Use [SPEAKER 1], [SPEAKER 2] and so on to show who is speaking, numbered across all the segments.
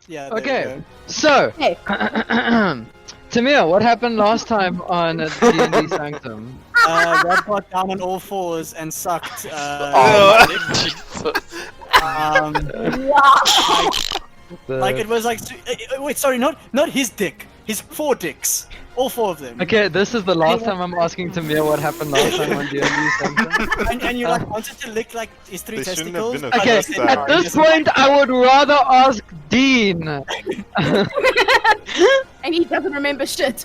[SPEAKER 1] Yeah. There
[SPEAKER 2] Okay.
[SPEAKER 1] we go.
[SPEAKER 2] So,
[SPEAKER 3] Hey.
[SPEAKER 2] Tamir, what happened last time on D&D Sanctum?
[SPEAKER 1] Rob got down on all fours and sucked.
[SPEAKER 4] Oh my Jesus.
[SPEAKER 3] Wow.
[SPEAKER 1] Like it was like. Wait, sorry, not his dick. His 4 dicks. All 4 of them.
[SPEAKER 2] Okay, this is the last time I'm asking Tamir what happened last time on D&D Sanctum.
[SPEAKER 1] And you like wanted to lick like his 3
[SPEAKER 5] They shouldn't have
[SPEAKER 1] testicles.
[SPEAKER 5] been
[SPEAKER 1] but
[SPEAKER 2] Okay,
[SPEAKER 1] you said,
[SPEAKER 2] at this point, I would rather ask Dean.
[SPEAKER 3] And he doesn't remember shit.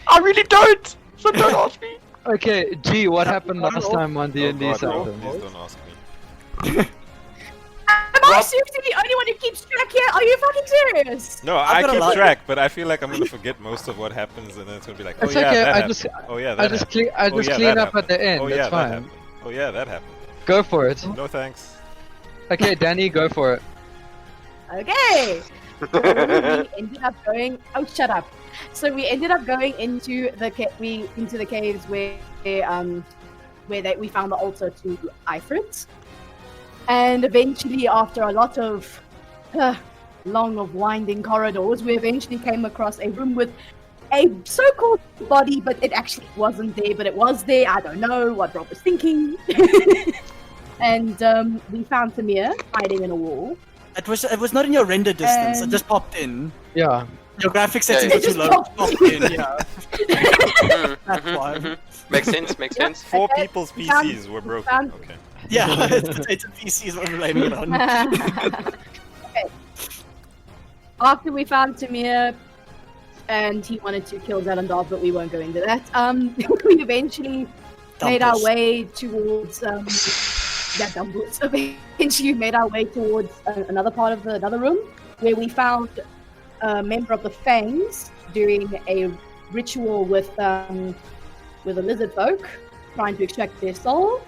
[SPEAKER 4] I really don't! So don't ask me.
[SPEAKER 2] Okay, G, what happened last time on
[SPEAKER 5] Oh
[SPEAKER 2] D&D
[SPEAKER 5] God, no,
[SPEAKER 2] Sanctum?
[SPEAKER 5] please don't ask me.
[SPEAKER 3] Am I seriously the only one who keeps track here? Are you fucking serious?
[SPEAKER 5] No,
[SPEAKER 1] I've
[SPEAKER 5] I
[SPEAKER 1] got a
[SPEAKER 5] keep
[SPEAKER 1] lot.
[SPEAKER 5] track, but I feel like I'm gonna forget most of what happens, and then it's gonna be like, oh
[SPEAKER 2] It's
[SPEAKER 5] yeah,
[SPEAKER 2] okay,
[SPEAKER 5] that
[SPEAKER 2] I
[SPEAKER 5] happened.
[SPEAKER 2] just-
[SPEAKER 5] Oh yeah, that
[SPEAKER 2] I just
[SPEAKER 5] happened.
[SPEAKER 2] clean
[SPEAKER 5] that
[SPEAKER 2] up at
[SPEAKER 5] happened.
[SPEAKER 2] the end,
[SPEAKER 5] Oh
[SPEAKER 2] it's
[SPEAKER 5] yeah, that
[SPEAKER 2] fine.
[SPEAKER 5] happened. Oh yeah, that happened.
[SPEAKER 2] Go for it.
[SPEAKER 5] No thanks.
[SPEAKER 2] Okay, Danny, go for it.
[SPEAKER 3] Okay. So we ended up going. Oh, shut up. So we ended up going into the caves where we found the altar to Ifrit, and eventually, after a lot of long of winding corridors, we eventually came across a room with a so-called body, but it actually wasn't there. But it was there. I don't know what Rob was thinking. And we found Timur hiding in a wall.
[SPEAKER 1] It was not in your render distance. It
[SPEAKER 3] And-
[SPEAKER 1] just popped in.
[SPEAKER 2] Yeah.
[SPEAKER 1] Your graphic settings
[SPEAKER 4] yeah.
[SPEAKER 1] were too
[SPEAKER 3] It
[SPEAKER 1] low.
[SPEAKER 3] just
[SPEAKER 1] It popped in. Yeah. That's
[SPEAKER 4] Mhm,
[SPEAKER 1] why.
[SPEAKER 4] mhm. Makes sense, makes sense.
[SPEAKER 5] 4
[SPEAKER 3] Okay,
[SPEAKER 5] people's
[SPEAKER 3] we found-
[SPEAKER 5] PCs were broken.
[SPEAKER 3] found-
[SPEAKER 5] Okay.
[SPEAKER 1] Yeah. It's a PC is what we're blaming it on.
[SPEAKER 3] Okay. After we found Timur, and he wanted to kill Zelandov, but we won't go into that. We eventually made our
[SPEAKER 1] Dumpus.
[SPEAKER 3] way towards Dumpus. Eventually made our way towards another part of another room where we found a member of the Fangs doing a ritual with a lizard folk, trying to extract their soul.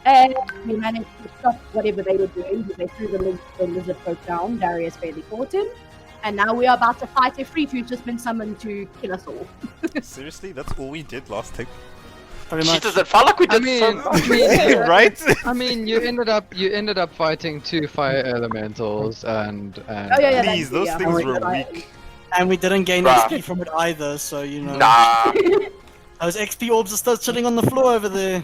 [SPEAKER 3] And we managed to stop whatever they were doing. They threw the lizard folk down. Darius barely caught him. And now we are about to fight Ifrit, who's just been summoned to kill us all.
[SPEAKER 5] Seriously, that's all we did last time.
[SPEAKER 1] Pretty much.
[SPEAKER 4] Jesus, it felt like we
[SPEAKER 2] I
[SPEAKER 4] did so
[SPEAKER 2] mean,
[SPEAKER 4] much.
[SPEAKER 5] Right?
[SPEAKER 2] I mean, you ended up fighting 2 fire elementals and
[SPEAKER 3] Oh, yeah,
[SPEAKER 5] Please, those
[SPEAKER 3] yeah.
[SPEAKER 5] things
[SPEAKER 1] Oh,
[SPEAKER 5] were
[SPEAKER 1] yeah.
[SPEAKER 5] weak.
[SPEAKER 1] And we didn't gain
[SPEAKER 4] Bruh.
[SPEAKER 1] XP from it either, so you know.
[SPEAKER 4] Nah.
[SPEAKER 1] Those XP orbs are still chilling on the floor over there.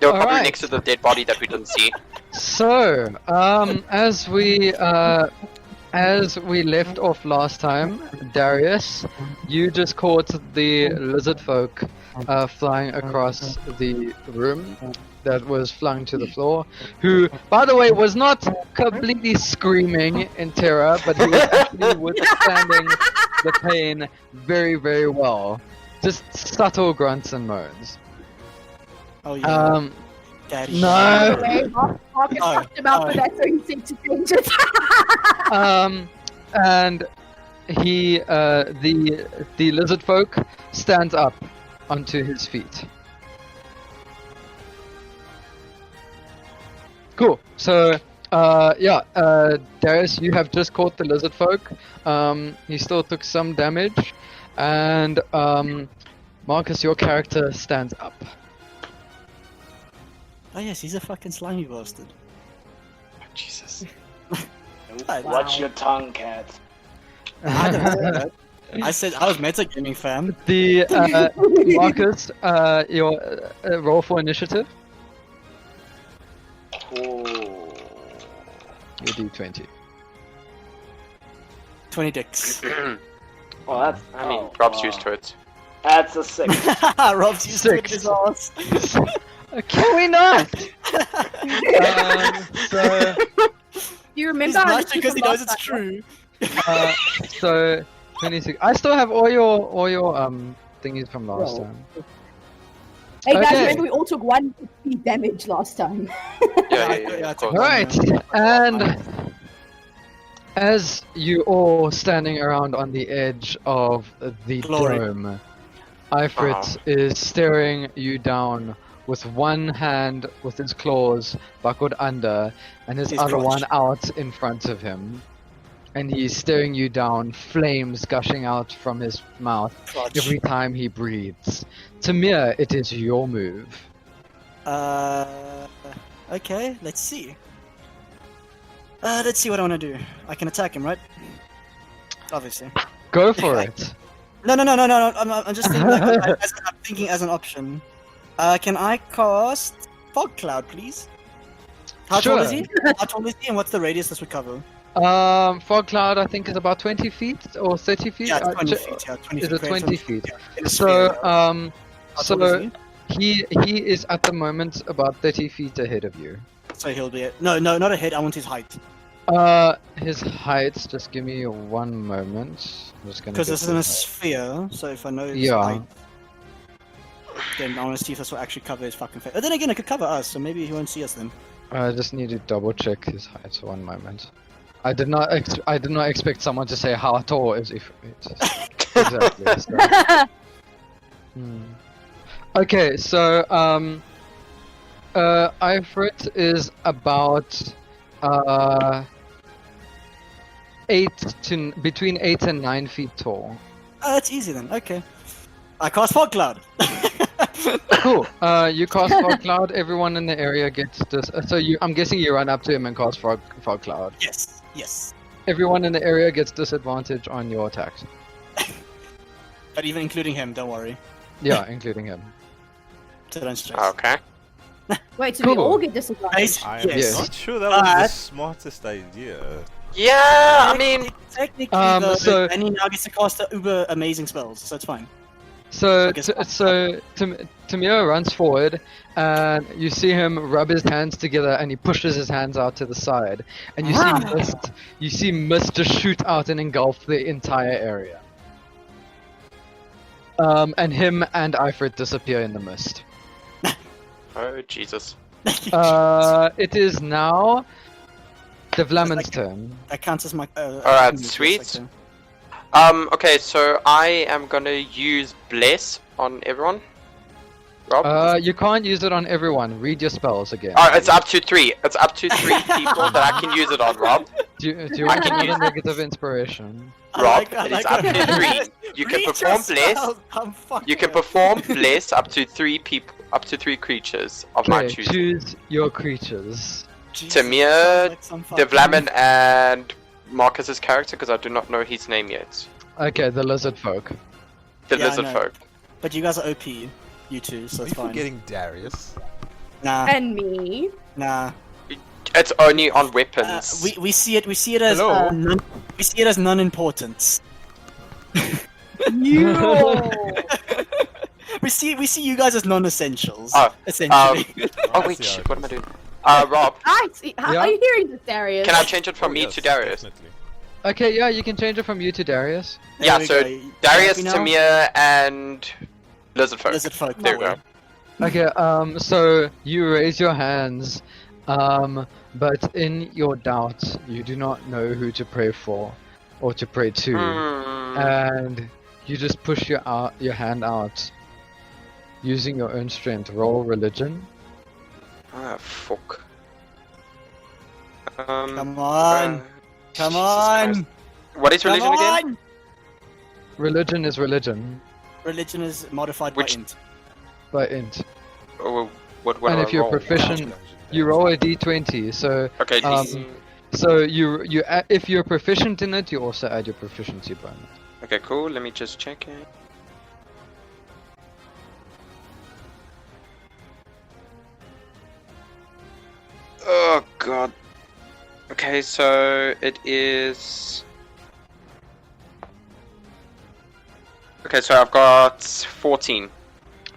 [SPEAKER 4] They were probably
[SPEAKER 2] Alright.
[SPEAKER 4] next to the dead body that we didn't see.
[SPEAKER 2] So, as we left off last time, Darius, you just caught the lizard folk flying across the room that was flung to the floor, who, by the way, was not completely screaming in terror, but he was actually withstanding the pain very, very well. Just subtle grunts and moans.
[SPEAKER 1] Oh yeah. Daddy.
[SPEAKER 2] no.
[SPEAKER 3] Anyway, Marcus
[SPEAKER 1] Oh,
[SPEAKER 3] talked about
[SPEAKER 1] oh.
[SPEAKER 3] that, so he said to change it.
[SPEAKER 2] And he, the lizard folk stands up onto his feet. Cool. So, Darius, you have just caught the lizard folk. He still took some damage, and Marcus, your character stands up.
[SPEAKER 1] Oh yes, he's a fucking slimy bastard.
[SPEAKER 4] Jesus.
[SPEAKER 6] Watch your tongue, cat.
[SPEAKER 1] I didn't say that. I said I was metagaming, fam.
[SPEAKER 2] The Marcus, your roll for initiative.
[SPEAKER 6] Ooh.
[SPEAKER 2] Your D20.
[SPEAKER 1] 20 dicks.
[SPEAKER 6] Well, that's.
[SPEAKER 4] I mean,
[SPEAKER 6] oh,
[SPEAKER 4] Rob's
[SPEAKER 6] wow.
[SPEAKER 4] used to it.
[SPEAKER 6] That's a 6.
[SPEAKER 1] Rob's used to it in
[SPEAKER 2] Six.
[SPEAKER 1] his ass.
[SPEAKER 2] Can we not? So,
[SPEAKER 3] Do you
[SPEAKER 1] He's
[SPEAKER 3] remember? how
[SPEAKER 1] nice
[SPEAKER 3] this
[SPEAKER 1] because he
[SPEAKER 3] was
[SPEAKER 1] knows
[SPEAKER 3] last
[SPEAKER 1] it's
[SPEAKER 3] time?
[SPEAKER 1] true.
[SPEAKER 2] so 26. I still have all your thingies from last
[SPEAKER 3] Roll.
[SPEAKER 2] time.
[SPEAKER 3] Hey guys,
[SPEAKER 2] Okay.
[SPEAKER 3] remember we all took 1 HP damage last time.
[SPEAKER 4] Yeah,
[SPEAKER 1] Yeah,
[SPEAKER 4] of course.
[SPEAKER 2] Alright, and as you all standing around on the edge of the
[SPEAKER 1] Glory.
[SPEAKER 2] dome, Ifrit is staring you down with one hand with his claws buckled under and his
[SPEAKER 1] His
[SPEAKER 2] other
[SPEAKER 1] crotch.
[SPEAKER 2] one out in front of him. And he's staring you down, flames gushing out from his mouth
[SPEAKER 1] Crotch.
[SPEAKER 2] every time he breathes. Timur, it is your move.
[SPEAKER 1] Okay, let's see. Let's see what I want to do. I can attack him, right? Obviously.
[SPEAKER 2] Go for it.
[SPEAKER 1] No. I'm just thinking. Like, I'm thinking as an option. Can I cast Fog Cloud, please? How tall is
[SPEAKER 2] Sure.
[SPEAKER 1] he? How tall is he, and what's the radius this would cover?
[SPEAKER 2] Fog cloud I think is about 20 feet or 30 feet.
[SPEAKER 1] Yeah, 20 feet. Yeah, 20
[SPEAKER 2] Is
[SPEAKER 1] feet.
[SPEAKER 2] it 20 feet?
[SPEAKER 1] In a sphere,
[SPEAKER 2] So
[SPEAKER 1] yeah. How tall is
[SPEAKER 2] so he is at the moment about 30 feet ahead of you.
[SPEAKER 1] So he'll be no, not a head. I want his height
[SPEAKER 2] His height. Just give me one moment. I'm just gonna.
[SPEAKER 1] because
[SPEAKER 2] get
[SPEAKER 1] this is in a
[SPEAKER 2] his
[SPEAKER 1] sphere. So if I know his
[SPEAKER 2] Yeah.
[SPEAKER 1] height, then I want to see if this will actually cover his fucking face. But then again, it could cover us, so maybe he won't see us then.
[SPEAKER 2] height. I just need to double check his height. One moment. I did not expect someone to say how tall is Ifrit. Exactly. So. Okay, so Ifrit is about between 8 and 9 feet tall.
[SPEAKER 1] Oh, that's easy then. Okay. I cast Fog Cloud.
[SPEAKER 2] Cool. You cast fog cloud. Everyone in the area gets this. I'm guessing you run up to him and cast fog cloud.
[SPEAKER 1] Yes.
[SPEAKER 2] Everyone in the area gets disadvantage on your attacks.
[SPEAKER 1] But even including him, don't worry.
[SPEAKER 2] Yeah, including him.
[SPEAKER 1] So don't stress.
[SPEAKER 4] Okay.
[SPEAKER 3] Wait, so we
[SPEAKER 2] Cool.
[SPEAKER 3] all get disadvantage?
[SPEAKER 5] I am
[SPEAKER 1] Yes.
[SPEAKER 5] not sure that was the
[SPEAKER 1] But-
[SPEAKER 5] smartest idea.
[SPEAKER 4] Yeah, I mean,
[SPEAKER 1] Technically,
[SPEAKER 2] so-
[SPEAKER 1] Danny now gets to cast uber amazing spells, so it's fine.
[SPEAKER 2] So,
[SPEAKER 1] I guess
[SPEAKER 2] Timur runs forward, and you see him rub his hands together, and he pushes his hands out to the side, and you see mist. You see mist just shoot out and engulf the entire area. And him and Ifrit disappear in the mist.
[SPEAKER 4] oh Jesus.
[SPEAKER 2] It is now Davlamin's turn.
[SPEAKER 1] That counts as my.
[SPEAKER 4] Alright,
[SPEAKER 1] yes,
[SPEAKER 4] sweet.
[SPEAKER 1] okay.
[SPEAKER 4] Okay, so I am gonna use Bless on everyone. Rob?
[SPEAKER 2] You can't use it on everyone. Read your spells again.
[SPEAKER 4] It's up to 3. It's up to 3 people that I can use it on, Rob.
[SPEAKER 2] Do you want another negative inspiration?
[SPEAKER 4] Rob,
[SPEAKER 1] I
[SPEAKER 4] it is
[SPEAKER 1] like
[SPEAKER 4] up
[SPEAKER 1] it.
[SPEAKER 4] to 3. You can
[SPEAKER 1] Read your
[SPEAKER 4] perform Bless.
[SPEAKER 1] spells, I'm fucking
[SPEAKER 4] You can
[SPEAKER 1] up.
[SPEAKER 4] perform Bless up to 3 people, up to 3 creatures of my
[SPEAKER 2] Okay,
[SPEAKER 4] choosing.
[SPEAKER 2] choose your creatures.
[SPEAKER 1] Jesus,
[SPEAKER 4] Timur,
[SPEAKER 1] sounds like some fucking-
[SPEAKER 4] Davlamin, and Marcus's character, because I do not know his name yet.
[SPEAKER 2] Okay, the lizard folk.
[SPEAKER 4] The
[SPEAKER 1] Yeah, I
[SPEAKER 4] lizard
[SPEAKER 1] know.
[SPEAKER 4] folk.
[SPEAKER 1] But you guys are OP, you two, so
[SPEAKER 5] Are
[SPEAKER 1] it's
[SPEAKER 5] you
[SPEAKER 1] fine.
[SPEAKER 5] forgetting Darius?
[SPEAKER 1] Nah,
[SPEAKER 3] And me.
[SPEAKER 1] nah.
[SPEAKER 4] It's only on weapons.
[SPEAKER 1] We see it as
[SPEAKER 5] Hello?
[SPEAKER 1] we see it as non-importance.
[SPEAKER 3] You.
[SPEAKER 1] we see you guys as non-essentials.
[SPEAKER 4] Oh,
[SPEAKER 1] essentially.
[SPEAKER 4] Oh wait, shit, what am I doing? Rob,
[SPEAKER 3] Right.
[SPEAKER 2] Yeah?
[SPEAKER 3] Are you hearing this, Darius?
[SPEAKER 4] can I change it from
[SPEAKER 5] Oh,
[SPEAKER 4] me
[SPEAKER 5] yes,
[SPEAKER 4] to Darius?
[SPEAKER 5] Definitely.
[SPEAKER 2] Okay, yeah, you can change it from you to Darius.
[SPEAKER 1] There
[SPEAKER 4] Yeah,
[SPEAKER 1] we
[SPEAKER 4] so
[SPEAKER 1] go.
[SPEAKER 4] Darius,
[SPEAKER 1] Happy now?
[SPEAKER 4] Tamir, and Lizard Folk.
[SPEAKER 1] Lizard folk.
[SPEAKER 4] There we go.
[SPEAKER 2] Okay, so you raise your hands, but in your doubt, you do not know who to pray for or to pray to, and you just push your hand out using your own strength. Roll religion.
[SPEAKER 4] Ah, fuck.
[SPEAKER 1] Come on. Come
[SPEAKER 4] Jesus
[SPEAKER 1] on.
[SPEAKER 4] Christ. What is religion
[SPEAKER 1] Come
[SPEAKER 4] again?
[SPEAKER 1] on.
[SPEAKER 2] Religion is religion
[SPEAKER 1] Religion is modified
[SPEAKER 4] Which-
[SPEAKER 1] by int.
[SPEAKER 2] by int.
[SPEAKER 4] Oh, what
[SPEAKER 2] And
[SPEAKER 4] do
[SPEAKER 2] if
[SPEAKER 4] I
[SPEAKER 2] you're
[SPEAKER 4] roll?
[SPEAKER 2] proficient, you roll a d20. So
[SPEAKER 4] Okay,
[SPEAKER 2] So if you're proficient in it, you also add your proficiency bonus.
[SPEAKER 4] okay, cool. Let me just check it. Oh god. Okay, so it is. Okay, so I've got 14.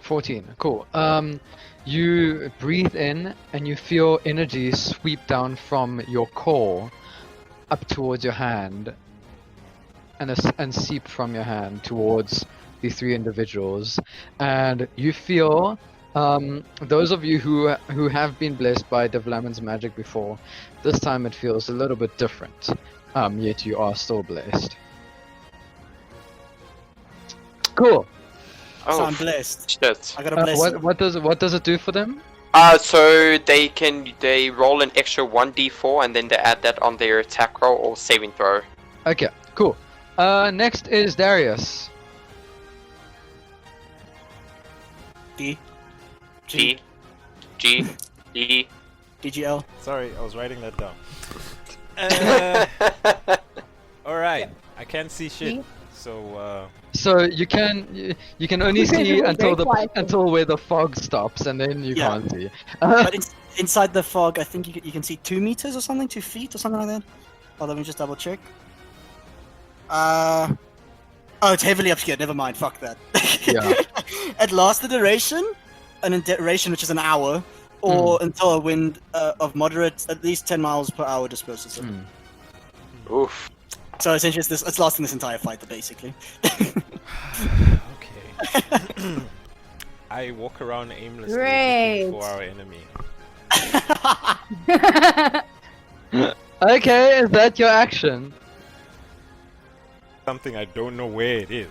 [SPEAKER 2] 14. Cool. You breathe in and you feel energy sweep down from your core up towards your hand, and seep from your hand towards the 3 individuals, and you feel. Those of you who have been blessed by Davlamin's magic before, this time it feels a little bit different. Yet you are still blessed. Cool.
[SPEAKER 4] Oh,
[SPEAKER 1] So I'm blessed.
[SPEAKER 4] shit.
[SPEAKER 1] I got a blessing.
[SPEAKER 2] What does it do for them?
[SPEAKER 4] So they roll an extra 1d4 and then they add that on their attack roll or saving throw.
[SPEAKER 2] Okay, cool. Next is Darius.
[SPEAKER 1] D.
[SPEAKER 4] G, E,
[SPEAKER 1] DGL.
[SPEAKER 5] Sorry, I was writing that down. Alright, I can't see shit.
[SPEAKER 3] See?
[SPEAKER 5] So,
[SPEAKER 2] So you can only see
[SPEAKER 3] Very
[SPEAKER 2] until
[SPEAKER 3] quiet.
[SPEAKER 2] where the fog stops, and then you
[SPEAKER 1] Yeah.
[SPEAKER 2] can't see.
[SPEAKER 1] But inside the fog, I think you can see 2 meters or something, 2 feet or something like that. Oh, let me just double check. Oh, it's heavily obscured. Never mind. Fuck that.
[SPEAKER 2] Yeah.
[SPEAKER 1] At last, the duration, duration which is an hour, or until a wind of moderate, at least 10 miles per hour disperses it.
[SPEAKER 4] Oof.
[SPEAKER 1] So essentially, it's lasting this entire fight, basically.
[SPEAKER 5] okay. I walk around aimlessly
[SPEAKER 3] Great.
[SPEAKER 5] looking for our enemy.
[SPEAKER 2] Okay, is that your action?
[SPEAKER 5] Something I don't know where it is.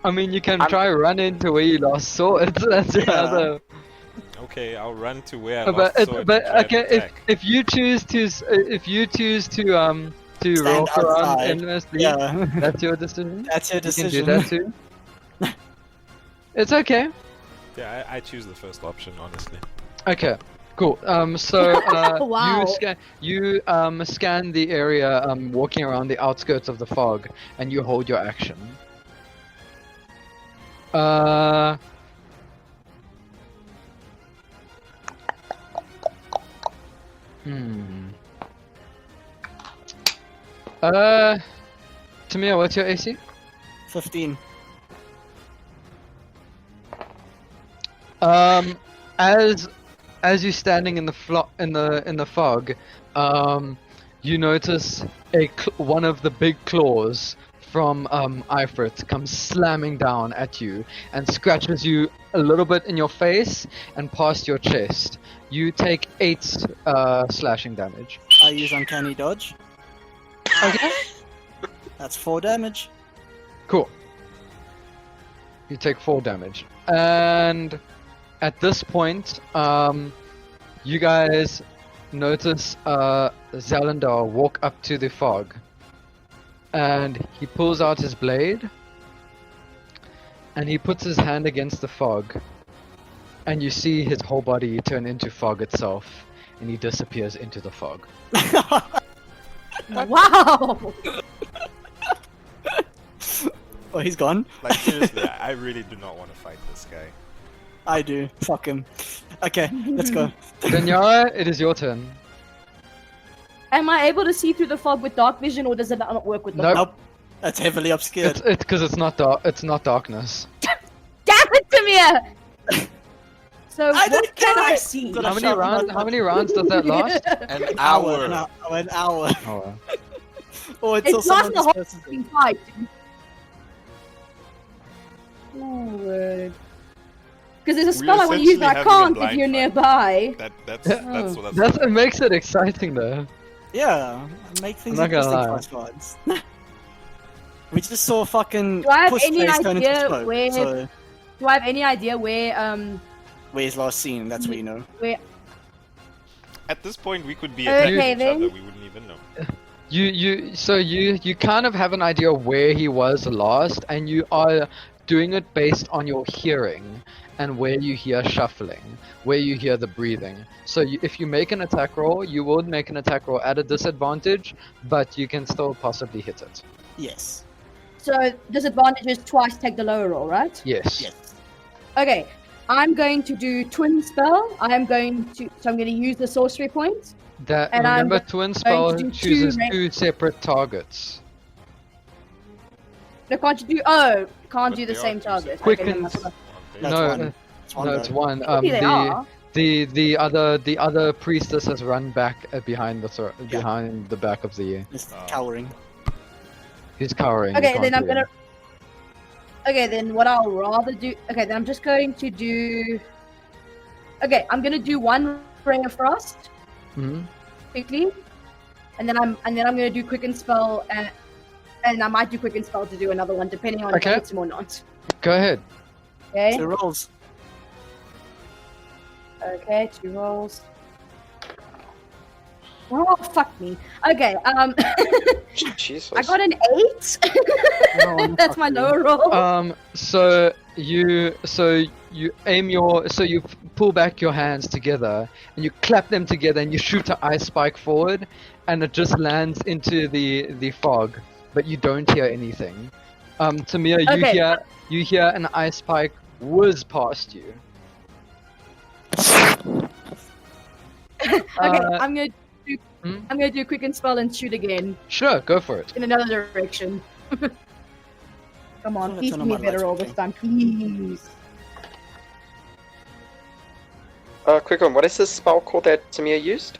[SPEAKER 2] I mean, you can try run into where you last saw it. That's your
[SPEAKER 1] Yeah.
[SPEAKER 2] other.
[SPEAKER 5] Okay, I'll run to where I
[SPEAKER 2] But
[SPEAKER 5] last saw it and try and
[SPEAKER 2] okay,
[SPEAKER 5] attack.
[SPEAKER 2] if you choose to
[SPEAKER 1] Stand
[SPEAKER 2] walk around
[SPEAKER 1] outside.
[SPEAKER 2] endlessly,
[SPEAKER 1] Yeah,
[SPEAKER 2] that's your decision.
[SPEAKER 1] that's your
[SPEAKER 2] You can
[SPEAKER 1] decision.
[SPEAKER 2] do that too. It's okay.
[SPEAKER 5] Yeah, I choose the first option, honestly.
[SPEAKER 2] Okay, cool. So
[SPEAKER 3] Wow.
[SPEAKER 2] you scan the area, walking around the outskirts of the fog, and you hold your action. Timur, what's your AC?
[SPEAKER 1] 15.
[SPEAKER 2] As you're standing in the fog, you notice one of the big claws from Ifrit comes slamming down at you and scratches you a little bit in your face and past your chest. You take 8 slashing damage.
[SPEAKER 1] I use uncanny dodge.
[SPEAKER 2] Okay.
[SPEAKER 1] That's 4 damage.
[SPEAKER 2] Cool. You take 4 damage. And at this point, you guys notice Zalandar walk up to the fog. And he pulls out his blade. And he puts his hand against the fog. And you see his whole body turn into fog itself. And he disappears into the fog.
[SPEAKER 3] Wow!
[SPEAKER 1] Oh, he's gone?
[SPEAKER 5] Like, seriously, I really do not want to fight this guy.
[SPEAKER 1] I do. Fuck him. Okay, let's go.
[SPEAKER 2] Daniara, it is your turn.
[SPEAKER 3] Am I able to see through the fog with dark vision, or does it not work with the
[SPEAKER 2] Nope.
[SPEAKER 3] fog?
[SPEAKER 1] Nope. That's heavily obscured.
[SPEAKER 2] It's because it's not dark. It's not darkness.
[SPEAKER 3] Damn it, Timur! So
[SPEAKER 1] I
[SPEAKER 3] what
[SPEAKER 1] don't
[SPEAKER 3] can
[SPEAKER 1] care.
[SPEAKER 3] I see?
[SPEAKER 1] Gonna
[SPEAKER 2] How many
[SPEAKER 1] shove
[SPEAKER 2] rounds?
[SPEAKER 1] my-
[SPEAKER 2] How many rounds does that last?
[SPEAKER 5] An
[SPEAKER 1] hour.
[SPEAKER 5] hour.
[SPEAKER 1] An hour.
[SPEAKER 2] Oh,
[SPEAKER 1] Or until
[SPEAKER 3] It's not
[SPEAKER 1] someone
[SPEAKER 3] the whole
[SPEAKER 1] disperses it.
[SPEAKER 3] fucking fight. Ooh, because there's a spell I want to use, but I
[SPEAKER 5] essentially having
[SPEAKER 3] can't
[SPEAKER 5] a
[SPEAKER 3] if
[SPEAKER 5] blind
[SPEAKER 3] you're
[SPEAKER 5] fight.
[SPEAKER 3] nearby.
[SPEAKER 5] That's what
[SPEAKER 2] that's it makes it exciting though.
[SPEAKER 1] Yeah, make things
[SPEAKER 2] I'm not gonna
[SPEAKER 1] interesting for us gods. We just saw fucking
[SPEAKER 3] Do I have
[SPEAKER 1] puss
[SPEAKER 3] any
[SPEAKER 1] face turn into
[SPEAKER 3] idea
[SPEAKER 1] smoke.
[SPEAKER 3] where-
[SPEAKER 1] So,
[SPEAKER 3] Do I have any idea where
[SPEAKER 1] where's last seen? That's what you know.
[SPEAKER 5] At this point, we could be
[SPEAKER 3] Okay,
[SPEAKER 5] attacking each
[SPEAKER 3] then.
[SPEAKER 5] other. We wouldn't even know.
[SPEAKER 2] You kind of have an idea of where he was last, and you are doing it based on your hearing and where you hear shuffling, where you hear the breathing. So if you make an attack roll, you would make an attack roll at a disadvantage, but you can still possibly hit it.
[SPEAKER 1] Yes.
[SPEAKER 3] so disadvantage is twice take the lower roll, right?
[SPEAKER 2] Yes.
[SPEAKER 1] Yes.
[SPEAKER 3] Okay, I'm going to do twin spell. I'm going to use the sorcery point.
[SPEAKER 2] That
[SPEAKER 3] And I'm
[SPEAKER 2] remember, twin spell
[SPEAKER 3] to do
[SPEAKER 2] chooses
[SPEAKER 3] two
[SPEAKER 2] 2 separate targets.
[SPEAKER 3] No, can't you do? Oh, can't
[SPEAKER 5] But
[SPEAKER 3] do the
[SPEAKER 5] they are
[SPEAKER 3] same
[SPEAKER 5] two
[SPEAKER 3] target.
[SPEAKER 2] Quick
[SPEAKER 3] Okay, then
[SPEAKER 2] and
[SPEAKER 3] that's what
[SPEAKER 1] That's
[SPEAKER 2] no,
[SPEAKER 1] one. It's one.
[SPEAKER 2] no, it's
[SPEAKER 1] though.
[SPEAKER 2] one.
[SPEAKER 3] Maybe they are.
[SPEAKER 2] The other priestess has run back behind the back of the.
[SPEAKER 1] It's
[SPEAKER 5] Oh.
[SPEAKER 1] cowering.
[SPEAKER 2] He's cowering. you
[SPEAKER 3] Okay,
[SPEAKER 2] can't
[SPEAKER 3] then I'm
[SPEAKER 2] see him.
[SPEAKER 3] gonna. Okay, then what I'll rather do. Okay, then I'm just going to do. Okay, I'm gonna do one ray of frost
[SPEAKER 2] Mhm.
[SPEAKER 3] quickly, and then I'm gonna do quicken spell, and I might do quicken spell to do another one depending on if
[SPEAKER 2] Okay.
[SPEAKER 3] I hit him or not.
[SPEAKER 2] Go ahead.
[SPEAKER 3] Okay.
[SPEAKER 1] 2 rolls.
[SPEAKER 3] Okay, 2 rolls. Oh fuck me. Okay,
[SPEAKER 4] Jesus.
[SPEAKER 3] I got an 8.
[SPEAKER 1] Oh,
[SPEAKER 3] That's my
[SPEAKER 1] fuck you.
[SPEAKER 3] lower roll.
[SPEAKER 2] So you aim you pull back your hands together and you clap them together and you shoot an ice spike forward and it just lands into the fog, but you don't hear anything. Timur,
[SPEAKER 3] Okay.
[SPEAKER 2] you hear an ice spike whiz past you.
[SPEAKER 3] Okay,
[SPEAKER 2] Uh,
[SPEAKER 3] I'm gonna do a quick and spell and shoot again
[SPEAKER 2] Sure, go for it.
[SPEAKER 3] in another direction. Come on,
[SPEAKER 1] Turn
[SPEAKER 3] please
[SPEAKER 1] on
[SPEAKER 3] give me
[SPEAKER 1] my
[SPEAKER 3] a better
[SPEAKER 1] lights
[SPEAKER 3] roll
[SPEAKER 1] quickly.
[SPEAKER 3] this time, please.
[SPEAKER 4] Quick one. What is this spell called that Tamir used?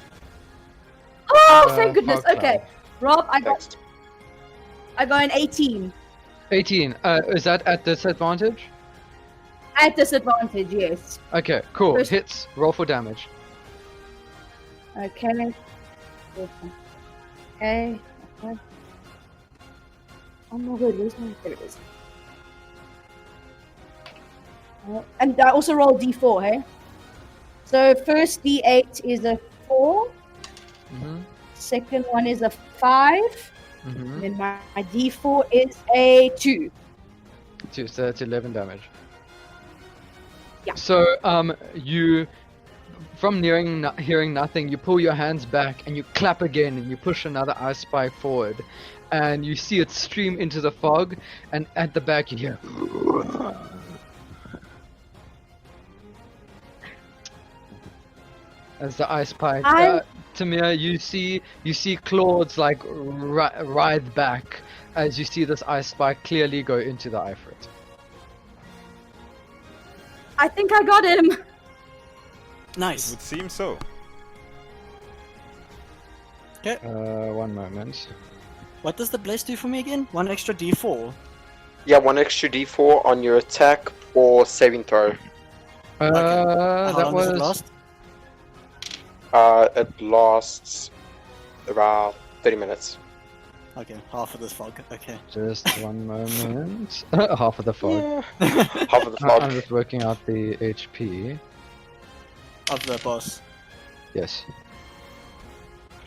[SPEAKER 3] Oh, thank goodness.
[SPEAKER 2] Fog
[SPEAKER 3] Okay,
[SPEAKER 2] cloud.
[SPEAKER 3] Rob, I
[SPEAKER 4] Thanks.
[SPEAKER 3] got an 18
[SPEAKER 2] 18. Is that at disadvantage?
[SPEAKER 3] at disadvantage. Yes.
[SPEAKER 2] Okay, cool.
[SPEAKER 3] First-
[SPEAKER 2] Hits. Roll for damage.
[SPEAKER 3] Okay. Okay. Oh my god, where's my... There it is. And I also roll d4, hey? So first d8 is a 4,
[SPEAKER 2] Mm-hmm.
[SPEAKER 3] second one is a 5,
[SPEAKER 2] Mm-hmm.
[SPEAKER 3] and my d4 is a 2.
[SPEAKER 2] So that's 11 damage.
[SPEAKER 3] Yeah.
[SPEAKER 2] So you, from hearing nothing, you pull your hands back and you clap again and you push another ice spike forward, and you see it stream into the fog, and at the back you hear. As the ice spike, Tamir, you see Claude's like writhe back as you see this ice spike clearly go into the Ifrit.
[SPEAKER 3] I think I got him.
[SPEAKER 5] It
[SPEAKER 1] Nice.
[SPEAKER 5] would seem so.
[SPEAKER 2] One moment.
[SPEAKER 1] What does the bless do for me again? 1 extra d4.
[SPEAKER 4] Yeah, 1 extra d4 on your attack or saving throw.
[SPEAKER 1] How
[SPEAKER 2] That
[SPEAKER 1] long does it
[SPEAKER 2] was
[SPEAKER 1] last?
[SPEAKER 4] It lasts about 30 minutes.
[SPEAKER 1] Okay, half of this fog. Okay.
[SPEAKER 2] just one moment. Half of the fog.
[SPEAKER 4] Half of the
[SPEAKER 2] I'm
[SPEAKER 4] fog.
[SPEAKER 2] just working out the HP.
[SPEAKER 1] Of the boss.
[SPEAKER 2] Yes.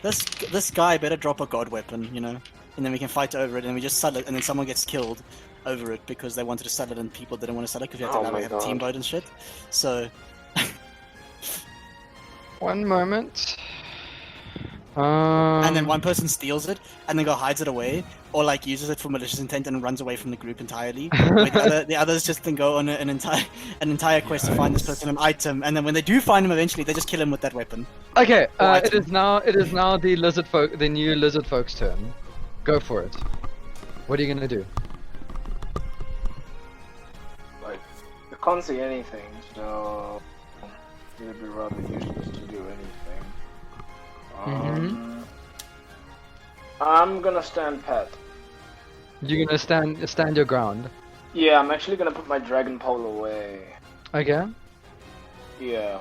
[SPEAKER 1] This guy better drop a god weapon, you know, and then we can fight over it, and we just sell it, and then someone gets killed over it because they wanted to sell it and people didn't want to sell it because you have to
[SPEAKER 4] Oh
[SPEAKER 1] now
[SPEAKER 4] my
[SPEAKER 1] have a team
[SPEAKER 4] God.
[SPEAKER 1] vote and shit. So
[SPEAKER 2] One moment.
[SPEAKER 1] and then one person steals it and then go hides it away, or like uses it for malicious intent and runs away from the group entirely. Where the others just then go on an entire quest to find this person an item, and then when they do find him eventually, they just kill him with that weapon.
[SPEAKER 2] Okay,
[SPEAKER 1] Right.
[SPEAKER 2] it is now the new lizard folk's turn. Go for it. What are you gonna do?
[SPEAKER 6] Like, I can't see anything, so it would be rather useless to do anything. I'm gonna stand pat.
[SPEAKER 2] You're gonna stand your ground.
[SPEAKER 6] Yeah, I'm actually gonna put my dragon pole away.
[SPEAKER 2] Okay.
[SPEAKER 6] Yeah.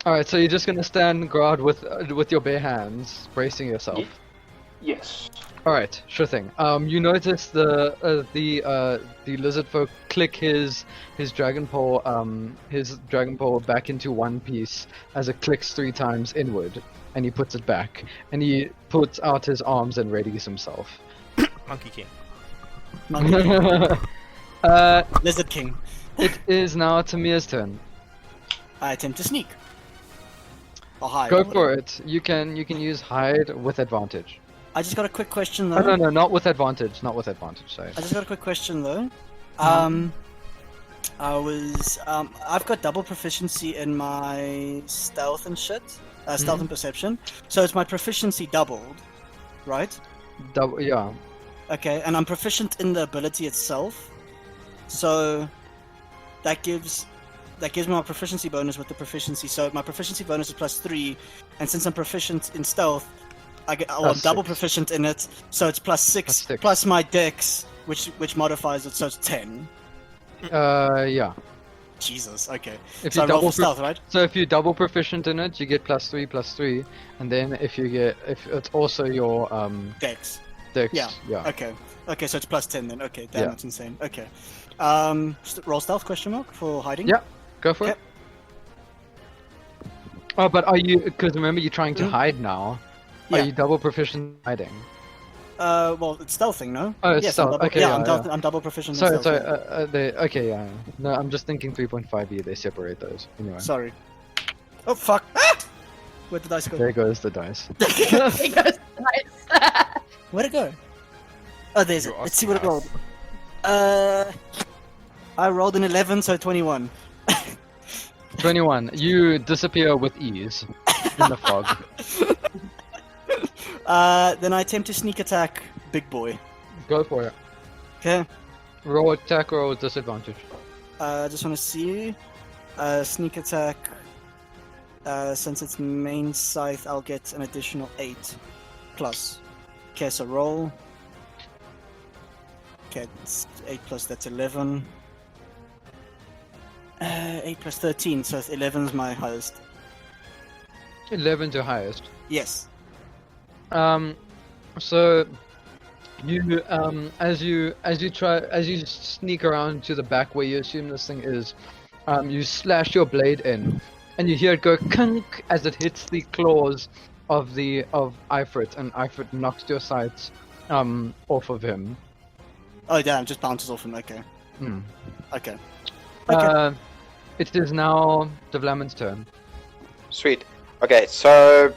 [SPEAKER 2] All right, so you're just gonna stand guard with your bare hands, bracing yourself.
[SPEAKER 6] Ye- Yes.
[SPEAKER 2] All right, sure thing. You notice the lizard folk click his dragon pole back into one piece as it clicks 3 times inward, and he puts it back, and he puts out his arms and readies himself.
[SPEAKER 5] Monkey King.
[SPEAKER 1] Lizard King.
[SPEAKER 2] It is now Tamir's turn.
[SPEAKER 1] I attempt to sneak. Or hide.
[SPEAKER 2] Go for it. You can use hide with advantage.
[SPEAKER 1] I just got a quick question though.
[SPEAKER 2] Oh, no, not with advantage. Not with advantage. Sorry.
[SPEAKER 1] I just got a quick question though. I've got double proficiency in my stealth and shit. Stealth and perception. So it's my proficiency doubled, right?
[SPEAKER 2] Yeah.
[SPEAKER 1] Okay, and I'm proficient in the ability itself. So that gives me my proficiency bonus with the proficiency. So my proficiency bonus is +3, and since I'm proficient in stealth, I'm double
[SPEAKER 2] 6.
[SPEAKER 1] proficient in it, so it's +6
[SPEAKER 2] 6.
[SPEAKER 1] plus my dex, which modifies it, so it's 10.
[SPEAKER 2] Yeah.
[SPEAKER 1] Jesus, okay.
[SPEAKER 2] If
[SPEAKER 1] So
[SPEAKER 2] you
[SPEAKER 1] I roll
[SPEAKER 2] double
[SPEAKER 1] for stealth, right?
[SPEAKER 2] So if you're double proficient in it, you get +3, and then if it's also your
[SPEAKER 1] Dex.
[SPEAKER 2] dex.
[SPEAKER 1] Yeah.
[SPEAKER 2] Yeah.
[SPEAKER 1] Okay, so it's +10 then. Okay, damn,
[SPEAKER 2] Yeah.
[SPEAKER 1] that's insane. Okay. Roll stealth question mark for hiding?
[SPEAKER 2] Yeah. Go for
[SPEAKER 1] Okay.
[SPEAKER 2] it. Oh, but are you? Because remember, you're trying to hide now.
[SPEAKER 1] Yeah.
[SPEAKER 2] Are you double proficient in hiding?
[SPEAKER 1] Well, it's stealthing, no?
[SPEAKER 2] Oh, it's
[SPEAKER 1] yes,
[SPEAKER 2] stealth.
[SPEAKER 1] I'm double,
[SPEAKER 2] Okay,
[SPEAKER 1] yeah,
[SPEAKER 2] yeah,
[SPEAKER 1] I'm double proficient
[SPEAKER 2] Sorry,
[SPEAKER 1] in stealth.
[SPEAKER 2] sorry. Okay, yeah. No, I'm just thinking 3.5e. They separate those anyway.
[SPEAKER 1] Sorry. Oh fuck! Ah! Where'd the dice go?
[SPEAKER 2] There goes the dice.
[SPEAKER 3] It goes nice.
[SPEAKER 1] Where'd it go? Oh, there's it.
[SPEAKER 5] You
[SPEAKER 1] Let's see what it
[SPEAKER 5] awesome
[SPEAKER 1] rolled. I rolled an 11, so 21.
[SPEAKER 2] 21. You disappear with ease in the fog.
[SPEAKER 1] Then I attempt to sneak attack Big Boy.
[SPEAKER 2] Go for it.
[SPEAKER 1] Okay.
[SPEAKER 2] Roll attack, roll disadvantage.
[SPEAKER 1] I just want to see. Sneak attack. Since it's main scythe, I'll get an additional 8 plus. Okay, so roll. Okay, it's 8 plus, that's 11. 8 plus 13, so 11 is my highest.
[SPEAKER 2] 11's your highest.
[SPEAKER 1] Yes.
[SPEAKER 2] So you as you sneak around to the back where you assume this thing is, you slash your blade in, and you hear it go kunk as it hits the claws of Ifrit, and Ifrit knocks your sights off of him.
[SPEAKER 1] Oh damn, just bounces off him, okay.
[SPEAKER 2] Hmm.
[SPEAKER 1] Okay. Okay.
[SPEAKER 2] It is now Davlamin's turn.
[SPEAKER 4] Sweet. Okay, so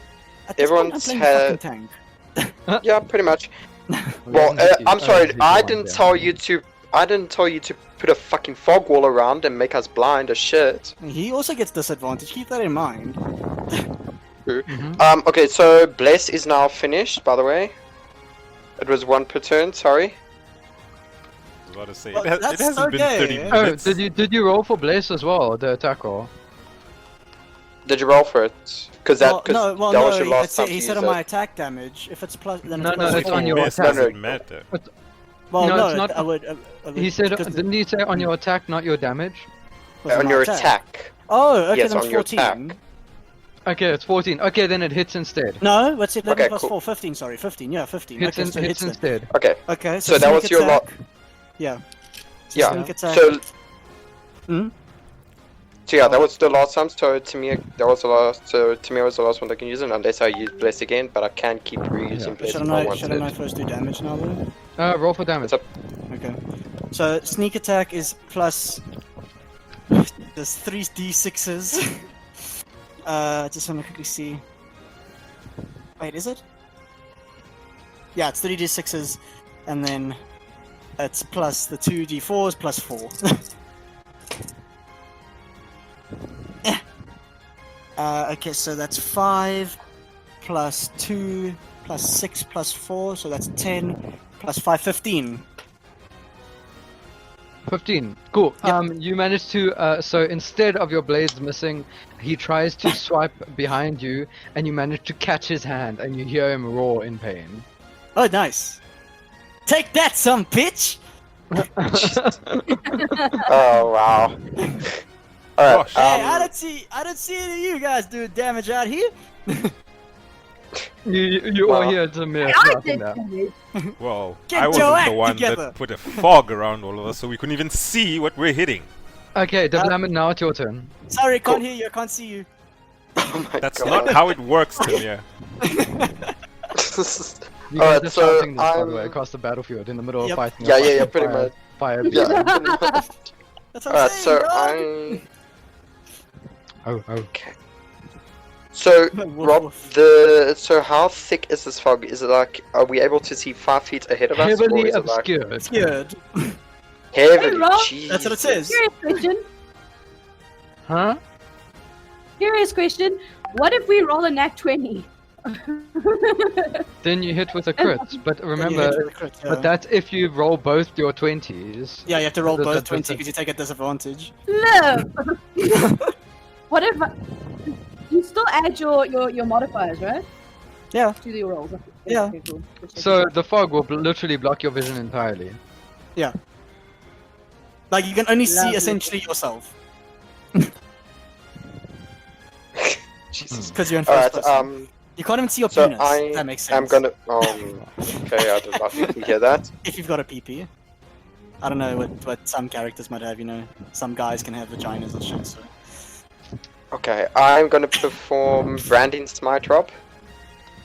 [SPEAKER 1] At this point,
[SPEAKER 4] everyone's
[SPEAKER 1] I'm playing
[SPEAKER 4] had-
[SPEAKER 1] fucking tank.
[SPEAKER 4] yeah, pretty much.
[SPEAKER 2] We
[SPEAKER 4] Well,
[SPEAKER 2] haven't hit you.
[SPEAKER 4] I'm sorry,
[SPEAKER 2] hit you
[SPEAKER 4] I
[SPEAKER 2] one
[SPEAKER 4] didn't
[SPEAKER 2] there.
[SPEAKER 4] tell you to. I didn't tell you to put a fucking fog wall around and make us blind as shit.
[SPEAKER 1] He also gets disadvantage, keep that in mind.
[SPEAKER 2] Mhm.
[SPEAKER 4] Okay, so Bless is now finished. By the way, it was 1 per turn. Sorry.
[SPEAKER 5] I was about to say,
[SPEAKER 1] Well,
[SPEAKER 5] it
[SPEAKER 1] that's
[SPEAKER 5] hasn't been
[SPEAKER 1] okay.
[SPEAKER 5] 30
[SPEAKER 1] Oh,
[SPEAKER 2] Oh,
[SPEAKER 5] minutes.
[SPEAKER 2] did you roll for Blaze as well? The attack roll.
[SPEAKER 4] Did you roll for it? Because that,
[SPEAKER 1] Well,
[SPEAKER 4] cause
[SPEAKER 1] no, well,
[SPEAKER 4] that
[SPEAKER 1] no,
[SPEAKER 4] was your last time
[SPEAKER 1] he
[SPEAKER 4] to
[SPEAKER 1] said
[SPEAKER 4] use
[SPEAKER 1] on my
[SPEAKER 4] it.
[SPEAKER 1] attack damage. If it's plus, then
[SPEAKER 2] No,
[SPEAKER 1] it's
[SPEAKER 2] no,
[SPEAKER 1] plus
[SPEAKER 2] it's
[SPEAKER 1] four.
[SPEAKER 2] on your
[SPEAKER 5] Yes,
[SPEAKER 2] attack.
[SPEAKER 5] doesn't matter.
[SPEAKER 1] Well,
[SPEAKER 2] No,
[SPEAKER 1] no,
[SPEAKER 2] it's not-
[SPEAKER 1] I would.
[SPEAKER 2] He said,
[SPEAKER 1] because
[SPEAKER 2] didn't he say on your attack, not your damage?
[SPEAKER 1] was it
[SPEAKER 4] On
[SPEAKER 1] my
[SPEAKER 4] your attack.
[SPEAKER 1] Oh, okay,
[SPEAKER 4] Yes,
[SPEAKER 1] then it's
[SPEAKER 4] on your
[SPEAKER 1] 14.
[SPEAKER 4] attack.
[SPEAKER 2] Okay, it's 14. Okay, then it hits instead.
[SPEAKER 1] No, what's it? 11
[SPEAKER 4] Okay,
[SPEAKER 1] plus
[SPEAKER 4] cool.
[SPEAKER 1] 4, 15, sorry, 15, yeah, 15.
[SPEAKER 2] Hits,
[SPEAKER 1] Okay, so
[SPEAKER 2] hits
[SPEAKER 1] then.
[SPEAKER 2] instead.
[SPEAKER 4] Okay.
[SPEAKER 1] Okay,
[SPEAKER 4] So that
[SPEAKER 1] sneak
[SPEAKER 4] was your
[SPEAKER 1] attack. Yeah. So
[SPEAKER 4] Yeah.
[SPEAKER 1] Sneak attack.
[SPEAKER 4] So
[SPEAKER 1] Hmm?
[SPEAKER 4] So yeah, that was the last time. So Timur was the last one that can use it, unless I use Bless again. But I can keep reusing
[SPEAKER 2] Yeah.
[SPEAKER 4] Bless
[SPEAKER 1] Should
[SPEAKER 4] if I
[SPEAKER 1] I
[SPEAKER 4] want
[SPEAKER 1] should I
[SPEAKER 4] to.
[SPEAKER 1] first do damage now though?
[SPEAKER 2] Roll for damage.
[SPEAKER 4] It's
[SPEAKER 1] Okay. So sneak attack is plus. There's 3d6s. Just want to quickly see. Wait, is it? Yeah, it's 3d6s, and then it's plus the 2d4s plus 4. Okay, so that's 5 plus 2 plus 6 plus 4, so that's 10 plus 5, 15.
[SPEAKER 2] 15. Cool.
[SPEAKER 1] Yep.
[SPEAKER 2] You managed to. So instead of your blades missing, he tries to swipe behind you, and you manage to catch his hand, and you hear him roar in pain.
[SPEAKER 1] Oh, nice. Take that, some bitch!
[SPEAKER 4] Oh wow. Alright.
[SPEAKER 5] Gosh.
[SPEAKER 1] Hey, I don't see any of you guys doing damage out here.
[SPEAKER 2] You all
[SPEAKER 4] Wow.
[SPEAKER 2] hear Timur
[SPEAKER 3] I
[SPEAKER 2] shouting
[SPEAKER 3] did
[SPEAKER 2] that.
[SPEAKER 3] damage.
[SPEAKER 5] Well,
[SPEAKER 1] Get
[SPEAKER 5] I
[SPEAKER 1] your
[SPEAKER 5] wasn't the
[SPEAKER 1] act
[SPEAKER 5] one
[SPEAKER 1] together.
[SPEAKER 5] that put a fog around all of us, so we couldn't even see what we're hitting.
[SPEAKER 2] Okay, Davlamin, now it's your turn.
[SPEAKER 1] Sorry, can't
[SPEAKER 4] Cool.
[SPEAKER 1] hear you, I can't see you.
[SPEAKER 4] Oh my
[SPEAKER 5] That's
[SPEAKER 4] God.
[SPEAKER 5] not how it works, Timur.
[SPEAKER 2] You
[SPEAKER 4] Alright,
[SPEAKER 2] guys are
[SPEAKER 4] so
[SPEAKER 2] shouting this, by the way,
[SPEAKER 4] I'm-
[SPEAKER 2] across the battlefield in the middle of
[SPEAKER 1] Yep.
[SPEAKER 2] fighting. a
[SPEAKER 4] Yeah, yeah,
[SPEAKER 2] fucking
[SPEAKER 4] yeah, pretty much.
[SPEAKER 2] Fire.
[SPEAKER 4] Yeah.
[SPEAKER 1] That's what I'm
[SPEAKER 4] Alright,
[SPEAKER 1] saying,
[SPEAKER 4] so
[SPEAKER 1] dog.
[SPEAKER 4] I.
[SPEAKER 2] Oh.
[SPEAKER 4] Okay. So
[SPEAKER 1] Woof,
[SPEAKER 4] Rob,
[SPEAKER 1] woof.
[SPEAKER 4] so how thick is this fog? Is it like, are we able to see 5 feet ahead of us, or
[SPEAKER 2] Heavily
[SPEAKER 4] is it like
[SPEAKER 2] obscured.
[SPEAKER 1] Scared.
[SPEAKER 4] heavily?
[SPEAKER 3] Hey, Rob.
[SPEAKER 4] Jesus.
[SPEAKER 1] That's what it says.
[SPEAKER 3] Curious question.
[SPEAKER 2] Huh?
[SPEAKER 3] Curious question. What if we roll a nat 20?
[SPEAKER 2] Then you hit with a crit. But
[SPEAKER 1] Then you hit
[SPEAKER 2] remember,
[SPEAKER 1] with a crit, yeah.
[SPEAKER 2] but that's if you roll both your 20s.
[SPEAKER 1] Yeah, you have to roll
[SPEAKER 2] That-
[SPEAKER 1] both
[SPEAKER 2] that-
[SPEAKER 1] 20
[SPEAKER 2] that-
[SPEAKER 1] because you take a disadvantage.
[SPEAKER 3] No. What if you still add your modifiers, right?
[SPEAKER 1] Yeah.
[SPEAKER 3] To your rolls. Okay,
[SPEAKER 1] Yeah.
[SPEAKER 3] okay, cool.
[SPEAKER 2] So the fog will literally block your vision entirely.
[SPEAKER 1] Like, you can only see
[SPEAKER 3] Lovely.
[SPEAKER 1] essentially yourself.
[SPEAKER 4] Jesus.
[SPEAKER 1] Because you're in first
[SPEAKER 4] Alright,
[SPEAKER 1] person. You can't even see your
[SPEAKER 4] so
[SPEAKER 1] penis.
[SPEAKER 4] I
[SPEAKER 1] That makes sense.
[SPEAKER 4] am gonna. Okay, I did not need to hear that.
[SPEAKER 1] If you've got a PP. I don't know what some characters might have, you know. Some guys can have vaginas and shit, so.
[SPEAKER 4] Okay, I'm gonna perform Branding Smite, Rob.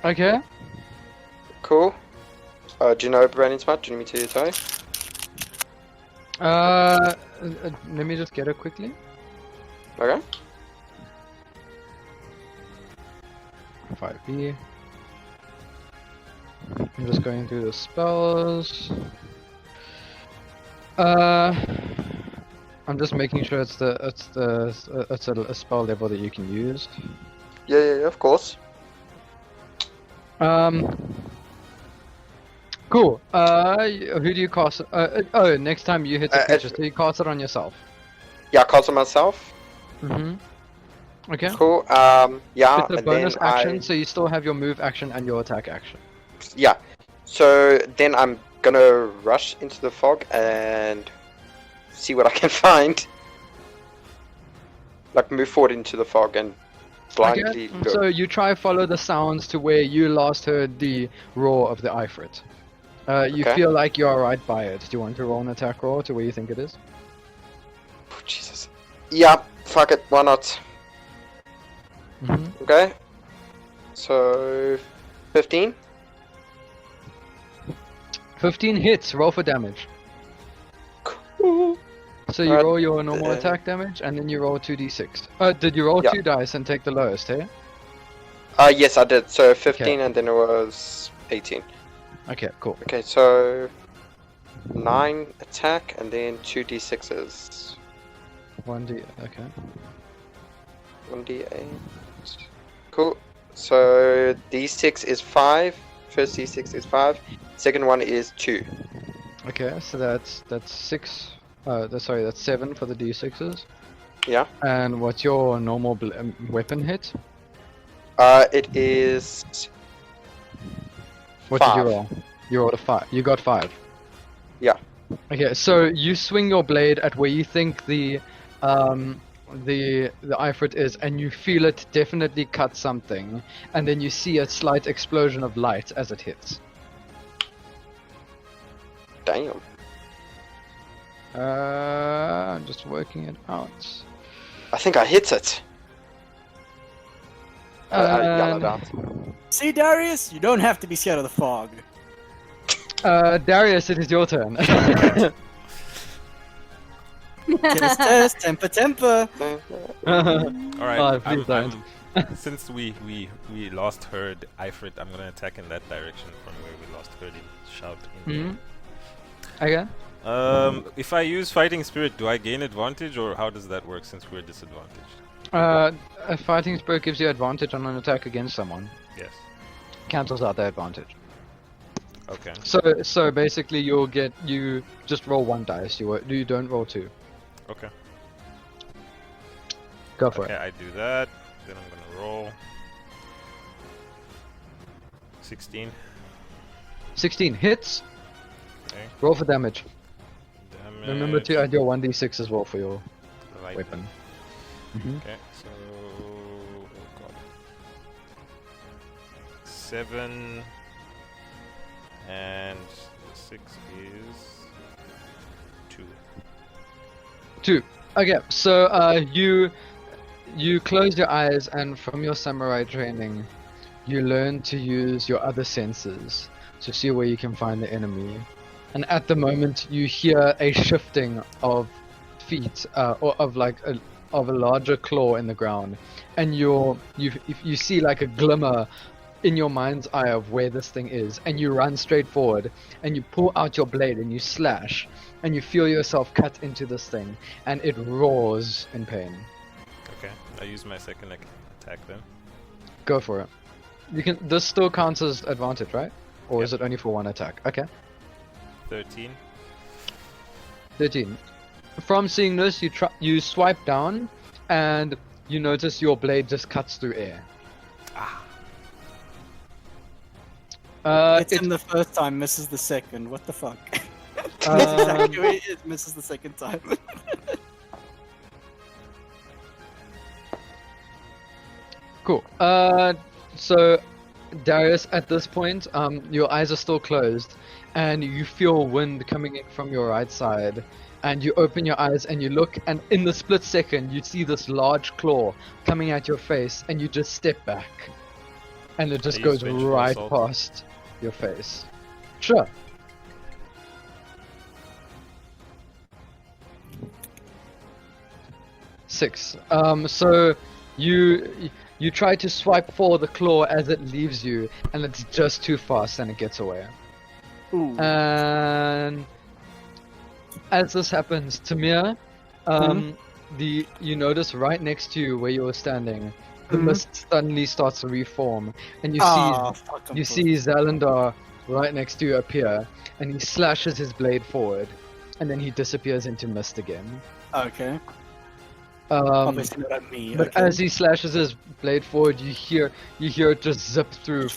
[SPEAKER 2] Okay.
[SPEAKER 4] Cool. Do you know Branding Smite? Do you need me to tell you?
[SPEAKER 2] Let me just get it quickly.
[SPEAKER 4] Okay.
[SPEAKER 2] 5e. I'm just going through the spells. I'm just making sure it's a spell level that you can use.
[SPEAKER 4] Yeah, of course.
[SPEAKER 2] Cool. Who do you cast? Oh, next time you hit the creature, so you cast it on yourself.
[SPEAKER 4] Yeah, I cast it myself.
[SPEAKER 2] Okay.
[SPEAKER 4] Cool. Yeah,
[SPEAKER 2] It's a
[SPEAKER 4] and
[SPEAKER 2] bonus
[SPEAKER 4] then
[SPEAKER 2] action, so you still have your move action and your attack action.
[SPEAKER 4] Yeah. So then I'm gonna rush into the fog and see what I can find. Like move forward into the fog and blindly go.
[SPEAKER 2] So you try follow the sounds to where you last heard the roar of the Ifrit. You
[SPEAKER 4] Okay.
[SPEAKER 2] feel like you're right by it. Do you want to roll an attack roll to where you think it is?
[SPEAKER 4] Oh, Jesus. Yeah, fuck it, why not? Okay. So 15.
[SPEAKER 2] 15 hits. Roll for damage.
[SPEAKER 4] Cool.
[SPEAKER 2] So you
[SPEAKER 4] Alright,
[SPEAKER 2] roll your normal attack damage, and then you roll 2d6. Did you roll
[SPEAKER 4] Yeah.
[SPEAKER 2] 2 dice and take the lowest, eh?
[SPEAKER 4] Yes, I did. So 15
[SPEAKER 2] Okay.
[SPEAKER 4] and then it was 18.
[SPEAKER 2] Okay, cool.
[SPEAKER 4] Okay, so 9 attack and then 2d6s.
[SPEAKER 2] 1d, okay.
[SPEAKER 4] 1d8. Cool. So d6 is 5. First d6 is 5. Second one is 2.
[SPEAKER 2] Okay, so that's 6. That's 7 for the d6s.
[SPEAKER 4] Yeah.
[SPEAKER 2] And what's your normal weapon hit?
[SPEAKER 4] It is.
[SPEAKER 2] What
[SPEAKER 4] 5.
[SPEAKER 2] did you roll? You rolled a 5. You got 5.
[SPEAKER 4] Yeah.
[SPEAKER 2] Okay, so you swing your blade at where you think the Ifrit is, and you feel it definitely cut something, and then you see a slight explosion of light as it hits.
[SPEAKER 4] Damn.
[SPEAKER 2] I'm just working it out.
[SPEAKER 4] I think I hit it. I yell it out.
[SPEAKER 1] See, Darius, you don't have to be scared of the fog.
[SPEAKER 2] Darius, it is your turn.
[SPEAKER 1] Test, temper.
[SPEAKER 5] All right.
[SPEAKER 2] Oh, please don't.
[SPEAKER 5] Since we last heard Ifrit, I'm gonna attack in that direction from where we last heard him shout.
[SPEAKER 2] Okay.
[SPEAKER 5] If I use Fighting Spirit, do I gain advantage, or how does that work since we're disadvantaged?
[SPEAKER 2] A fighting spirit gives you advantage on an attack against someone.
[SPEAKER 5] Yes.
[SPEAKER 2] Cancels out the advantage.
[SPEAKER 5] Okay.
[SPEAKER 2] So basically, you just roll 1 dice. You don't roll 2.
[SPEAKER 5] Okay.
[SPEAKER 2] Go for
[SPEAKER 5] Okay,
[SPEAKER 2] it.
[SPEAKER 5] I do that. Then I'm gonna roll 16.
[SPEAKER 2] 16 hits.
[SPEAKER 5] Okay.
[SPEAKER 2] Roll for damage.
[SPEAKER 5] Damage.
[SPEAKER 2] Remember to add your 1d6 as well for your
[SPEAKER 5] Lightning.
[SPEAKER 2] weapon.
[SPEAKER 5] Okay, so oh god, 7 and 6 is 2.
[SPEAKER 2] 2. Okay, so you close your eyes, and from your samurai training, you learn to use your other senses to see where you can find the enemy. And at the moment, you hear a shifting of feet, or of a larger claw in the ground, and you see like a glimmer in your mind's eye of where this thing is, and you run straight forward, and you pull out your blade and you slash, and you feel yourself cut into this thing, and it roars in pain.
[SPEAKER 5] Okay, I use my second attack then.
[SPEAKER 2] Go for it. You can. This still counts as advantage, right? Or is it only for 1 attack? Okay.
[SPEAKER 5] 13.
[SPEAKER 2] 13. From seeing this, you swipe down, and you notice your blade just cuts through air.
[SPEAKER 1] Hits him the first time, misses the second. What the fuck? That's exactly what it is, misses the second time.
[SPEAKER 2] Cool. So Darius, at this point, your eyes are still closed, and you feel wind coming in from your right side, and you open your eyes and you look, and in the split second, you see this large claw coming at your face, and you just step back, and it just
[SPEAKER 5] I
[SPEAKER 2] goes
[SPEAKER 5] use vengeful
[SPEAKER 2] right
[SPEAKER 5] assault.
[SPEAKER 2] past your face. Sure. Six. So you You try to swipe for the claw as it leaves you, and it's just too fast and it gets away.
[SPEAKER 1] Ooh.
[SPEAKER 2] And as this happens, Timur, you notice right next to you where you were standing, the mist suddenly starts to reform, and you see Zalandar right next to you appear, and he slashes his blade forward, and then he disappears into mist again.
[SPEAKER 1] Okay. Obviously not at me.
[SPEAKER 2] But
[SPEAKER 1] Okay.
[SPEAKER 2] as he slashes his blade forward, you hear it just zip through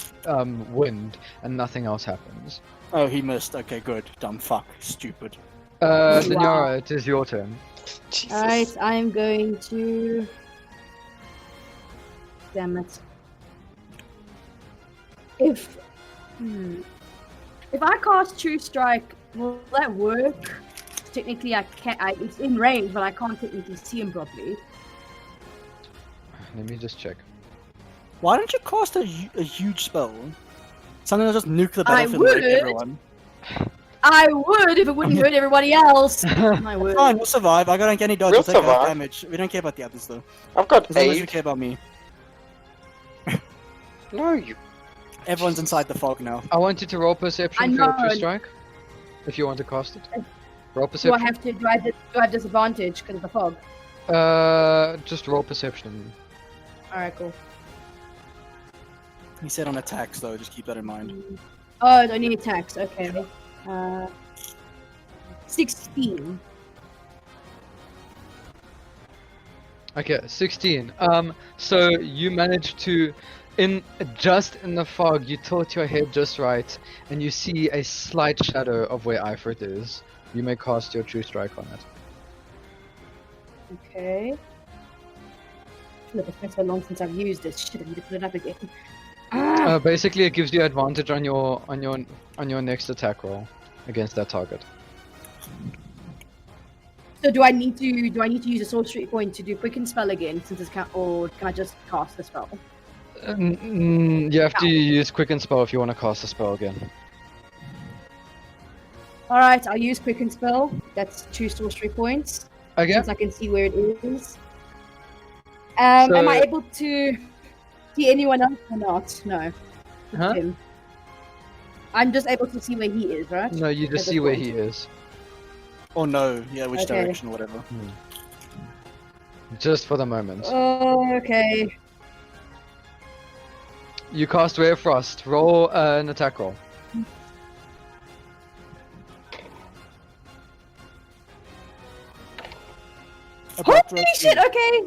[SPEAKER 2] wind, and nothing else happens.
[SPEAKER 1] Oh, he missed. Okay, good. Dumb fuck. Stupid.
[SPEAKER 2] Daniara, it is your turn.
[SPEAKER 4] Jesus.
[SPEAKER 3] Alright, I'm going to... Damn it. If I cast True Strike, will that work? Technically, it's in range, but I can't technically see him properly.
[SPEAKER 2] Let me just check.
[SPEAKER 1] Why don't you cast a huge spell? Something that'll just nuke the battlefield
[SPEAKER 3] would.
[SPEAKER 1] and rape everyone.
[SPEAKER 3] I would if it wouldn't hurt everybody else. My word.
[SPEAKER 1] Fine, we'll survive. I got any dodge.
[SPEAKER 4] We'll
[SPEAKER 1] We'll take half
[SPEAKER 4] survive.
[SPEAKER 1] damage. We don't care about the others though.
[SPEAKER 4] I've got
[SPEAKER 1] As long as you
[SPEAKER 4] 8.
[SPEAKER 1] care about me.
[SPEAKER 4] No, you.
[SPEAKER 1] Everyone's inside the fog now.
[SPEAKER 2] I want you to roll perception
[SPEAKER 3] I
[SPEAKER 2] for your
[SPEAKER 3] know.
[SPEAKER 2] True Strike, if you want to cast it. Roll
[SPEAKER 3] Do I
[SPEAKER 2] perception.
[SPEAKER 3] have to? Do I have disadvantage because of the fog?
[SPEAKER 2] Just roll perception.
[SPEAKER 3] All right, cool.
[SPEAKER 1] He said on attacks though. Just keep that in mind.
[SPEAKER 3] Oh, it's only attacks. Okay. 16.
[SPEAKER 2] Okay, 16. So you managed to, in the fog, you tilt your head just right, and you see a slight shadow of where Ifrit is. You may cast your True Strike on it.
[SPEAKER 3] Okay. Look, it's been so long since I've used this. Shit, I need to put it up again. Ah!
[SPEAKER 2] Basically, it gives you advantage on your next attack roll against that target.
[SPEAKER 3] So do I need to use a sorcery point to do quicken spell again, since it's or can I just cast the spell?
[SPEAKER 2] You have to use Quicken Spell if you want to cast a spell again.
[SPEAKER 3] All right, I'll use quicken spell. That's 2 sorcery points.
[SPEAKER 2] Okay.
[SPEAKER 3] Since I can see where it is. Am I able to see anyone else or not? No. Just
[SPEAKER 2] Huh?
[SPEAKER 3] him. I'm just able to see where he is, right?
[SPEAKER 2] No, you just
[SPEAKER 3] At
[SPEAKER 2] see
[SPEAKER 3] this
[SPEAKER 2] where
[SPEAKER 3] point.
[SPEAKER 2] he is.
[SPEAKER 1] Or no, yeah, which
[SPEAKER 3] Okay.
[SPEAKER 1] direction or whatever.
[SPEAKER 2] Just for the moment.
[SPEAKER 3] Oh, okay.
[SPEAKER 2] You cast Ray of Frost. Roll an attack roll.
[SPEAKER 3] Holy shit, okay.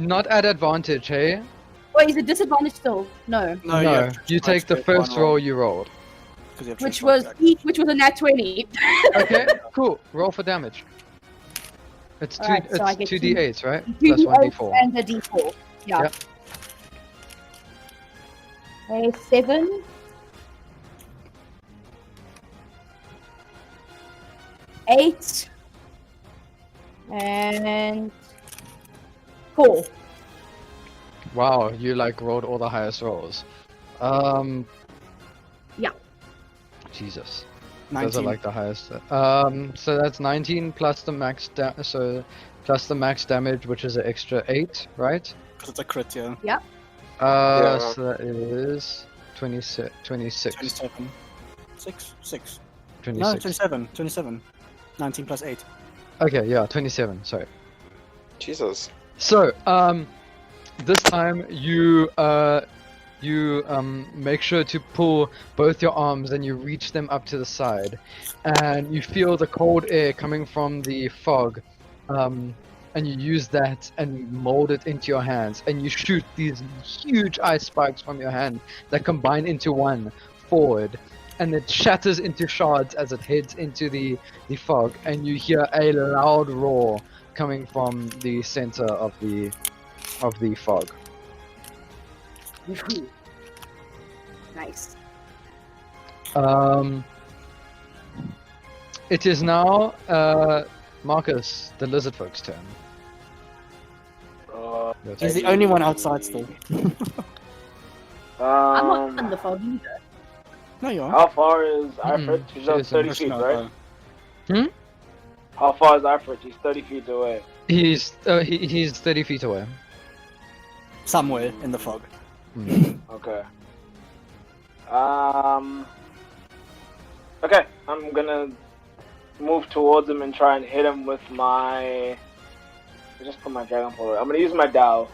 [SPEAKER 2] Not at advantage, hey?
[SPEAKER 3] Wait, is it disadvantage still? No.
[SPEAKER 1] No,
[SPEAKER 2] No, you take the first roll you rolled.
[SPEAKER 3] Which was a nat 20.
[SPEAKER 2] Okay, cool. Roll for damage. It's two.
[SPEAKER 3] Alright, so I get
[SPEAKER 2] 2d8s, right?
[SPEAKER 3] 2
[SPEAKER 2] Plus 1d4.
[SPEAKER 3] and a d4. Yeah.
[SPEAKER 2] Yep.
[SPEAKER 3] Okay, 7. 8. And 4.
[SPEAKER 2] Wow, you like rolled all the highest rolls.
[SPEAKER 3] Yeah.
[SPEAKER 2] Jesus.
[SPEAKER 1] 19.
[SPEAKER 2] Those are like the highest. So that's 19 plus the max plus the max damage, which is an extra 8, right?
[SPEAKER 1] Because it's a crit, yeah.
[SPEAKER 2] Yeah. So that is 26.
[SPEAKER 1] 27. 6? 6.
[SPEAKER 2] 26.
[SPEAKER 1] No, 27. 27. 19 plus 8.
[SPEAKER 2] Okay, yeah, 27. Sorry.
[SPEAKER 4] Jesus.
[SPEAKER 2] So, this time you make sure to pull both your arms and you reach them up to the side, and you feel the cold air coming from the fog, and you use that and mold it into your hands, and you shoot these huge ice spikes from your hand that combine into one forward, and it shatters into shards as it heads into the fog, and you hear a loud roar coming from the center of the fog.
[SPEAKER 3] Nice.
[SPEAKER 2] It is now Marcus, the lizard folk's turn. Your
[SPEAKER 1] He's
[SPEAKER 2] turn.
[SPEAKER 1] the only one outside still.
[SPEAKER 3] I'm not in the fog either.
[SPEAKER 1] No, you are.
[SPEAKER 6] How far is Ifrit? She's
[SPEAKER 2] she
[SPEAKER 6] up
[SPEAKER 2] is
[SPEAKER 6] 30
[SPEAKER 1] Push
[SPEAKER 6] feet,
[SPEAKER 1] no,
[SPEAKER 6] right?
[SPEAKER 2] Hmm?
[SPEAKER 6] How far is Ifrit? She's 30 feet away.
[SPEAKER 2] He's 30 feet away.
[SPEAKER 1] somewhere in the fog.
[SPEAKER 6] Okay. Okay, I'm gonna move towards him and try and hit him with my. I just put my dragon pole. I'm gonna use my Dao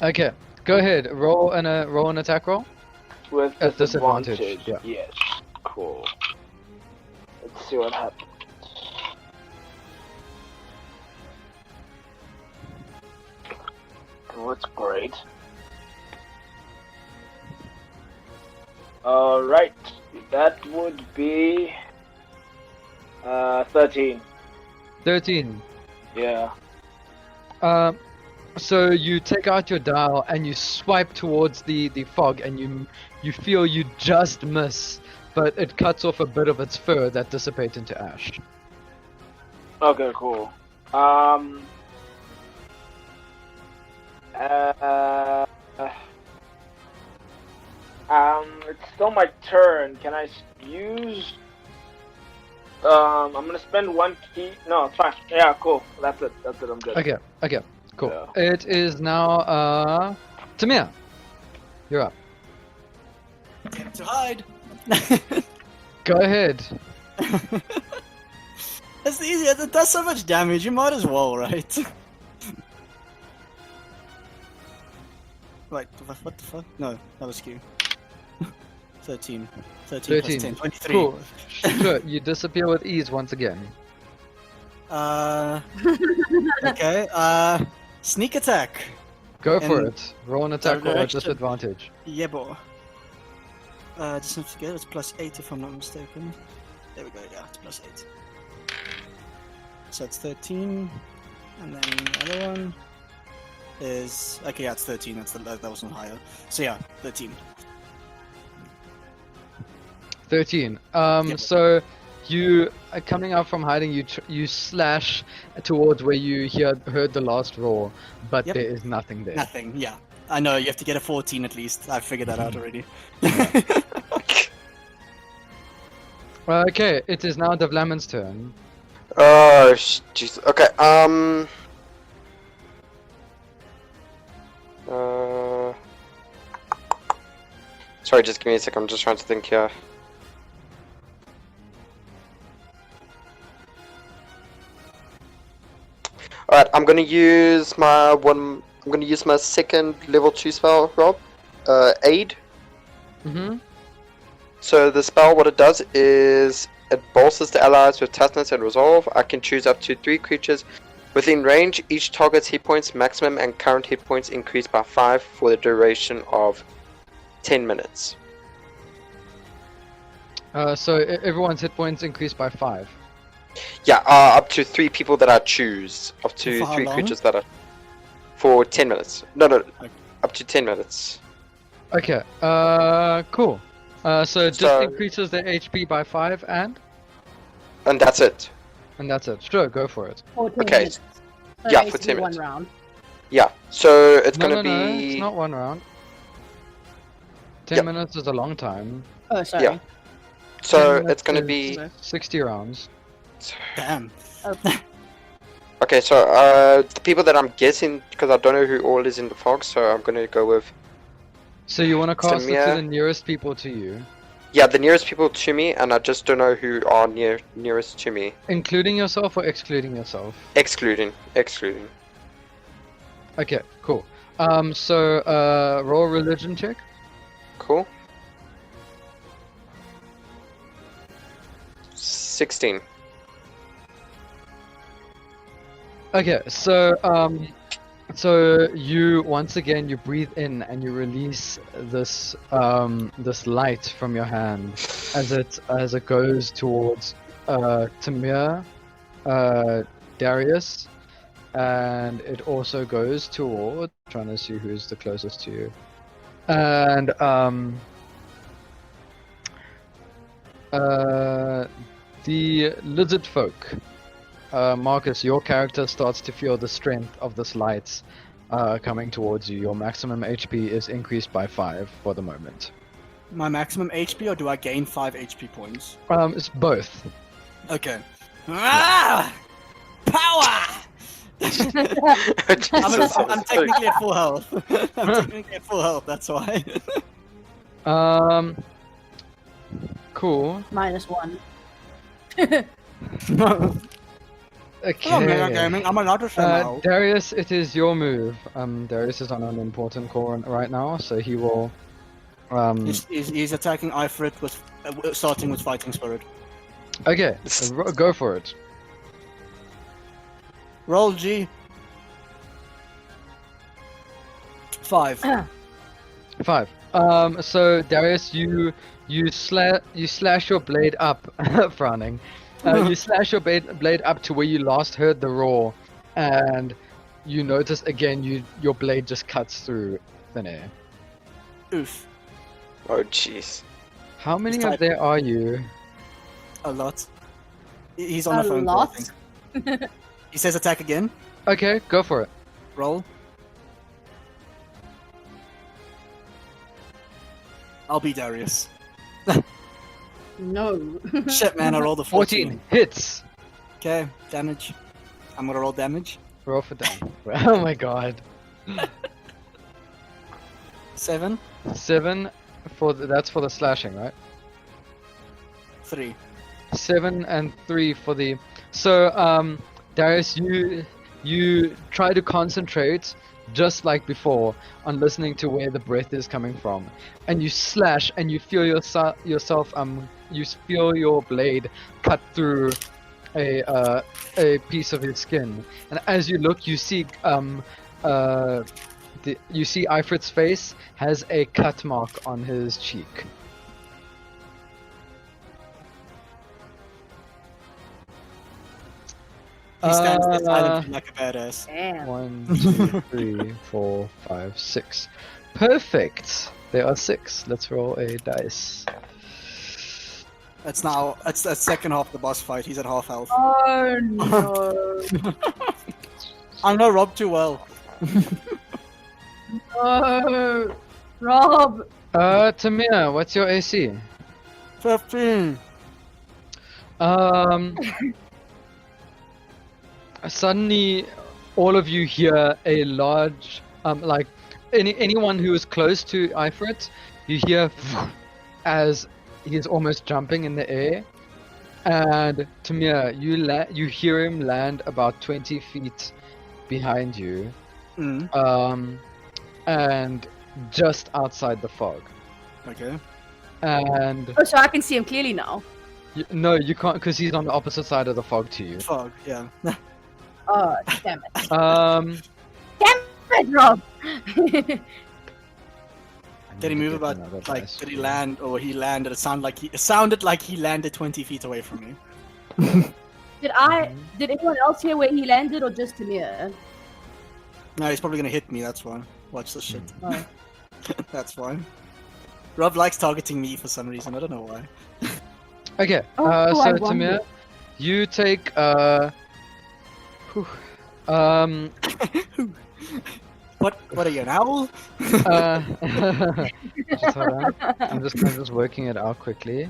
[SPEAKER 2] Okay, go ahead. Roll an attack roll.
[SPEAKER 6] with
[SPEAKER 2] At
[SPEAKER 6] disadvantage.
[SPEAKER 2] disadvantage, yeah.
[SPEAKER 6] Yes. Cool. Let's see what happens. Oh, that's great. Alright, that would be 13.
[SPEAKER 2] 13.
[SPEAKER 6] Yeah.
[SPEAKER 2] So you take out your dial and you swipe towards the fog, and you feel you just miss, but it cuts off a bit of its fur that dissipates into ash.
[SPEAKER 6] Okay, cool. It's still my turn. Can I use? I'm gonna spend one key. No, it's fine. Yeah, cool. That's it. I'm good.
[SPEAKER 2] Okay, cool.
[SPEAKER 6] Yeah.
[SPEAKER 2] It is now Timur. You're up.
[SPEAKER 1] To hide.
[SPEAKER 2] Go ahead.
[SPEAKER 1] It's easy. It does so much damage. You might as well, right? Wait, what the fuck? No, that was skew. 13. 13 plus 10. 23.
[SPEAKER 2] Cool. Sure, you disappear with ease once again.
[SPEAKER 1] Okay. Sneak attack.
[SPEAKER 2] Go for
[SPEAKER 1] And
[SPEAKER 2] it. Roll an attack roll at
[SPEAKER 1] direction.
[SPEAKER 2] disadvantage.
[SPEAKER 1] Yeah, boy. Just have to get it's plus 8 if I'm not mistaken. There we go, yeah, it's plus 8. So it's 13. And then the other one is. Okay, yeah, it's 13. That wasn't higher. So yeah, 13.
[SPEAKER 2] 13.
[SPEAKER 1] Yep.
[SPEAKER 2] So you coming out from hiding, you slash towards where you heard the last roar, but
[SPEAKER 1] Yep.
[SPEAKER 2] there is nothing there.
[SPEAKER 1] Nothing, yeah. I know, you have to get a 14 at least. I figured that out already.
[SPEAKER 2] Okay, it is now Davlamin's turn.
[SPEAKER 4] Oh, jeez. Okay. Sorry, just give me a sec. I'm just trying to think here. Alright, I'm gonna use my second level 2 spell, Rob. Aid.
[SPEAKER 2] Mm-hmm.
[SPEAKER 4] So the spell, what it does is it bolsters the allies with toughness and resolve. I can choose up to 3 creatures within range. Each target's hit points maximum and current hit points increase by 5 for the duration of 10 minutes.
[SPEAKER 2] So everyone's hit points increase by 5.
[SPEAKER 4] Yeah, up to 3 people that I choose. Up to
[SPEAKER 1] For how
[SPEAKER 4] 3
[SPEAKER 1] long?
[SPEAKER 4] creatures that are for 10 minutes. No,
[SPEAKER 1] Okay.
[SPEAKER 4] up to 10 minutes.
[SPEAKER 2] Okay. Cool. So it just
[SPEAKER 4] So-
[SPEAKER 2] increases their HP by 5 and
[SPEAKER 4] And that's it.
[SPEAKER 2] Sure, go for it.
[SPEAKER 3] 14
[SPEAKER 4] Okay,
[SPEAKER 3] minutes. So
[SPEAKER 4] yeah, for
[SPEAKER 3] basically
[SPEAKER 4] 10
[SPEAKER 3] one
[SPEAKER 4] minutes.
[SPEAKER 3] round.
[SPEAKER 4] Yeah, so it's
[SPEAKER 2] No,
[SPEAKER 4] gonna
[SPEAKER 2] no, no,
[SPEAKER 4] be...
[SPEAKER 2] it's not one round. 10
[SPEAKER 4] Yep.
[SPEAKER 2] minutes is a long time.
[SPEAKER 3] Oh, sorry.
[SPEAKER 4] Yeah. So
[SPEAKER 2] 10
[SPEAKER 4] it's gonna
[SPEAKER 2] minutes
[SPEAKER 4] be...
[SPEAKER 2] is 60 rounds.
[SPEAKER 1] Damn.
[SPEAKER 4] Okay, so the people that I'm guessing, because I don't know who all is in the fog, so I'm gonna go with...
[SPEAKER 2] So you want to cast it to
[SPEAKER 4] Timur.
[SPEAKER 2] the nearest people to you,
[SPEAKER 4] Yeah, the nearest people to me, and I just don't know who are nearest to me.
[SPEAKER 2] including yourself or excluding yourself?
[SPEAKER 4] Excluding.
[SPEAKER 2] Okay, cool. So roll a religion check.
[SPEAKER 4] Cool. 16.
[SPEAKER 2] Okay, so you once again you breathe in and you release this this light from your hand as it goes towards Timur, Darius, and it also goes towards trying to see who's the closest to you, and the lizard folk. Marcus, your character starts to feel the strength of this light coming towards you. Your maximum HP is increased by 5 for the moment.
[SPEAKER 1] My maximum HP, or do I gain 5 HP points?
[SPEAKER 2] It's both.
[SPEAKER 1] Okay. Ah! Power! I'm technically at full health. I'm technically at full health. That's why.
[SPEAKER 2] Cool.
[SPEAKER 3] -1.
[SPEAKER 2] Okay.
[SPEAKER 1] Come on, Mega Gaming. I'm allowed to show my ult.
[SPEAKER 2] Darius, it is your move. Darius is on an important call right now, so he will.
[SPEAKER 1] He's attacking Ifrit with starting with Fighting Spirit.
[SPEAKER 2] Okay, go for it.
[SPEAKER 1] Roll G. 5.
[SPEAKER 2] 5. So Darius, you slash your blade up, frowning. You slash your blade up to where you last heard the roar, and you notice again your blade just cuts through thin air.
[SPEAKER 1] Oof.
[SPEAKER 4] Oh jeez.
[SPEAKER 2] How many of there are you?
[SPEAKER 1] A lot. He's on the
[SPEAKER 3] A
[SPEAKER 1] phone call, I
[SPEAKER 3] lot?
[SPEAKER 1] think. He says attack again.
[SPEAKER 2] Okay, go for it.
[SPEAKER 1] Roll. I'll be Darius.
[SPEAKER 3] No.
[SPEAKER 1] Shit, man, I rolled a
[SPEAKER 2] 14 hits.
[SPEAKER 1] Okay, damage. I'm gonna roll damage.
[SPEAKER 2] Roll for damage. Oh my god.
[SPEAKER 1] 7,
[SPEAKER 2] 7 that's for the slashing, right?
[SPEAKER 1] 3.
[SPEAKER 2] 7 and 3 for the. So, Darius, you try to concentrate just like before on listening to where the breath is coming from, and you slash, and you feel yourself. You feel your blade cut through a piece of his skin, and as you look, you see you see Ifrit's face has a cut mark on his cheek.
[SPEAKER 1] He stands there silently like a badass.
[SPEAKER 3] Damn.
[SPEAKER 2] 1, 2, 3, 4, 5, 6. Perfect. There are 6. Let's roll a dice.
[SPEAKER 1] It's the second half of the boss fight. He's at half health.
[SPEAKER 3] Oh no.
[SPEAKER 1] I know Rob too well.
[SPEAKER 3] No. Rob.
[SPEAKER 2] Timur, what's your AC?
[SPEAKER 1] 15.
[SPEAKER 2] Suddenly, all of you hear a large, like anyone who is close to Ifrit, you hear as he's almost jumping in the air, and Timur, you hear him land about 20 feet behind you, and just outside the fog.
[SPEAKER 1] Okay.
[SPEAKER 2] And
[SPEAKER 3] Oh, so I can see him clearly now.
[SPEAKER 2] no, you can't, because he's on the opposite side of the fog to you.
[SPEAKER 1] Fog, yeah.
[SPEAKER 3] Oh, damn it.
[SPEAKER 2] Um,
[SPEAKER 3] Damn it, Rob.
[SPEAKER 1] Did he move about, like, did he land, or he landed? It sounded like he landed 20 feet away from me.
[SPEAKER 3] Did anyone else hear where he landed, or just Timur?
[SPEAKER 1] No, he's probably gonna hit me, that's why. Watch this shit.
[SPEAKER 3] Oh.
[SPEAKER 1] That's fine. Rob likes targeting me for some reason, I don't know why.
[SPEAKER 2] Okay,
[SPEAKER 3] Oh, I
[SPEAKER 2] so
[SPEAKER 3] wonder.
[SPEAKER 2] Timur, you take
[SPEAKER 1] What are you, an owl?
[SPEAKER 2] just hold on. I'm just working it out quickly.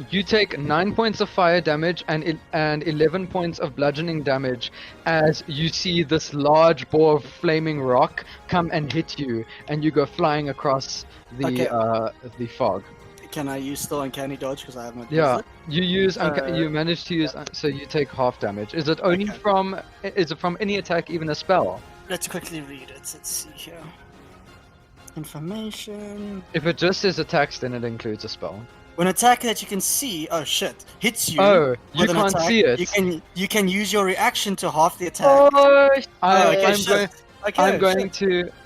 [SPEAKER 2] You take 9 points of fire damage and 11 points of bludgeoning damage as you see this large ball of flaming rock come and hit you, and you go flying across the fog.
[SPEAKER 1] Can I use still uncanny dodge because I haven't?
[SPEAKER 2] Yeah, you use you manage to use so you take half damage. Is it only from any attack, even a spell?
[SPEAKER 1] Let's quickly read it. Let's see here. Information.
[SPEAKER 2] If it just says attacks, then it includes a spell.
[SPEAKER 1] When an attack that you can see, hits you.
[SPEAKER 2] Oh, you
[SPEAKER 1] with an
[SPEAKER 2] can't
[SPEAKER 1] attack,
[SPEAKER 2] see it.
[SPEAKER 1] You can use your reaction to half the attack.
[SPEAKER 2] Oh,
[SPEAKER 1] Okay,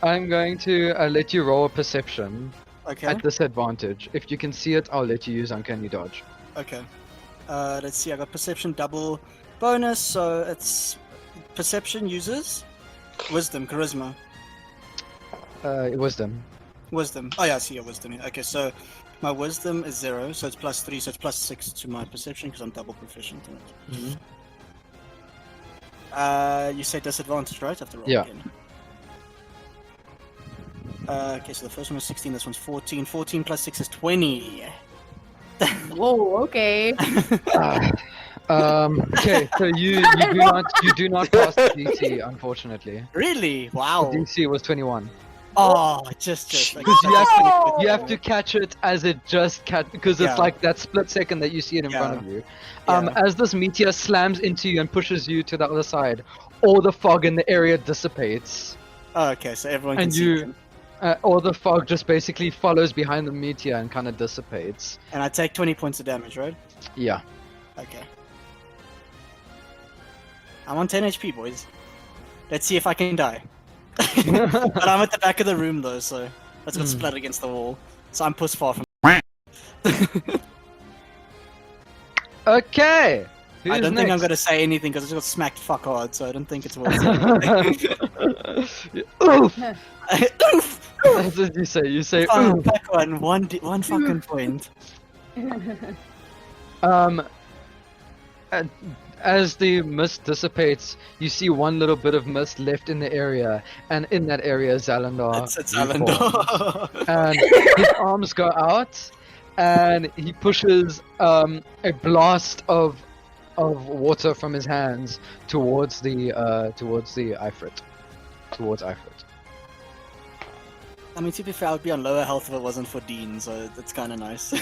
[SPEAKER 2] I'm going to let you roll a perception
[SPEAKER 1] Okay.
[SPEAKER 2] at disadvantage. If you can see it, I'll let you use uncanny dodge.
[SPEAKER 1] Okay. Let's see. I got perception double bonus, so it's perception uses wisdom, charisma.
[SPEAKER 2] Wisdom.
[SPEAKER 1] Wisdom. Oh yeah, I see your wisdom here. Okay, so my wisdom is 0, so it's +3, so it's +6 to my perception because I'm double proficient in it. You say disadvantage, right? I have to roll
[SPEAKER 2] Yeah.
[SPEAKER 1] again. Okay, so the first one was 16, this one's 14. 14 plus 6 is 20.
[SPEAKER 3] Whoa, okay.
[SPEAKER 2] Okay, so you do not pass the DC, unfortunately.
[SPEAKER 1] Really?
[SPEAKER 2] The
[SPEAKER 1] Wow.
[SPEAKER 2] DC was 21.
[SPEAKER 1] Oh, just like
[SPEAKER 2] Because
[SPEAKER 3] No!
[SPEAKER 2] you have to catch it as it just because it's
[SPEAKER 1] Yeah.
[SPEAKER 2] like that split second that you see it in front
[SPEAKER 1] Yeah.
[SPEAKER 2] of you.
[SPEAKER 1] Yeah.
[SPEAKER 2] As this meteor slams into you and pushes you to the other side, all the fog in the area dissipates,
[SPEAKER 1] Oh, okay, so everyone can
[SPEAKER 2] and
[SPEAKER 1] see
[SPEAKER 2] you,
[SPEAKER 1] him.
[SPEAKER 2] all the fog just basically follows behind the meteor and kind of dissipates.
[SPEAKER 1] And I take 20 points of damage, right?
[SPEAKER 2] Yeah.
[SPEAKER 1] Okay. I'm on 10 HP, boys. Let's see if I can die. But I'm at the back of the room though, so that's got splat against the wall. So I'm pushed far from.
[SPEAKER 2] Okay.
[SPEAKER 1] I don't think I'm gonna say anything because I just got smacked fuck hard, so I don't think it's worth it.
[SPEAKER 2] Oof.
[SPEAKER 1] Oof!
[SPEAKER 2] That's what you say. You say
[SPEAKER 1] Fine,
[SPEAKER 2] oof.
[SPEAKER 1] back one fucking point.
[SPEAKER 2] As the mist dissipates, you see one little bit of mist left in the area, and in that area, Zalandar.
[SPEAKER 1] It's
[SPEAKER 2] reforms.
[SPEAKER 1] Alandor.
[SPEAKER 2] And his arms go out, and he pushes a blast of water from his hands towards the Ifrit, towards Ifrit.
[SPEAKER 1] I mean, to be fair, I would be on lower health if it wasn't for Dean, so that's kind of nice.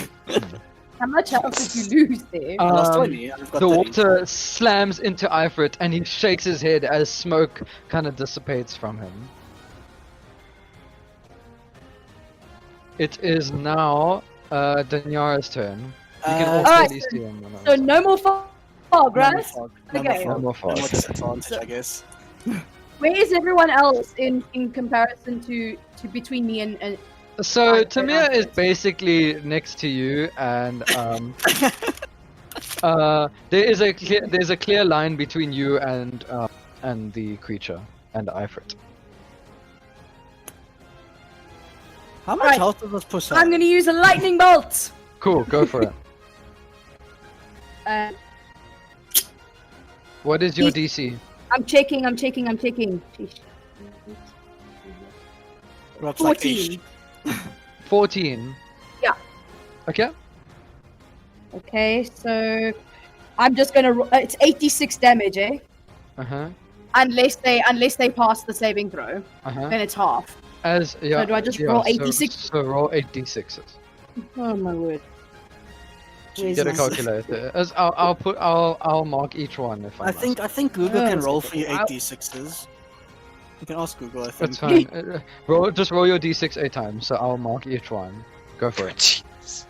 [SPEAKER 3] How much health did you lose there?
[SPEAKER 1] I lost
[SPEAKER 2] Um,
[SPEAKER 1] 20. I've got
[SPEAKER 2] The
[SPEAKER 1] 30.
[SPEAKER 2] water slams into Ifrit, and he shakes his head as smoke kind of dissipates from him. It is now Daniara's turn. You can also
[SPEAKER 3] Alright,
[SPEAKER 2] release the one.
[SPEAKER 3] So no more fog,
[SPEAKER 1] No more
[SPEAKER 3] right?
[SPEAKER 1] fog.
[SPEAKER 3] Okay.
[SPEAKER 2] No more
[SPEAKER 1] No
[SPEAKER 2] fog.
[SPEAKER 1] more disadvantage, I guess.
[SPEAKER 3] Where is everyone else in comparison to between me and
[SPEAKER 2] So
[SPEAKER 3] Fine,
[SPEAKER 2] Timur is
[SPEAKER 3] Ifrit.
[SPEAKER 2] basically next to you, and there's a clear line between you and the creature and Ifrit.
[SPEAKER 1] How much
[SPEAKER 3] Right.
[SPEAKER 1] health does this push
[SPEAKER 3] I'm gonna use a lightning bolt.
[SPEAKER 2] Cool, go for it. What is your DC?
[SPEAKER 3] I'm checking. Sheesh.
[SPEAKER 1] Rob's like,
[SPEAKER 3] 14.
[SPEAKER 2] 14.
[SPEAKER 3] Yeah.
[SPEAKER 2] Okay.
[SPEAKER 3] Okay, so I'm just gonna. It's 86 damage, eh?
[SPEAKER 2] Uh huh.
[SPEAKER 3] Unless they pass the saving throw,
[SPEAKER 2] Uh huh.
[SPEAKER 3] then it's half.
[SPEAKER 2] As yeah.
[SPEAKER 3] do I just
[SPEAKER 2] yeah,
[SPEAKER 3] roll
[SPEAKER 2] so-
[SPEAKER 3] 86?
[SPEAKER 2] So roll 8d6s.
[SPEAKER 3] Oh my word. Where's
[SPEAKER 2] Get a
[SPEAKER 3] my-
[SPEAKER 2] calculator. As I'll mark each one if I'm.
[SPEAKER 1] I think Google
[SPEAKER 3] Yeah,
[SPEAKER 1] can
[SPEAKER 3] it's
[SPEAKER 1] roll
[SPEAKER 3] okay.
[SPEAKER 1] for you
[SPEAKER 3] I'll-
[SPEAKER 1] 8d6s. You can ask Google, I think.
[SPEAKER 2] That's fine. Just roll your d6 8 times. So I'll mark each one. Go for it.
[SPEAKER 4] Jeez.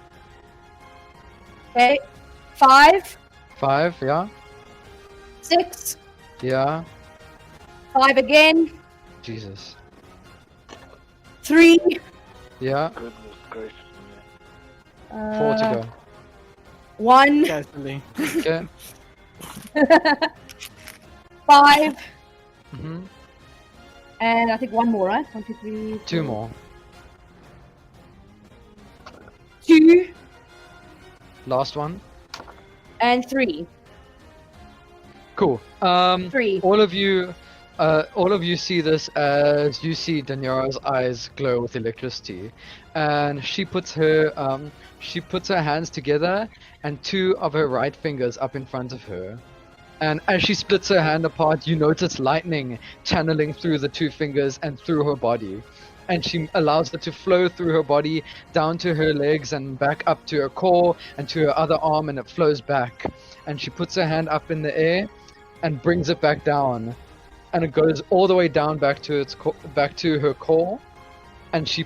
[SPEAKER 3] Okay, 5,
[SPEAKER 2] 5. Yeah.
[SPEAKER 3] 6,
[SPEAKER 2] Yeah.
[SPEAKER 3] 5 again,
[SPEAKER 2] Jesus.
[SPEAKER 3] 3,
[SPEAKER 2] Yeah.
[SPEAKER 6] Goodness gracious.
[SPEAKER 2] 4 to go.
[SPEAKER 3] 1,
[SPEAKER 1] Casually.
[SPEAKER 2] Okay.
[SPEAKER 3] 5,
[SPEAKER 2] Mhm.
[SPEAKER 3] and I think one more, right? 1, 2, 3.
[SPEAKER 2] 2 more.
[SPEAKER 3] 2
[SPEAKER 2] Last one.
[SPEAKER 3] and 3.
[SPEAKER 2] Cool.
[SPEAKER 3] 3.
[SPEAKER 2] All of you see this as you see Daniara's eyes glow with electricity, and she puts her hands together and 2 of her right fingers up in front of her. And as she splits her hand apart, you notice lightning channeling through the 2 fingers and through her body. And she allows it to flow through her body down to her legs and back up to her core and to her other arm, and it flows back. And she puts her hand up in the air and brings it back down, and it goes all the way down back to back to her core. And she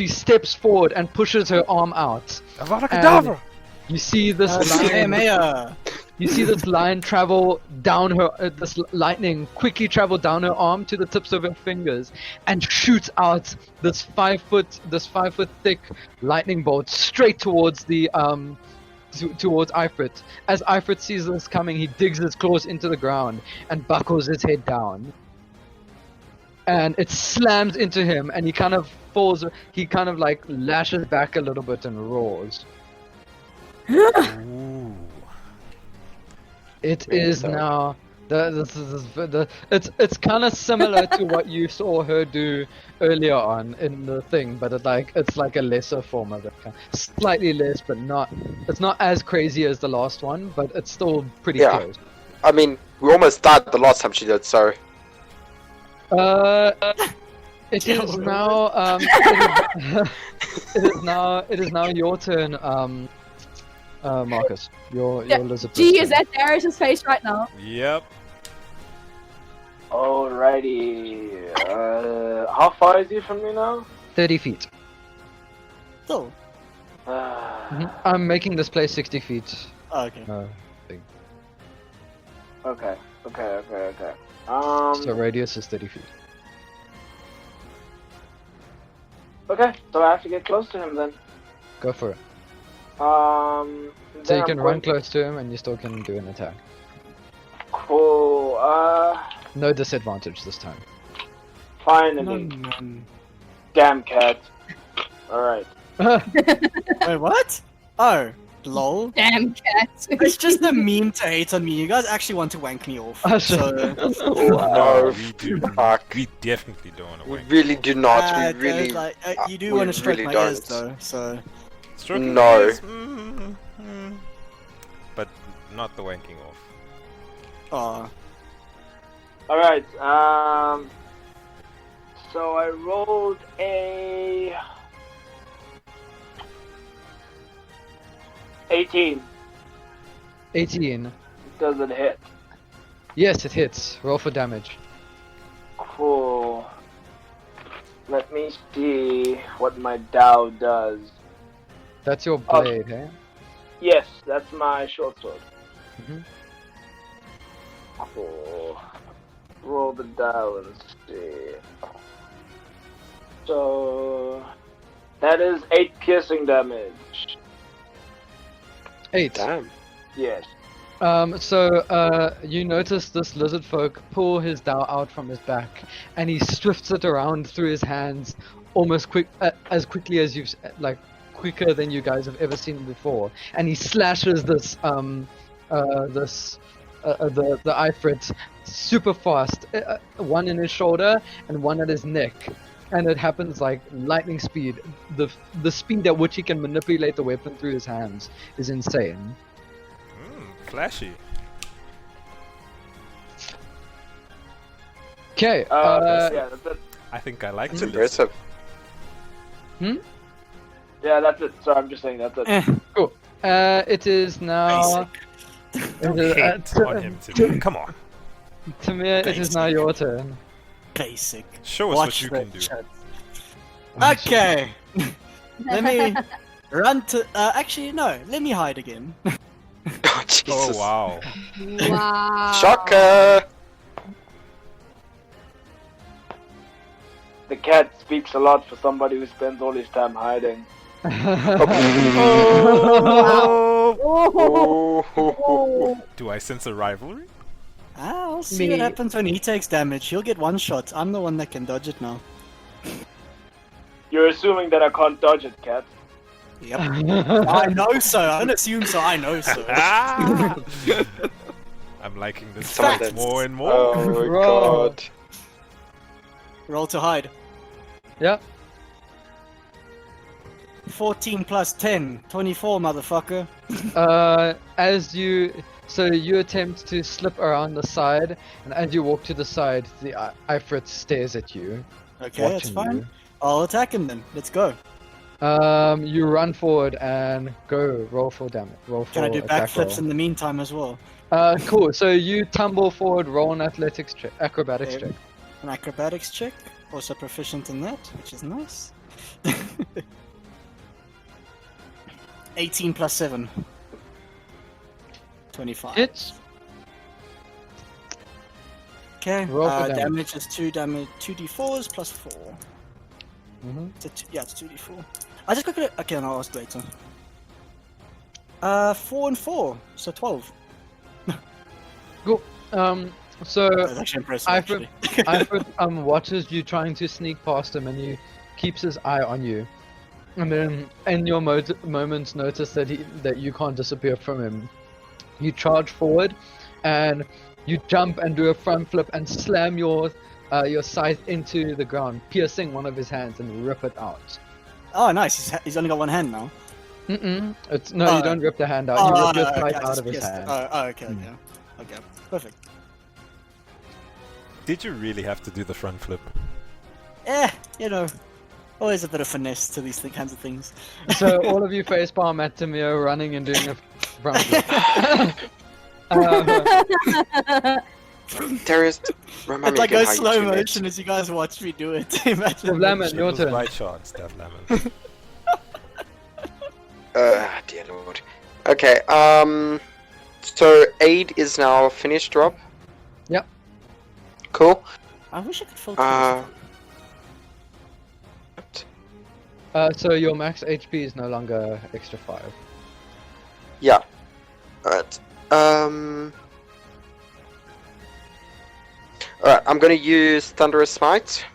[SPEAKER 2] steps forward and pushes her arm out.
[SPEAKER 5] Avada Kedavra!
[SPEAKER 2] You see this
[SPEAKER 1] Hey,
[SPEAKER 2] line.
[SPEAKER 1] Maya!
[SPEAKER 2] You see this line travel down her. This lightning quickly travel down her arm to the tips of her fingers, and shoots out this 5 foot thick lightning bolt straight towards the towards Ifrit. As Ifrit sees this coming, he digs his claws into the ground and buckles his head down. And it slams into him, and he kind of falls. He kind of like lashes back a little bit and roars.
[SPEAKER 5] Ooh.
[SPEAKER 2] It
[SPEAKER 4] Really
[SPEAKER 2] is
[SPEAKER 4] dark.
[SPEAKER 2] now It's kind of similar to what you saw her do earlier on in the thing, but it's like a lesser form of it, slightly less, but it's not as crazy as the last one, but it's still pretty
[SPEAKER 4] Yeah.
[SPEAKER 2] close.
[SPEAKER 4] I mean, we almost died the last time she did, so.
[SPEAKER 2] It is now it is now your turn, Marcus. Your lizard.
[SPEAKER 3] Gee, is that Darius' face right now?
[SPEAKER 5] Yep.
[SPEAKER 6] Alrighty. How far is he from me now?
[SPEAKER 2] 30 feet.
[SPEAKER 1] Still.
[SPEAKER 2] I'm making this place 60 feet.
[SPEAKER 1] Oh, okay.
[SPEAKER 2] Thing.
[SPEAKER 6] Okay.
[SPEAKER 2] So radius is 30 feet.
[SPEAKER 6] Okay, so I have to get close to him then.
[SPEAKER 2] Go for it.
[SPEAKER 6] So
[SPEAKER 2] So you can run close to him and you still can do an attack.
[SPEAKER 6] Cool.
[SPEAKER 2] No disadvantage this time.
[SPEAKER 6] Finally. Damn cat. Alright.
[SPEAKER 1] Wait, what? Oh, lol.
[SPEAKER 3] Damn cat.
[SPEAKER 1] It's just a meme to hate on me. You guys actually want to wank me off. So,
[SPEAKER 4] No,
[SPEAKER 5] we do.
[SPEAKER 4] fuck.
[SPEAKER 5] We definitely don't want to
[SPEAKER 4] We
[SPEAKER 5] wait.
[SPEAKER 4] really do not. We really.
[SPEAKER 1] like, you do
[SPEAKER 4] we
[SPEAKER 1] want to stroke
[SPEAKER 4] really
[SPEAKER 1] my ears
[SPEAKER 4] don't.
[SPEAKER 1] though. So,
[SPEAKER 5] Stroking
[SPEAKER 4] No.
[SPEAKER 5] ears, but not the wanking off.
[SPEAKER 1] oh,
[SPEAKER 6] Alright, so I rolled a 18.
[SPEAKER 2] 18.
[SPEAKER 6] Does it hit?
[SPEAKER 2] Yes, it hits. Roll for damage.
[SPEAKER 6] Cool. Let me see what my Tao does.
[SPEAKER 2] That's your blade, eh?
[SPEAKER 6] Yes, that's my short sword.
[SPEAKER 2] Mhm.
[SPEAKER 6] Cool. Roll the Tao and see. So that is 8 piercing damage.
[SPEAKER 2] 8.
[SPEAKER 4] Damn.
[SPEAKER 6] Yes.
[SPEAKER 2] So you notice this lizard folk pull his dao out from his back, and he swifts it around through his hands, almost as quickly as you've quicker than you guys have ever seen before. And he slashes this the Ifrit super fast, one in his shoulder and one at his neck. And it happens like lightning speed. The speed at which he can manipulate the weapon through his hands is insane.
[SPEAKER 5] Flashy.
[SPEAKER 2] Okay.
[SPEAKER 6] Yeah, that's it.
[SPEAKER 5] I think I like
[SPEAKER 4] That's
[SPEAKER 5] the
[SPEAKER 4] impressive.
[SPEAKER 6] Yeah, that's it. Sorry, I'm just saying that's it.
[SPEAKER 2] Cool. It is now.
[SPEAKER 5] hate on him today. Come on.
[SPEAKER 2] Timur, it is now your turn.
[SPEAKER 1] basic.
[SPEAKER 5] Show us
[SPEAKER 1] Watch
[SPEAKER 5] what you
[SPEAKER 1] the
[SPEAKER 5] can do.
[SPEAKER 1] chat. Okay. Let me run to. Actually, no. Let me hide again.
[SPEAKER 4] Oh, Jesus.
[SPEAKER 5] Oh wow.
[SPEAKER 3] Wow.
[SPEAKER 4] Shocker!
[SPEAKER 6] The cat speaks a lot for somebody who spends all his time hiding.
[SPEAKER 4] Oh.
[SPEAKER 5] Do I sense a rivalry?
[SPEAKER 1] I'll see what happens when he takes damage. He'll get one shot. I'm the one that can dodge it now.
[SPEAKER 6] You're assuming that I can't dodge it, cat.
[SPEAKER 1] Yep. I know so. I don't assume so. I know so.
[SPEAKER 5] Ah! I'm liking this
[SPEAKER 4] Some of
[SPEAKER 5] fight
[SPEAKER 4] them-
[SPEAKER 5] more and more.
[SPEAKER 4] Oh my
[SPEAKER 2] Roll.
[SPEAKER 4] god.
[SPEAKER 1] Roll to hide.
[SPEAKER 2] Yep.
[SPEAKER 1] 14 plus 10. 24, motherfucker.
[SPEAKER 2] As you attempt to slip around the side, and as you walk to the side, the Ifrit stares at you.
[SPEAKER 1] Okay, that's
[SPEAKER 2] watching
[SPEAKER 1] fine.
[SPEAKER 2] you.
[SPEAKER 1] I'll attack him then. Let's go.
[SPEAKER 2] You run forward and go roll for damage. Roll for
[SPEAKER 1] Can I do
[SPEAKER 2] attack
[SPEAKER 1] backflips
[SPEAKER 2] roll.
[SPEAKER 1] in the meantime as well?
[SPEAKER 2] Cool. So you tumble forward, roll an athletics check, acrobatics
[SPEAKER 1] Okay.
[SPEAKER 2] check.
[SPEAKER 1] An acrobatics check. Also proficient in that, which is nice. 18 plus 7. 25.
[SPEAKER 2] Hits.
[SPEAKER 1] Okay.
[SPEAKER 2] Roll for damage.
[SPEAKER 1] Damage is 2d4s plus 4.
[SPEAKER 2] Mm-hmm.
[SPEAKER 1] It's 2d4. I just quickly. Okay, and I'll ask later. 4 and 4, so 12.
[SPEAKER 2] Cool. So
[SPEAKER 1] That's actually impressive. Actually.
[SPEAKER 2] Ifrit watches you trying to sneak past him, and he keeps his eye on you. And then, in your moments, notice that you can't disappear from him. You charge forward, and You jump and do a front flip and slam your scythe into the ground, piercing one of his hands and rip it out.
[SPEAKER 1] Oh, nice. He's only got one hand now.
[SPEAKER 2] It's no, you don't rip the hand out. You rip your scythe out of his hand.
[SPEAKER 1] Okay. Okay. Perfect.
[SPEAKER 5] Did you really have to do the front flip?
[SPEAKER 1] Always a bit of finesse to these kinds of things.
[SPEAKER 2] So all of you facepalm at Timur running and doing a front flip.
[SPEAKER 4] Darius, remind
[SPEAKER 1] It's
[SPEAKER 4] me
[SPEAKER 1] like
[SPEAKER 4] again
[SPEAKER 1] goes
[SPEAKER 4] how
[SPEAKER 1] slow
[SPEAKER 4] you do
[SPEAKER 1] motion as you guys watch me do it. Imagine.
[SPEAKER 2] Davlamin, your turn.
[SPEAKER 5] Right shots, Davlamin.
[SPEAKER 4] Dear lord. Okay, so aid is now finished, Rob?
[SPEAKER 2] Yep.
[SPEAKER 4] Cool.
[SPEAKER 1] I wish I could filter.
[SPEAKER 2] So your max HP is no longer extra 5.
[SPEAKER 4] Yeah. Alright. Alright, I'm gonna use Thunderous Smite.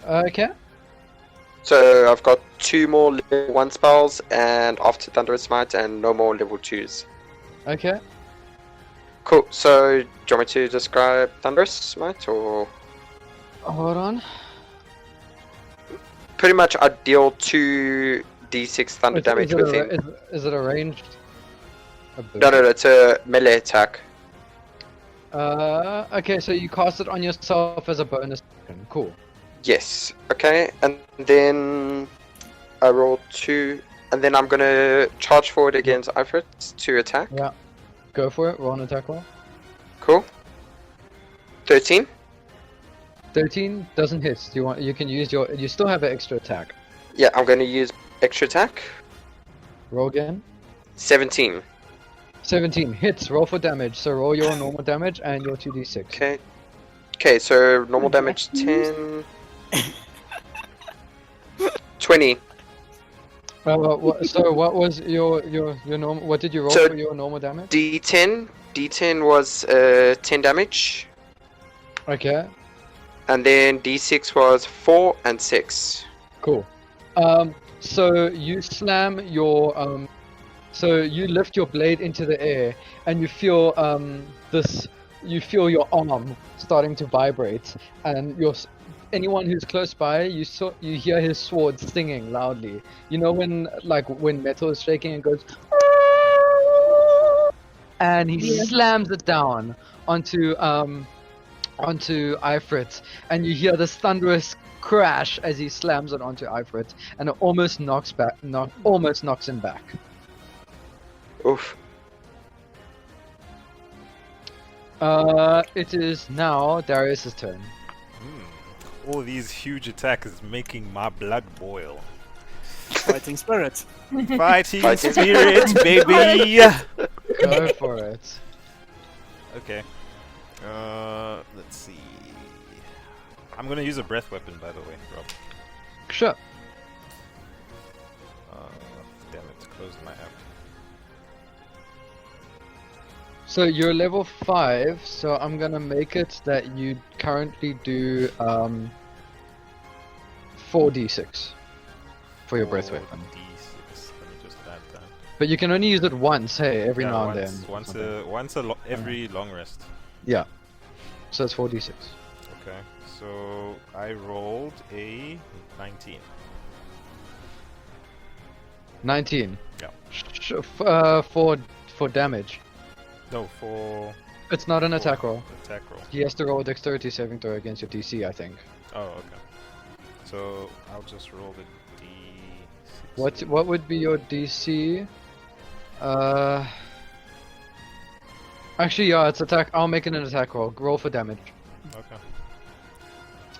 [SPEAKER 2] Okay.
[SPEAKER 4] So I've got 2 more level 1 spells, and after Thunderous Smite, and no more level 2s.
[SPEAKER 2] Okay.
[SPEAKER 4] Cool, so do you want me to describe Thunderous Smite, or...?
[SPEAKER 2] Hold on.
[SPEAKER 4] Pretty much I deal 2d6 thunder damage within...
[SPEAKER 2] Is it a ranged?
[SPEAKER 4] No, it's a melee attack.
[SPEAKER 2] Okay, so you cast it on yourself as a bonus. Cool.
[SPEAKER 4] Yes, okay, and then I roll 2, and then I'm gonna charge forward against Ifrit to attack.
[SPEAKER 2] Yeah. Go for it, roll an attack roll.
[SPEAKER 4] Cool. 13.
[SPEAKER 2] 13 doesn't hit. You can use you still have an extra attack.
[SPEAKER 4] Yeah, I'm gonna use extra attack.
[SPEAKER 2] Roll again.
[SPEAKER 4] 17.
[SPEAKER 2] 17 hits, roll for damage, so roll your normal damage and your 2d6.
[SPEAKER 4] Okay. Okay, so normal damage 10. 20.
[SPEAKER 2] So what was your normal? What did you roll
[SPEAKER 4] So
[SPEAKER 2] for your normal damage?
[SPEAKER 4] D10. D10 was 10 damage.
[SPEAKER 2] Okay,
[SPEAKER 4] And then D6 was 4 and 6.
[SPEAKER 2] cool. So you slam your so you lift your blade into the air, and you feel you feel your arm starting to vibrate, and anyone who's close by, you hear his sword singing loudly. You know when metal is shaking and goes, and he slams it down onto Ifrit, and you hear this thunderous crash as he slams it onto Ifrit, and it almost knocks him back.
[SPEAKER 4] Oof.
[SPEAKER 2] It is now Darius's turn.
[SPEAKER 5] All these huge attacks is making my blood boil.
[SPEAKER 1] Fighting spirit.
[SPEAKER 5] Fighting spirit, baby!
[SPEAKER 2] Go for it.
[SPEAKER 5] Okay. Let's see. I'm gonna use a breath weapon, by the way, Rob.
[SPEAKER 2] Sure.
[SPEAKER 5] Damn it, closed my app.
[SPEAKER 2] So you're level 5, so I'm gonna make it that you currently do 4d6 for your breath weapon.
[SPEAKER 5] D6. Let me just add that.
[SPEAKER 2] But you can only use it once, hey, every
[SPEAKER 5] Yeah,
[SPEAKER 2] now
[SPEAKER 5] once,
[SPEAKER 2] and then.
[SPEAKER 5] every long rest.
[SPEAKER 2] Yeah. So it's 4d6.
[SPEAKER 5] Okay, so I rolled a 19.
[SPEAKER 2] 19.
[SPEAKER 5] Yeah.
[SPEAKER 2] For damage.
[SPEAKER 5] No, for
[SPEAKER 2] It's not an attack roll.
[SPEAKER 5] attack roll.
[SPEAKER 2] He has to roll a dexterity saving throw against your DC, I think.
[SPEAKER 5] Oh, okay. So I'll just roll the D6.
[SPEAKER 2] What would be your DC? Actually, yeah, it's attack. I'll make it an attack roll. Roll for damage.
[SPEAKER 5] Okay.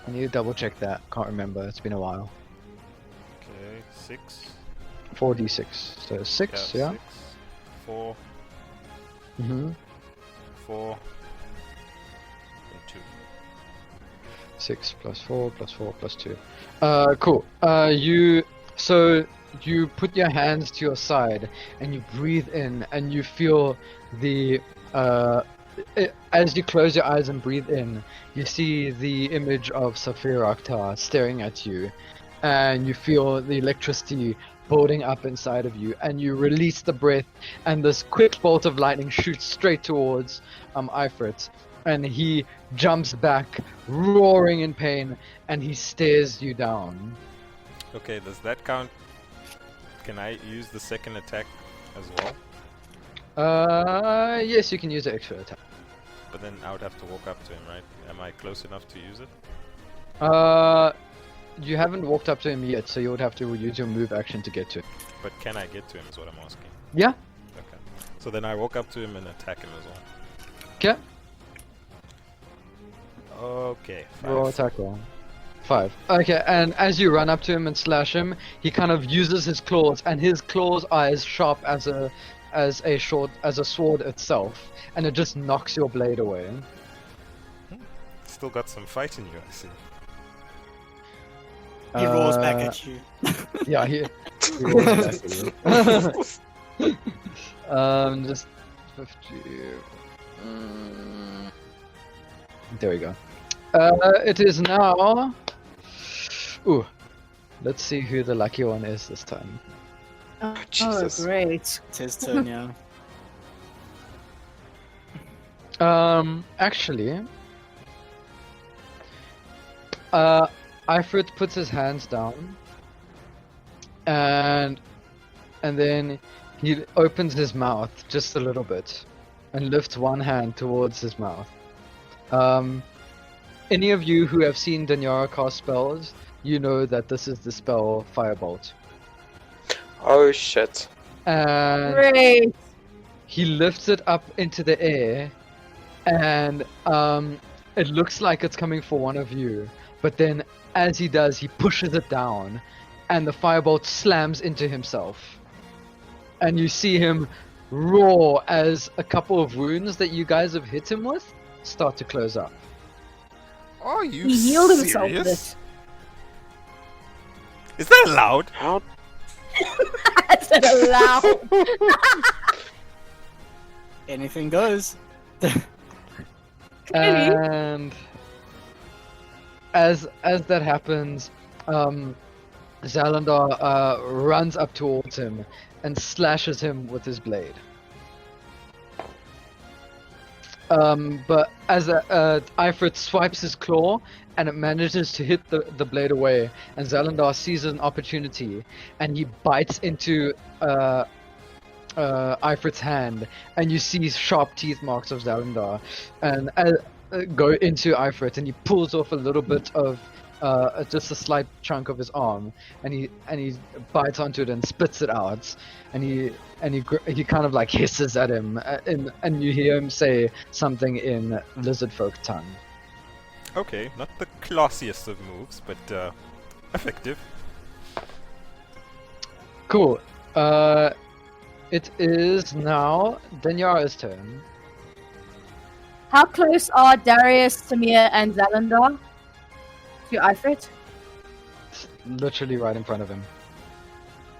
[SPEAKER 2] I need to double check that. Can't remember. It's been a while.
[SPEAKER 5] Okay, 6.
[SPEAKER 2] 4d6. So 6, yeah?
[SPEAKER 5] 6. 4,
[SPEAKER 2] Mm-hmm.
[SPEAKER 5] 4, and 2.
[SPEAKER 2] 6 plus 4 plus 4 plus 2. Cool. You put your hands to your side and you breathe in, and you feel as you close your eyes and breathe in, you see the image of Saphir Akhtar staring at you, and you feel the electricity building up inside of you, and you release the breath, and this quick bolt of lightning shoots straight towards Ifrit, and he jumps back, roaring in pain, and he stares you down.
[SPEAKER 5] Okay, does that count? Can I use the second attack as well?
[SPEAKER 2] Yes, you can use the extra attack.
[SPEAKER 5] But then I would have to walk up to him, right? Am I close enough to use it?
[SPEAKER 2] You haven't walked up to him yet, so you would have to use your move action to get to him.
[SPEAKER 5] But can I get to him is what I'm asking.
[SPEAKER 2] Yeah?
[SPEAKER 5] Okay. So then I walk up to him and attack him as well.
[SPEAKER 2] Okay.
[SPEAKER 5] Okay, 5.
[SPEAKER 2] Roll attack roll. 5. Okay, and as you run up to him and slash him, he kind of uses his claws, and his claws are as sharp as a sword itself, and it just knocks your blade away.
[SPEAKER 5] Still got some fight in you, I see.
[SPEAKER 1] He roars back at you.
[SPEAKER 2] Yeah, he roars back at you. Just 50. There we go. It is now. Ooh, let's see who the lucky one is this time.
[SPEAKER 3] Oh,
[SPEAKER 4] Jesus.
[SPEAKER 3] great.
[SPEAKER 1] It's his turn, yeah.
[SPEAKER 2] Actually, Ifrit puts his hands down, and then he opens his mouth just a little bit, and lifts one hand towards his mouth. Any of you who have seen Daniara cast spells, you know that this is the spell Firebolt.
[SPEAKER 4] Oh shit.
[SPEAKER 2] And
[SPEAKER 3] Great.
[SPEAKER 2] he lifts it up into the air, and it looks like it's coming for one of you, but then as he does, he pushes it down, and the firebolt slams into himself, and you see him roar as a couple of wounds that you guys have hit him with start to close up.
[SPEAKER 5] Are you
[SPEAKER 3] He healed himself with
[SPEAKER 5] serious?
[SPEAKER 3] it.
[SPEAKER 5] Is that allowed?
[SPEAKER 4] How?
[SPEAKER 3] I said aloud.
[SPEAKER 1] Anything goes.
[SPEAKER 2] And as that happens, Zalandar runs up towards him and slashes him with his blade. But as Ifrit swipes his claw and it manages to hit the blade away, and Zalandar sees an opportunity and he bites into Ifrit's hand, and you see sharp teeth marks of Zalandar and go into Ifrit, and he pulls off a little bit of just a slight chunk of his arm, and he bites onto it and spits it out, and he kind of like hisses at him, and you hear him say something in lizard folk tongue.
[SPEAKER 5] Okay, not the classiest of moves, but effective.
[SPEAKER 2] Cool. It is now Daniara's turn.
[SPEAKER 3] How close are Darius, Timur, and Zalandar to Ifrit?
[SPEAKER 2] Literally right in front of him.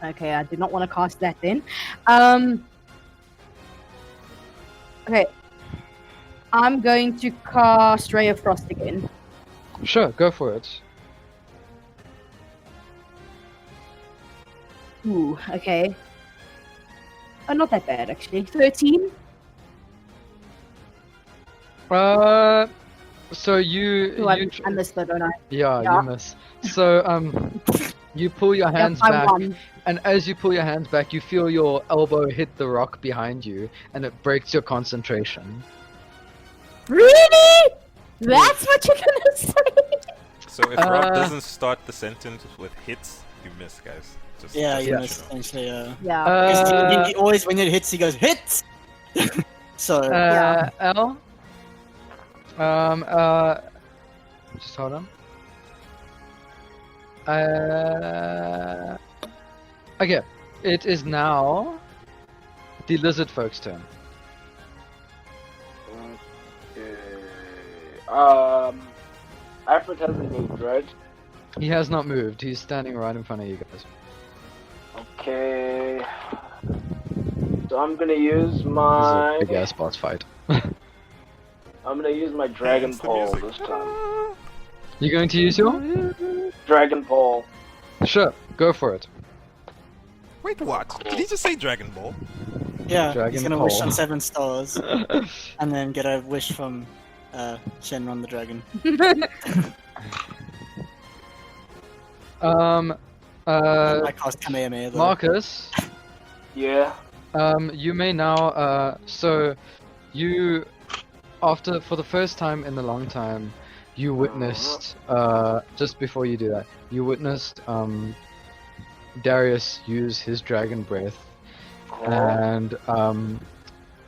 [SPEAKER 3] Okay, I did not want to cast that then. Okay. I'm going to cast Ray of Frost again.
[SPEAKER 2] Sure, go for it.
[SPEAKER 3] Ooh, okay. Oh, not that bad actually. 13?
[SPEAKER 2] So
[SPEAKER 3] Ooh, I missed that, don't I?
[SPEAKER 2] Yeah,
[SPEAKER 3] Yeah.
[SPEAKER 2] you miss. So, you pull your hands
[SPEAKER 3] Yep, I
[SPEAKER 2] back,
[SPEAKER 3] won.
[SPEAKER 2] and as you pull your hands back, you feel your elbow hit the rock behind you, and it breaks your concentration.
[SPEAKER 3] Really? That's what you're gonna say?
[SPEAKER 5] So if Rob doesn't start the sentence with hits, you miss, guys. Just
[SPEAKER 1] Yeah,
[SPEAKER 5] just
[SPEAKER 1] you
[SPEAKER 5] let
[SPEAKER 1] missed,
[SPEAKER 5] know.
[SPEAKER 1] essentially,
[SPEAKER 3] Yeah.
[SPEAKER 1] 'Cause he always, when it hits, he goes, hits! So,
[SPEAKER 3] Yeah.
[SPEAKER 2] L? Just hold on. Okay, it is now the lizard folks' turn.
[SPEAKER 6] Ifrit hasn't moved, right?
[SPEAKER 2] He has not moved. He's standing right in front of you guys.
[SPEAKER 6] Okay. So I'm gonna use
[SPEAKER 2] This is
[SPEAKER 6] my.
[SPEAKER 2] a big ass boss fight.
[SPEAKER 6] I'm gonna use my Dragon
[SPEAKER 5] It's the
[SPEAKER 6] Pole
[SPEAKER 5] music.
[SPEAKER 6] this time.
[SPEAKER 2] You're going to use your?
[SPEAKER 6] Dragon Pole.
[SPEAKER 2] Sure, go for it.
[SPEAKER 5] Wait, what? Did he just say Dragon Ball?
[SPEAKER 1] Yeah,
[SPEAKER 2] Dragon
[SPEAKER 1] he's gonna wish
[SPEAKER 2] Ball.
[SPEAKER 1] on 7 stars, and then get a wish from Shenron the dragon. I cast Kamehameha though.
[SPEAKER 2] Marcus,
[SPEAKER 6] Yeah.
[SPEAKER 2] you may now, so you, for the first time in a long time, you witnessed, just before you do that, you witnessed, Darius use his dragon breath, and,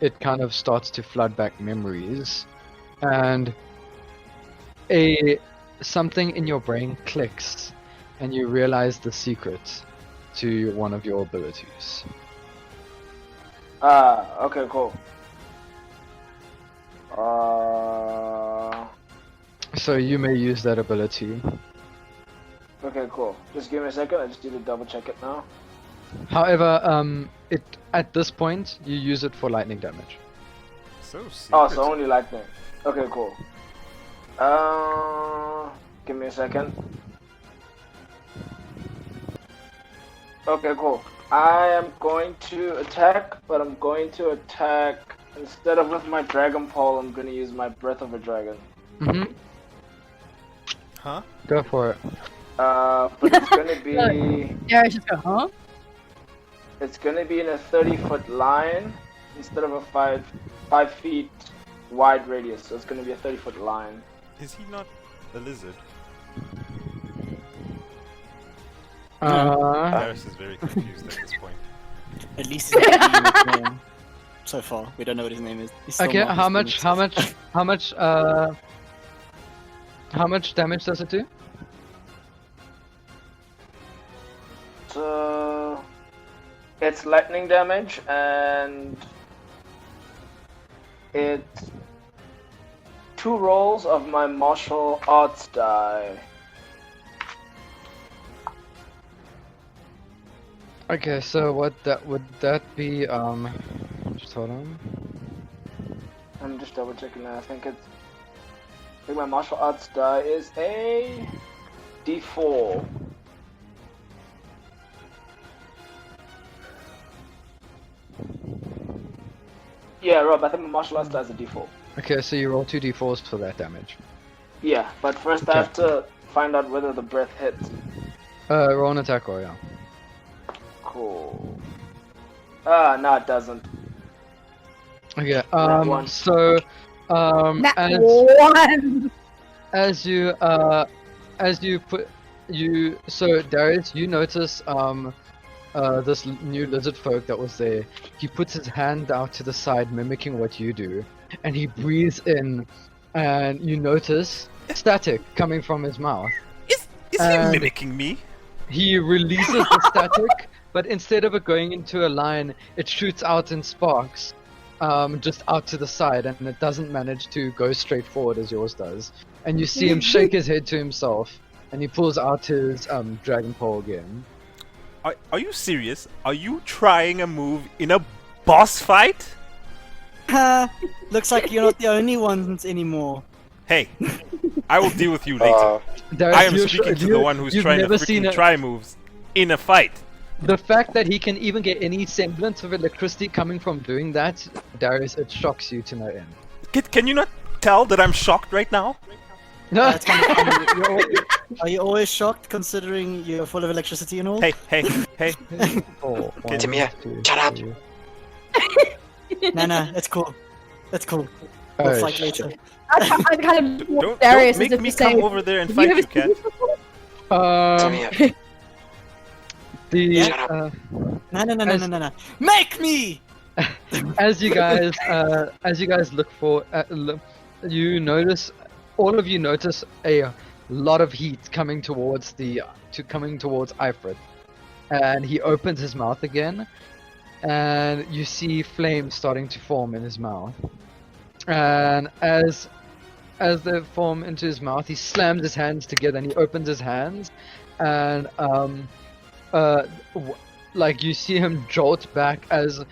[SPEAKER 2] it kind of starts to flood back memories, and something in your brain clicks, and you realize the secret to one of your abilities.
[SPEAKER 6] Okay, cool.
[SPEAKER 2] So you may use that ability.
[SPEAKER 6] Okay, cool. Just give me a second. I just need to double check it now.
[SPEAKER 2] However, at this point you use it for lightning damage.
[SPEAKER 5] So secret.
[SPEAKER 6] Oh, so only lightning. Okay, cool. Give me a second. Okay, cool. I am going to attack, but I'm going to attack instead of with my Dragon Pole. I'm going to use my Breath of a Dragon.
[SPEAKER 5] Huh?
[SPEAKER 2] Go for it.
[SPEAKER 6] But it's going to be.
[SPEAKER 3] Darius just go, huh?
[SPEAKER 6] It's going to be in a 30-foot line instead of a 5 feet wide radius. So it's going to be a 30-foot line.
[SPEAKER 5] Is he not a lizard? Darius is very confused at this point.
[SPEAKER 1] At least he's not his name so far. We don't know what his name is. He's still
[SPEAKER 2] Okay,
[SPEAKER 1] Marcus Smit.
[SPEAKER 2] how much damage does it do?
[SPEAKER 6] So it's lightning damage and it's 2 rolls of my martial arts die.
[SPEAKER 2] Okay, so would that be just hold on.
[SPEAKER 6] I'm just double checking now. I think my martial arts die is a D4. Yeah, Rob, I think my martial arts die is a D4.
[SPEAKER 2] Okay, so you roll 2d4s for that damage.
[SPEAKER 6] Yeah, but first I have to find out whether the breath hits.
[SPEAKER 2] Roll an attack roll, yeah.
[SPEAKER 6] Cool. No, it doesn't.
[SPEAKER 2] Okay,
[SPEAKER 6] one.
[SPEAKER 2] so
[SPEAKER 3] That
[SPEAKER 2] as
[SPEAKER 3] one!
[SPEAKER 2] so Darius, you notice this new lizard folk that was there. He puts his hand out to the side, mimicking what you do, and he breathes in, and you notice static coming from his mouth.
[SPEAKER 5] Is he mimicking me?
[SPEAKER 2] He releases the static, but instead of it going into a line, it shoots out in sparks, just out to the side, and it doesn't manage to go straight forward as yours does. And you see him shake his head to himself, and he pulls out his dragon pole again.
[SPEAKER 5] Are you serious? Are you trying a move in a boss fight?
[SPEAKER 1] Looks like you're not the only ones anymore.
[SPEAKER 5] Hey, I will deal with you later.
[SPEAKER 2] Darius,
[SPEAKER 5] I am speaking to the one who's trying to freaking try moves in a fight.
[SPEAKER 2] The fact that he can even get any semblance of electricity coming from doing that, Darius, it shocks you to no end.
[SPEAKER 5] Can you not tell that I'm shocked right now?
[SPEAKER 2] No.
[SPEAKER 1] That's kind of funny. Are you always shocked considering you're full of electricity and all?
[SPEAKER 5] Hey.
[SPEAKER 4] Timur, shut up.
[SPEAKER 1] Nah, it's cool. It's cool.
[SPEAKER 2] Oh,
[SPEAKER 1] We'll fight later.
[SPEAKER 3] I kind of
[SPEAKER 5] Don't
[SPEAKER 3] Darius
[SPEAKER 5] make
[SPEAKER 3] as if
[SPEAKER 5] me
[SPEAKER 3] to say,
[SPEAKER 5] come over there and
[SPEAKER 3] "Have
[SPEAKER 5] fight
[SPEAKER 3] you
[SPEAKER 5] you,
[SPEAKER 3] ever
[SPEAKER 5] cat.
[SPEAKER 3] seen this before?"
[SPEAKER 1] Yeah. No. Make me!
[SPEAKER 2] As you guys look for, you notice, all of you notice a lot of heat coming towards Ifrit, and he opens his mouth again, and you see flames starting to form in his mouth, and as they form into his mouth, he slams his hands together and he opens his hands, and like you see him jolt back as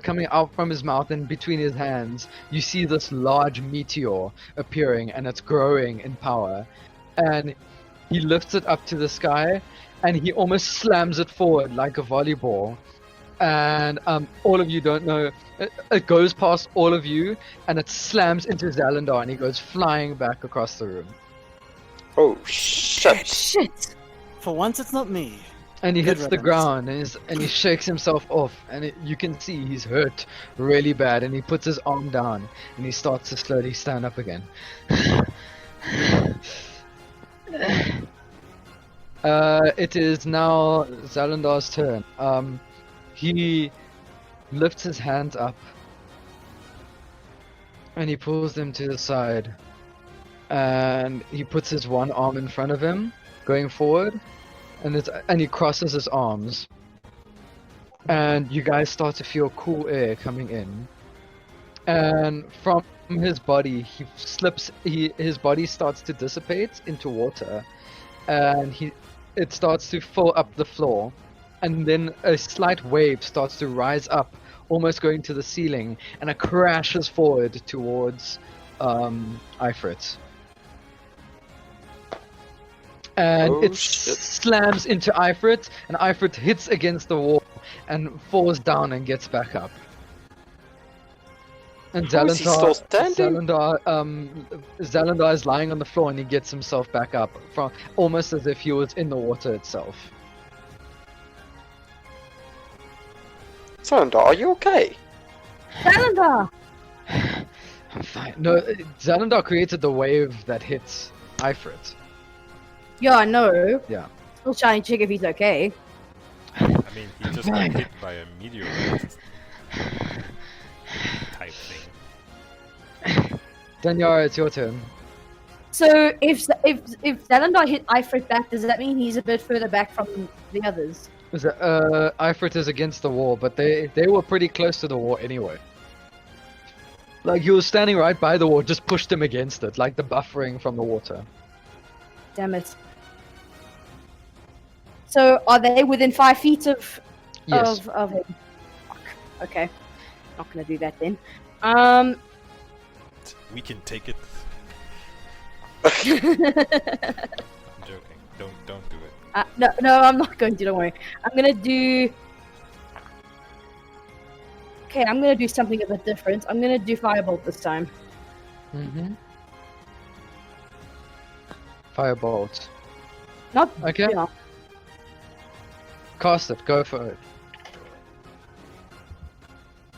[SPEAKER 2] coming out from his mouth and between his hands you see this large meteor appearing, and it's growing in power, and he lifts it up to the sky, and he almost slams it forward like a volleyball. And all of you don't know. It goes past all of you, and it slams into Zalindar, and he goes flying back across the room.
[SPEAKER 4] Oh shit!
[SPEAKER 3] Shit.
[SPEAKER 1] For once, it's not me.
[SPEAKER 2] And he
[SPEAKER 1] Good
[SPEAKER 2] hits the
[SPEAKER 1] riddance.
[SPEAKER 2] ground, and he shakes himself off, and you can see he's hurt really bad. And he puts his arm down, and he starts to slowly stand up again. It is now Zalindar's turn. He lifts his hands up and he pulls them to the side, and he puts his one arm in front of him going forward, and he crosses his arms, and you guys start to feel cool air coming in, and from his body his body starts to dissipate into water, and it starts to fill up the floor. And then a slight wave starts to rise up, almost going to the ceiling, and it crashes forward towards Ifrit. And it slams into Ifrit, and Ifrit hits against the wall and falls down and gets back up. And
[SPEAKER 4] Is he still standing?
[SPEAKER 2] Zalindar is lying on the floor, and he gets himself back up, from almost as if he was in the water itself.
[SPEAKER 4] Zalindar, are you okay?
[SPEAKER 3] Zalindar!
[SPEAKER 2] I'm fine. No, Zalindar created the wave that hits Ifrit.
[SPEAKER 3] Yeah, I know.
[SPEAKER 2] Yeah.
[SPEAKER 3] Still trying to check if he's okay.
[SPEAKER 5] I mean, he just got hit by a meteorite type thing.
[SPEAKER 2] Daniara, it's your turn.
[SPEAKER 3] So if Zalindar hit Ifrit back, does that mean he's a bit further back from the others?
[SPEAKER 2] Ifrit is against the wall, but they were pretty close to the wall anyway. Like, he was standing right by the wall, just pushed him against it, like the buffering from the water.
[SPEAKER 3] Damn it. So are they within 5 feet of
[SPEAKER 2] Yes.
[SPEAKER 3] of him? Fuck. Okay. Not gonna do that then.
[SPEAKER 5] We can take it. I'm joking. Don't do it.
[SPEAKER 3] No, I'm not going to. Don't worry. I'm gonna do. Okay, I'm gonna do something a bit different. I'm gonna do Firebolt this time.
[SPEAKER 2] Mm-hmm. Firebolt.
[SPEAKER 3] Not
[SPEAKER 2] Okay.
[SPEAKER 3] Yeah.
[SPEAKER 2] Cast it. Go for it.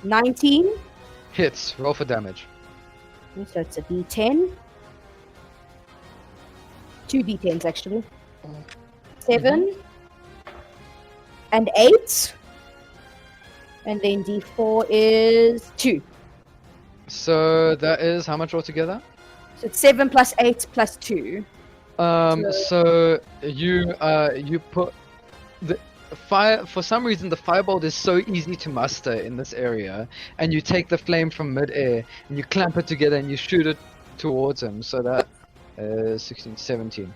[SPEAKER 3] 19.
[SPEAKER 2] Hits. Roll for damage.
[SPEAKER 3] So it's a D10. 2 D10s actually. 7 and 8. And then D4 is 2.
[SPEAKER 2] So that is how much altogether?
[SPEAKER 3] So it's 7 plus 8 plus 2.
[SPEAKER 2] So you put the fire. For some reason, the firebolt is so easy to muster in this area, and you take the flame from mid-air and you clamp it together and you shoot it towards him. So that is 16, 17.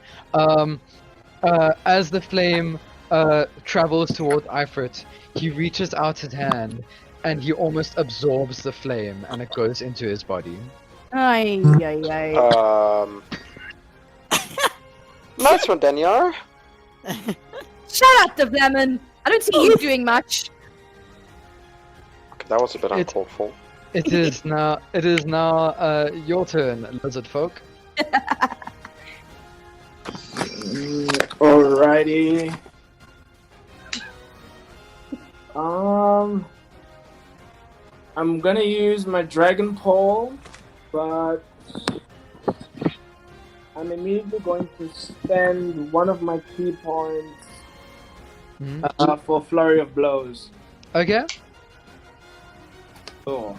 [SPEAKER 2] As the flame travels towards Ifrit, he reaches out his hand and he almost absorbs the flame, and it goes into his body.
[SPEAKER 3] Ay.
[SPEAKER 4] Nice one, Daniara.
[SPEAKER 3] Shut up, Davlamin! I don't see you doing much.
[SPEAKER 4] Okay, that was a bit uncalled for.
[SPEAKER 2] It is now your turn, lizard folk.
[SPEAKER 6] Alrighty. I'm gonna use my dragon pole, but I'm immediately going to spend one of my key points for flurry of blows.
[SPEAKER 2] Okay.
[SPEAKER 6] Oh.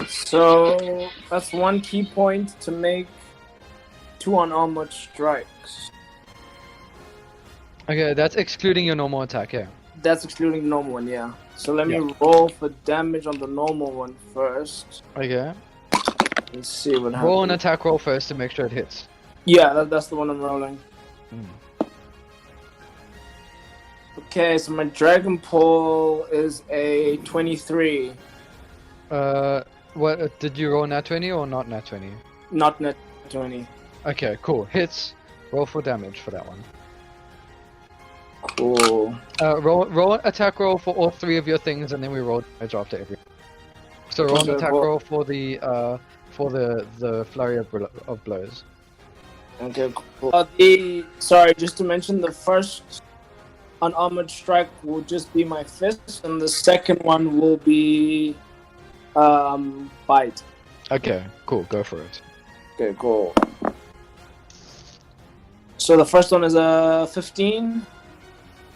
[SPEAKER 6] So that's 1 key point to make 2 unarmored strikes.
[SPEAKER 2] Okay, that's excluding your normal attack, yeah.
[SPEAKER 6] That's excluding the normal one, yeah. So let me roll for damage on the normal one first.
[SPEAKER 2] Okay.
[SPEAKER 6] Let's see what happens.
[SPEAKER 2] Roll an attack roll first to make sure it hits.
[SPEAKER 6] Yeah, that's the one I'm rolling. Okay, so my dragon pole is a 23.
[SPEAKER 2] What did you roll, nat 20 or not nat 20?
[SPEAKER 6] Not net 20.
[SPEAKER 2] Okay, cool. Hits. Roll for damage for that one.
[SPEAKER 6] Cool.
[SPEAKER 2] Roll attack roll for all 3 of your things, and then we roll damage after every. So roll an
[SPEAKER 6] Okay,
[SPEAKER 2] attack
[SPEAKER 6] cool.
[SPEAKER 2] roll for the flurry of blows.
[SPEAKER 6] Okay, cool. Sorry, just to mention, the first unarmored strike will just be my fist, and the second one will be bite.
[SPEAKER 2] Okay, cool. Go for it.
[SPEAKER 6] Okay, cool. So the first one is a 15.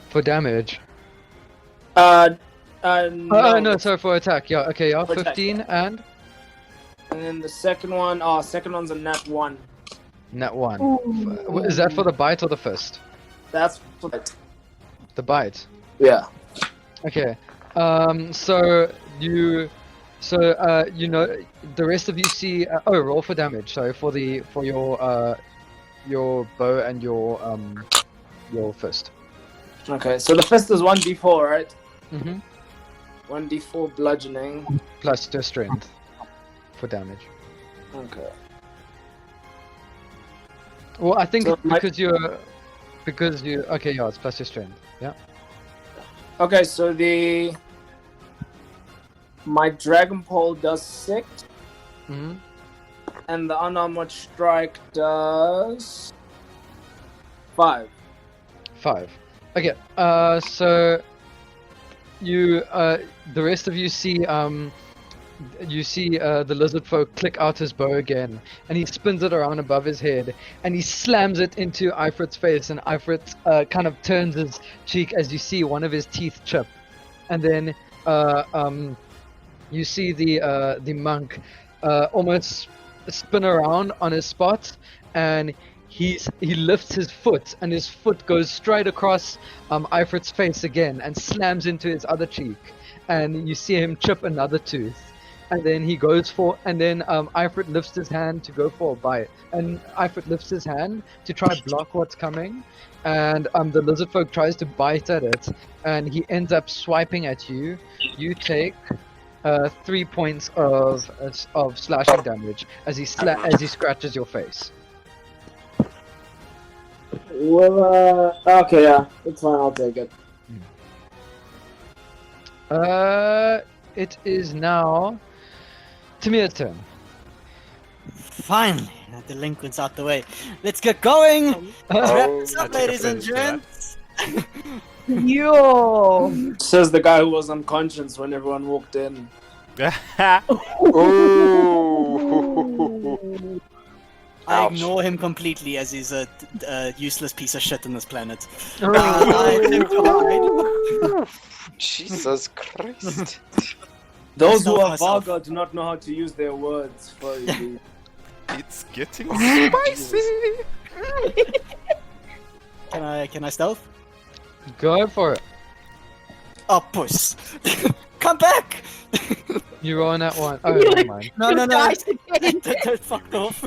[SPEAKER 2] For damage.
[SPEAKER 6] No.
[SPEAKER 2] Oh no, sorry, for attack. Yeah, okay, yeah.
[SPEAKER 6] For attack,
[SPEAKER 2] 15 and
[SPEAKER 6] And then the second one's a nat 1.
[SPEAKER 2] nat 1. Is that for the bite or the fist?
[SPEAKER 6] That's for it.
[SPEAKER 2] The bite.
[SPEAKER 6] Yeah.
[SPEAKER 2] Okay. So you know, the rest of you see. Roll for damage. So for your bow and your fist.
[SPEAKER 6] Okay, so the fist is 1d4, right?
[SPEAKER 2] Mhm.
[SPEAKER 6] 1d4 bludgeoning.
[SPEAKER 2] Plus your strength for damage.
[SPEAKER 6] Okay.
[SPEAKER 2] Well, I think
[SPEAKER 6] So
[SPEAKER 2] it's because you. Okay, yeah, it's plus your strength. Yeah.
[SPEAKER 6] Okay, so my dragon pole does 6,
[SPEAKER 2] Mhm.
[SPEAKER 6] and the unarmored strike does 5.
[SPEAKER 2] 5. Okay. So you the rest of you see the lizard folk click out his bow again, and he spins it around above his head, and he slams it into Ifrit's face, and Ifrit kind of turns his cheek as you see one of his teeth chip, and then you see the monk almost spin around on his spot, and he lifts his foot, and his foot goes straight across Ifrit's face again and slams into his other cheek, and you see him chip another tooth. And then Ifrit lifts his hand to go for a bite. And Ifrit lifts his hand to try to block what's coming. And the lizard folk tries to bite at it. And he ends up swiping at you. You take 3 points of slashing damage as he scratches your face.
[SPEAKER 6] Well, okay, yeah, it's fine, I'll take it.
[SPEAKER 2] It is now Timir's turn.
[SPEAKER 1] Finally, that delinquent's out the way. Let's get going! Wrap this up,
[SPEAKER 5] I took
[SPEAKER 1] ladies and
[SPEAKER 5] offense to that.
[SPEAKER 1] gents!
[SPEAKER 3] Yo!
[SPEAKER 6] Says the guy who was unconscious when everyone walked in.
[SPEAKER 4] Ooh.
[SPEAKER 1] I
[SPEAKER 4] Ouch.
[SPEAKER 1] ignore him completely as he's a useless piece of shit on this planet. I attempt to hide.
[SPEAKER 4] Jesus Christ.
[SPEAKER 6] Those
[SPEAKER 1] Stop
[SPEAKER 6] who are
[SPEAKER 1] myself.
[SPEAKER 6] vulgar do not know how to use their words for you.
[SPEAKER 5] It's getting spicy.
[SPEAKER 1] Can I stealth?
[SPEAKER 2] Go for it.
[SPEAKER 1] Oh, puss! Come back!
[SPEAKER 2] You roll on that one. Oh, never mind.
[SPEAKER 1] No, no, no!
[SPEAKER 3] Dice again.
[SPEAKER 1] Don't fuck off!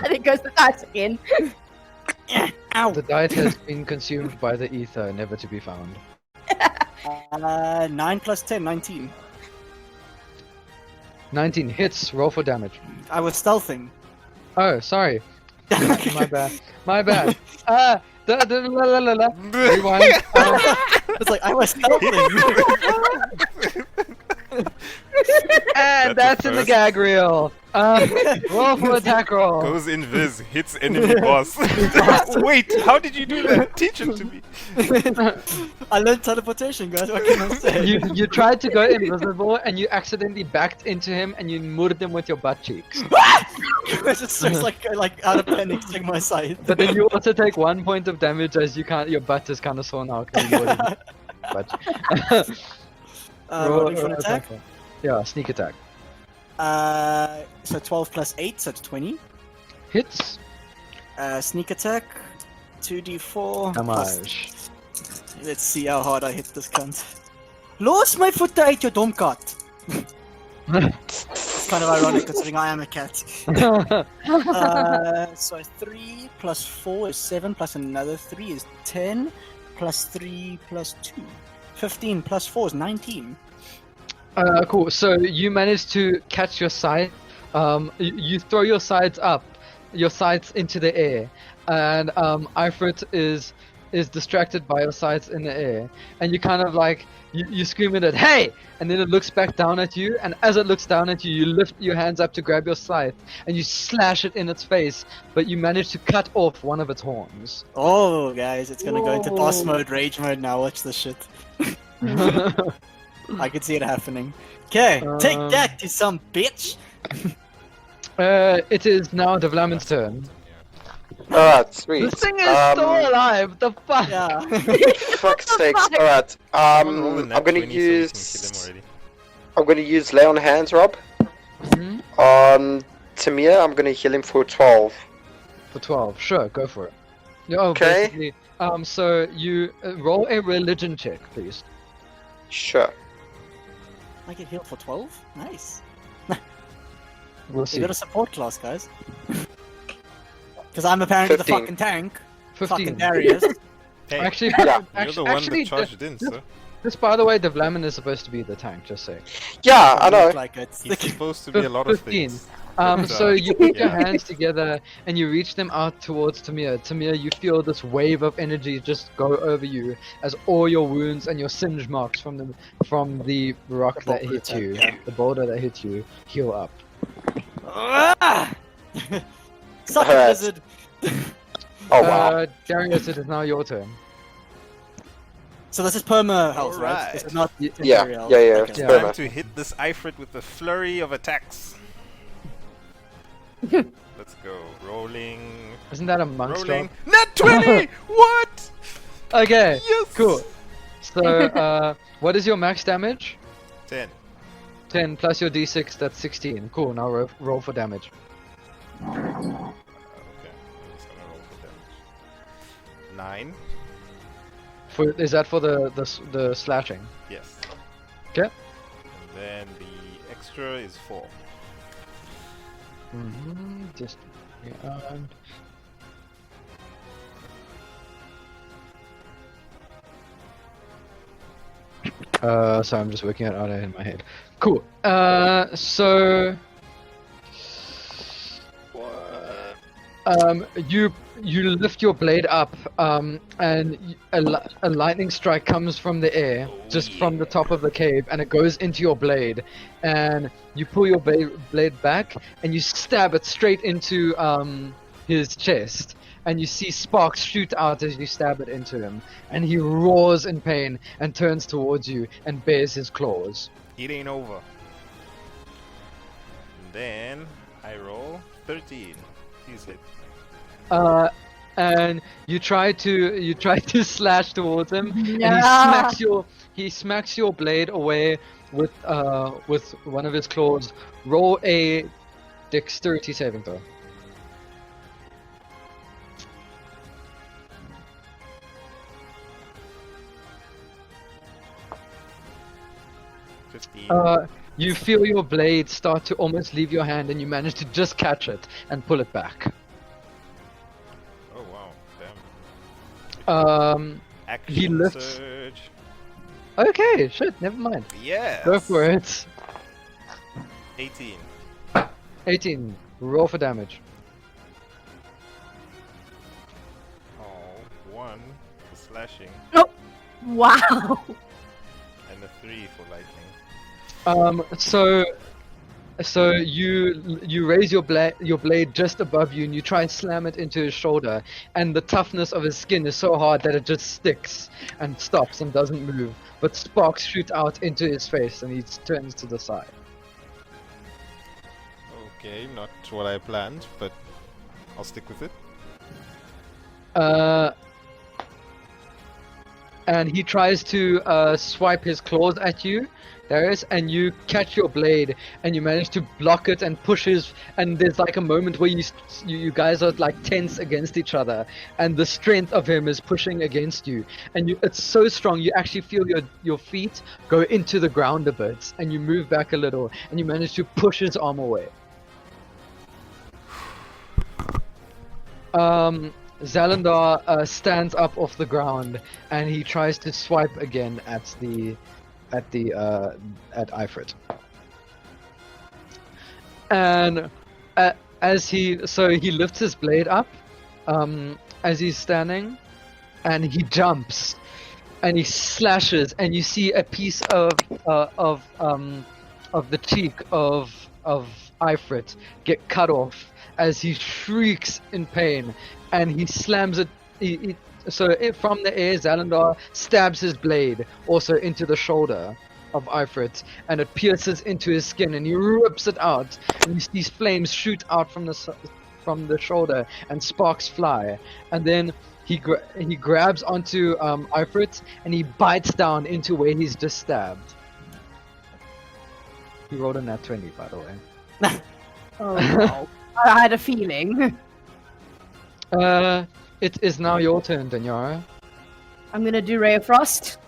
[SPEAKER 3] And it goes to dice again.
[SPEAKER 1] Ow!
[SPEAKER 2] The dice has been consumed by the ether, never to be found.
[SPEAKER 1] 9 plus 10, 19.
[SPEAKER 2] 19 hits. Roll for damage.
[SPEAKER 1] I was stealthing.
[SPEAKER 2] Oh, sorry. My bad. My bad. Rewind.
[SPEAKER 1] It's like, I was stealthing!
[SPEAKER 2] And that's in the
[SPEAKER 5] first.
[SPEAKER 2] gag reel. Roll for attack roll.
[SPEAKER 5] Goes invis, hits enemy boss. Wait, how did you do that? Teach it to me.
[SPEAKER 1] I learned teleportation, guys. What can I say?
[SPEAKER 2] You tried to go invisible and you accidentally backed into him and you murdered him with your butt cheeks.
[SPEAKER 1] It's just so like out of panic, taking my side.
[SPEAKER 2] But then you also take 1 point of damage as your butt is kind of sore now. 'Cause you murdered him. But
[SPEAKER 1] Rolling for an attack.
[SPEAKER 2] roll. Yeah, sneak attack.
[SPEAKER 1] So 12 plus 8, so it's 20.
[SPEAKER 2] Hits.
[SPEAKER 1] Sneak attack, 2d4. plus-
[SPEAKER 2] Damage.
[SPEAKER 1] Let's see how hard I hit this cunt. Lost my foot out, you dumb cat. It's kind of ironic considering I am a cat. So 3 plus 4 is 7, plus another 3 is 10, plus 3 plus 2. 15 plus 4 is 19.
[SPEAKER 2] Cool. So you managed to catch your side. You throw your sides up, your sides into the air, and Ifrit is is distracted by your sights in the air, and you kind of like you scream at it, "Hey!" And then it looks back down at you, and as it looks down at you, you lift your hands up to grab your scythe, and you slash it in its face, but you manage to cut off one of its horns.
[SPEAKER 1] Oh, guys, it's gonna go into boss mode, rage mode now. Watch this shit. I can see it happening. Okay, take that, you some bitch.
[SPEAKER 2] It is now Davlamin's turn.
[SPEAKER 4] Alright, sweet.
[SPEAKER 2] This thing is still alive. The fuck?
[SPEAKER 1] Yeah.
[SPEAKER 4] Fuck's sakes. Alright.
[SPEAKER 5] Roll the
[SPEAKER 4] I'm
[SPEAKER 5] nat
[SPEAKER 4] gonna
[SPEAKER 5] 20 so you can kill him
[SPEAKER 4] use.
[SPEAKER 5] already.
[SPEAKER 4] I'm gonna use Lay on Hands, Rob.
[SPEAKER 2] Mhm.
[SPEAKER 4] On Timur, I'm gonna heal him for 12.
[SPEAKER 2] For 12, sure, go for it. Oh,
[SPEAKER 4] Okay.
[SPEAKER 2] basically, so you roll a religion check, please.
[SPEAKER 4] Sure.
[SPEAKER 1] I get healed for 12? Nice.
[SPEAKER 2] We'll see.
[SPEAKER 1] You got a support class, guys. Because I'm apparently
[SPEAKER 4] 15.
[SPEAKER 1] the fucking tank.
[SPEAKER 2] 15.
[SPEAKER 1] Fucking Darius.
[SPEAKER 5] Hey,
[SPEAKER 2] Actually,
[SPEAKER 4] Yeah.
[SPEAKER 5] you're the one
[SPEAKER 2] actually,
[SPEAKER 5] that charged in, sir.
[SPEAKER 2] this, by the way, Davlamin is supposed to be the tank. Just saying.
[SPEAKER 4] Yeah, I know.
[SPEAKER 1] Look like it.
[SPEAKER 5] He's supposed to be a lot of
[SPEAKER 2] 15.
[SPEAKER 5] things.
[SPEAKER 2] So you put your
[SPEAKER 5] Yeah.
[SPEAKER 2] hands together and you reach them out towards Timur. Timur, you feel this wave of energy just go over you as all your wounds and your singe marks from the rock
[SPEAKER 1] The
[SPEAKER 2] that
[SPEAKER 1] boulder
[SPEAKER 2] hit you,
[SPEAKER 1] attack,
[SPEAKER 2] the boulder that hit you, heal up.
[SPEAKER 1] Ah! Suck it,
[SPEAKER 4] Alright.
[SPEAKER 1] lizard.
[SPEAKER 4] Oh wow.
[SPEAKER 2] Darius, it is now your turn.
[SPEAKER 1] So this is perma health, right?
[SPEAKER 5] Alright.
[SPEAKER 1] This is not
[SPEAKER 4] Yeah,
[SPEAKER 1] temporary health.
[SPEAKER 4] yeah, yeah,
[SPEAKER 1] Okay.
[SPEAKER 4] it's
[SPEAKER 2] Yeah.
[SPEAKER 4] perma.
[SPEAKER 5] Time to hit this Ifrit with a flurry of attacks. Let's go. Rolling.
[SPEAKER 2] Isn't that a monk's
[SPEAKER 5] Rolling.
[SPEAKER 2] job?
[SPEAKER 5] Nat 20! What?
[SPEAKER 2] Okay,
[SPEAKER 5] Yes!
[SPEAKER 2] cool. So, what is your max damage?
[SPEAKER 5] 10.
[SPEAKER 2] 10 plus your d6, that's 16. Cool, now roll for damage.
[SPEAKER 5] Okay. I'm just gonna roll for damage. 9.
[SPEAKER 2] Is that for the slashing?
[SPEAKER 5] Yes.
[SPEAKER 2] Okay.
[SPEAKER 5] And then the extra is 4.
[SPEAKER 2] Just so I'm just working it out in my head. Cool. So you lift your blade up, and a lightning strike comes from the air, just from the top of the cave, and it goes into your blade, and you pull your blade back, and you stab it straight into his chest, and you see sparks shoot out as you stab it into him, and he roars in pain and turns towards you and bares his claws.
[SPEAKER 5] It ain't over. And then I roll 13. He's hit.
[SPEAKER 2] And you try to slash towards him, and
[SPEAKER 3] Yeah.
[SPEAKER 2] he smacks your blade away with one of his claws. Roll a dexterity saving throw. You feel your blade start to almost leave your hand, and you manage to just catch it and pull it back.
[SPEAKER 5] Oh wow, damn. Action
[SPEAKER 2] he lifts-
[SPEAKER 5] surge.
[SPEAKER 2] Okay, shit, never mind.
[SPEAKER 5] Yes.
[SPEAKER 2] Go for it.
[SPEAKER 5] 18.
[SPEAKER 2] 18. Roll for damage.
[SPEAKER 5] Oh, 1 for slashing
[SPEAKER 3] Wow.
[SPEAKER 5] and a 3 for lightning.
[SPEAKER 2] So you raise your blade just above you, and you try and slam it into his shoulder, and the toughness of his skin is so hard that it just sticks and stops and doesn't move. But sparks shoot out into his face, and he turns to the side.
[SPEAKER 5] Okay, not what I planned, but I'll stick with it.
[SPEAKER 2] And he tries to swipe his claws at you, Darius, and you catch your blade, and you manage to block it and push his. And there's like a moment where you guys are like tense against each other, and the strength of him is pushing against you, and it's so strong you actually feel your feet go into the ground a bit, and you move back a little, and you manage to push his arm away. Zalandar stands up off the ground, and he tries to swipe again at Ifrit. And he lifts his blade up as he's standing, and he jumps, and he slashes, and you see a piece of the cheek of Ifrit get cut off as he shrieks in pain, and he slams it. From the air, Zalandar stabs his blade also into the shoulder of Ifrit, and it pierces into his skin, and he rips it out, and you see flames shoot out from the shoulder, and sparks fly, and then he grabs onto Ifrit, and he bites down into where he's just stabbed. He rolled a nat 20, by the way.
[SPEAKER 3] Oh, wow. I had a feeling.
[SPEAKER 2] It is now your turn, Daniara.
[SPEAKER 3] I'm gonna do Ray of Frost.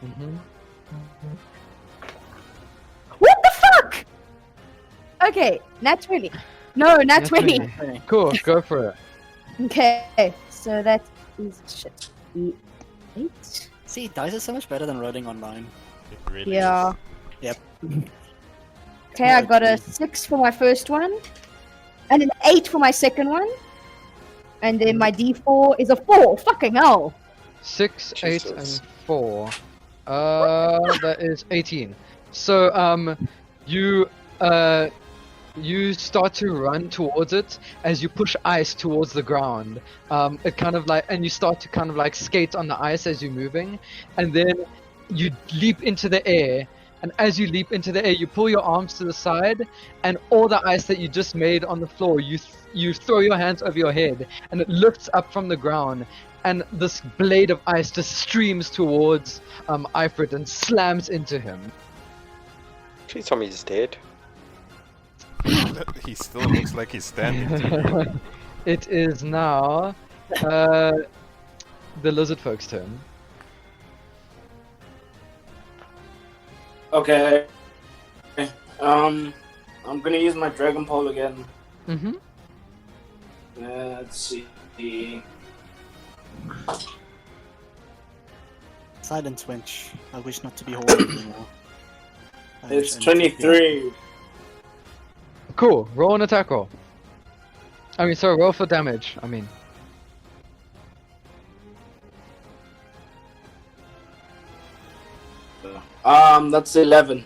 [SPEAKER 2] Mm-hmm.
[SPEAKER 3] What the fuck? Okay, nat 20. No, nat 20.
[SPEAKER 2] Cool, go for it.
[SPEAKER 3] Okay, so that is shit. 8.
[SPEAKER 1] See, dice is so much better than rolling online.
[SPEAKER 5] It really
[SPEAKER 3] Yeah.
[SPEAKER 5] is.
[SPEAKER 1] Yep.
[SPEAKER 3] Okay, I got a 6 for my first one, and an 8 for my second one, and then my D4 is a 4. Fucking hell!
[SPEAKER 2] 6, 8,
[SPEAKER 4] Jesus.
[SPEAKER 2] and 4. That is 18. So, you start to run towards it as you push ice towards the ground. It kind of like, and you start to kind of like skate on the ice as you're moving, and then you leap into the air. And as you leap into the air, you pull your arms to the side, and all the ice that you just made on the floor, you throw your hands over your head, and it lifts up from the ground, and this blade of ice just streams towards Ifrit and slams into him.
[SPEAKER 4] Please tell me he's dead.
[SPEAKER 5] He still looks like he's standing too.
[SPEAKER 2] It is now the lizard folk's turn.
[SPEAKER 6] Okay. I'm gonna use my Dragon Pole again.
[SPEAKER 2] Mm-hmm.
[SPEAKER 6] Let's see.
[SPEAKER 1] Silent Winch. I wish not to be holding anymore. I
[SPEAKER 6] It's
[SPEAKER 1] wish I need to be-
[SPEAKER 6] 23.
[SPEAKER 2] Cool. Roll an attack roll. Roll for damage.
[SPEAKER 6] That's 11.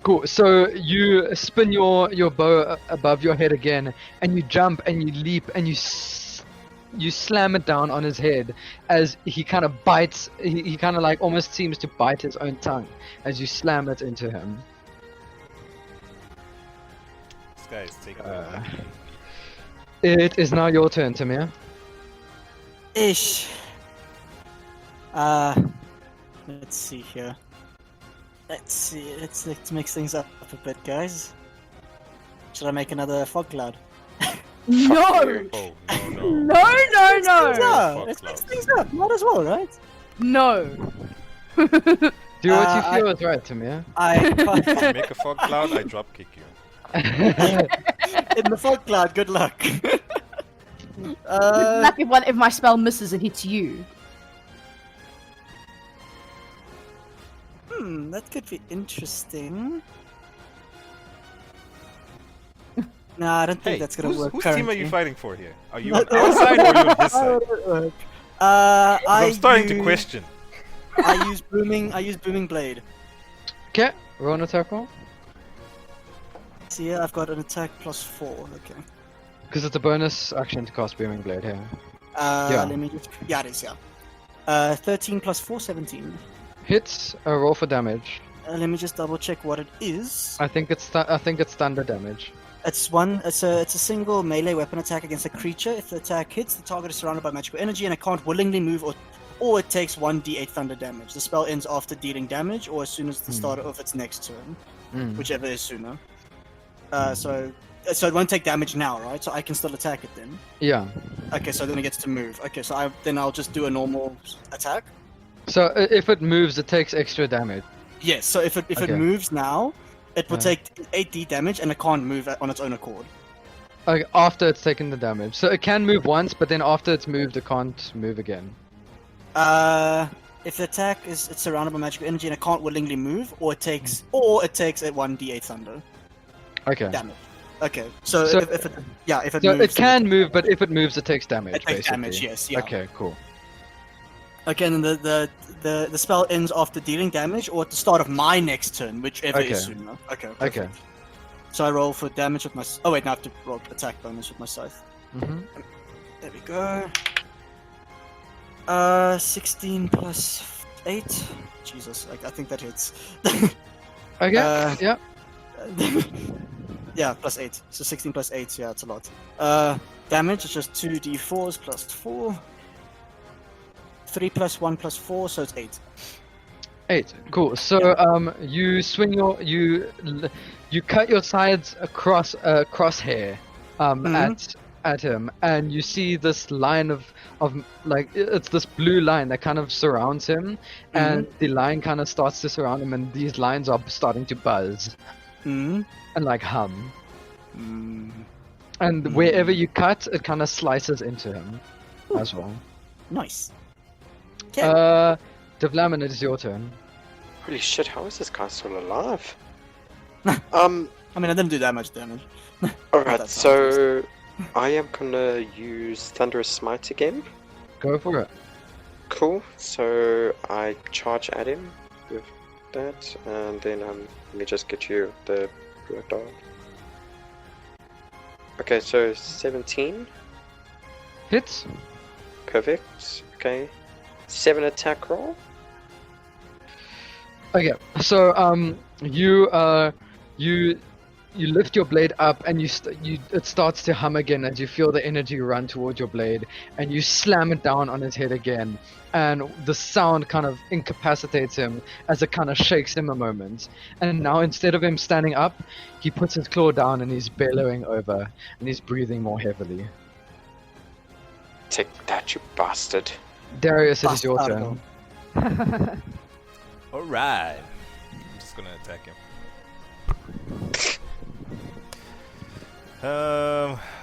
[SPEAKER 2] Cool. So you spin your bow above your head again, and you jump and you leap and you slam it down on his head as he kind of bites. He kind of like almost seems to bite his own tongue as you slam it into him.
[SPEAKER 5] This guy is taking it.
[SPEAKER 2] It is now your turn, Timur.
[SPEAKER 1] Ish. Let's see here. Let's mix things up a bit, guys. Should I make another fog cloud?
[SPEAKER 3] No!
[SPEAKER 5] Oh, no.
[SPEAKER 3] No!
[SPEAKER 5] Fog
[SPEAKER 1] Let's
[SPEAKER 5] cloud.
[SPEAKER 1] mix things up. Might as well, right?
[SPEAKER 3] No!
[SPEAKER 2] Do what you
[SPEAKER 1] I-
[SPEAKER 2] feel is right, Timur.
[SPEAKER 1] I
[SPEAKER 5] Make a fog cloud, I drop kick you.
[SPEAKER 1] in the fog cloud. Good luck.
[SPEAKER 3] Like if my spell misses and hits you.
[SPEAKER 1] That could be interesting. No, I don't think
[SPEAKER 5] Hey,
[SPEAKER 1] that's gonna work.
[SPEAKER 5] whose team are
[SPEAKER 1] currently.
[SPEAKER 5] you fighting for here? Are you on our side or are you on his
[SPEAKER 1] How
[SPEAKER 5] side?
[SPEAKER 1] would it work?
[SPEAKER 5] 'Cause I'm starting to
[SPEAKER 1] use-
[SPEAKER 5] question.
[SPEAKER 1] I use booming blade.
[SPEAKER 2] Okay, roll an attack roll.
[SPEAKER 1] See, yeah, I've got an attack plus 4. Okay.
[SPEAKER 2] Because it's a bonus action to cast Booming Blade here.
[SPEAKER 1] Let me just. Yeah, it is. Yeah. 13 plus 4, 17.
[SPEAKER 2] Hits, roll for damage.
[SPEAKER 1] Let me just double check what it is.
[SPEAKER 2] I think it's thunder damage.
[SPEAKER 1] It's a single melee weapon attack against a creature. If the attack hits, the target is surrounded by magical energy and it can't willingly move, or it takes 1d8 thunder damage. The spell ends after dealing damage or as soon as the start of its next turn, whichever is sooner. So it won't take damage now, right? So I can still attack it then.
[SPEAKER 2] Yeah.
[SPEAKER 1] Okay, so then it gets to move. Okay, so I'll just do a normal attack.
[SPEAKER 2] So if it moves, it takes extra damage.
[SPEAKER 1] Yes. So if it
[SPEAKER 2] Okay.
[SPEAKER 1] moves now, it will
[SPEAKER 2] Yeah.
[SPEAKER 1] take 8d damage and it can't move on its own accord.
[SPEAKER 2] After it's taken the damage. So it can move once, but then after it's moved, it can't move again.
[SPEAKER 1] If the attack it's surrounded by magical energy and it can't willingly move, or it takes a 1d8 thunder
[SPEAKER 2] Okay.
[SPEAKER 1] damage. Okay, so
[SPEAKER 2] So-
[SPEAKER 1] if it
[SPEAKER 2] So
[SPEAKER 1] moves,
[SPEAKER 2] it can move, but if it moves, it takes damage,
[SPEAKER 1] it takes
[SPEAKER 2] basically.
[SPEAKER 1] damage. Yes, yeah.
[SPEAKER 2] Okay, cool.
[SPEAKER 1] Okay, and then the spell ends after dealing damage or at the start of my next turn, whichever
[SPEAKER 2] Okay.
[SPEAKER 1] is sooner. Okay.
[SPEAKER 2] Okay.
[SPEAKER 1] Perfect. So I roll for damage with my. Oh wait, now I have to roll attack bonus with my scythe.
[SPEAKER 2] Mm-hmm.
[SPEAKER 1] There we go. 16 plus 8. Jesus, I think that hits.
[SPEAKER 2] Okay.
[SPEAKER 1] Uh,
[SPEAKER 2] yeah.
[SPEAKER 1] Yeah, plus 8. So 16 plus 8, yeah, it's a lot. Damage is just 2d4s plus 4. 3 plus 1 plus 4, so it's 8.
[SPEAKER 2] 8. Cool. So you swing you cut your sides across crosshair at him, and you see this line of like it's this blue line that kind of surrounds him, and the line kind of starts to surround him, and these lines are starting to buzz and like hum. And wherever you cut, it kind of slices into him as well.
[SPEAKER 1] Nice. Okay.
[SPEAKER 2] Davlamin, it is your turn.
[SPEAKER 4] Holy shit, how is this guy still alive?
[SPEAKER 1] I mean, I didn't do that much damage.
[SPEAKER 4] Alright,
[SPEAKER 1] That sounds
[SPEAKER 4] so I am gonna use Thunderous Smite again.
[SPEAKER 2] Go for it.
[SPEAKER 4] Cool, so I charge at him with that, and then let me just get you the projectile. Okay, so 17.
[SPEAKER 2] Hits.
[SPEAKER 4] Perfect. Okay. 7 attack roll.
[SPEAKER 2] Okay, so you lift your blade up, and it starts to hum again as you feel the energy run towards your blade, and you slam it down on his head again, and the sound kind of incapacitates him as it kind of shakes him a moment. And now instead of him standing up, he puts his claw down and he's bellowing over, and he's breathing more heavily.
[SPEAKER 4] Take that, you bastard.
[SPEAKER 2] Darius, it is your
[SPEAKER 1] Bastardo.
[SPEAKER 2] turn.
[SPEAKER 5] Alright. I'm just gonna attack him.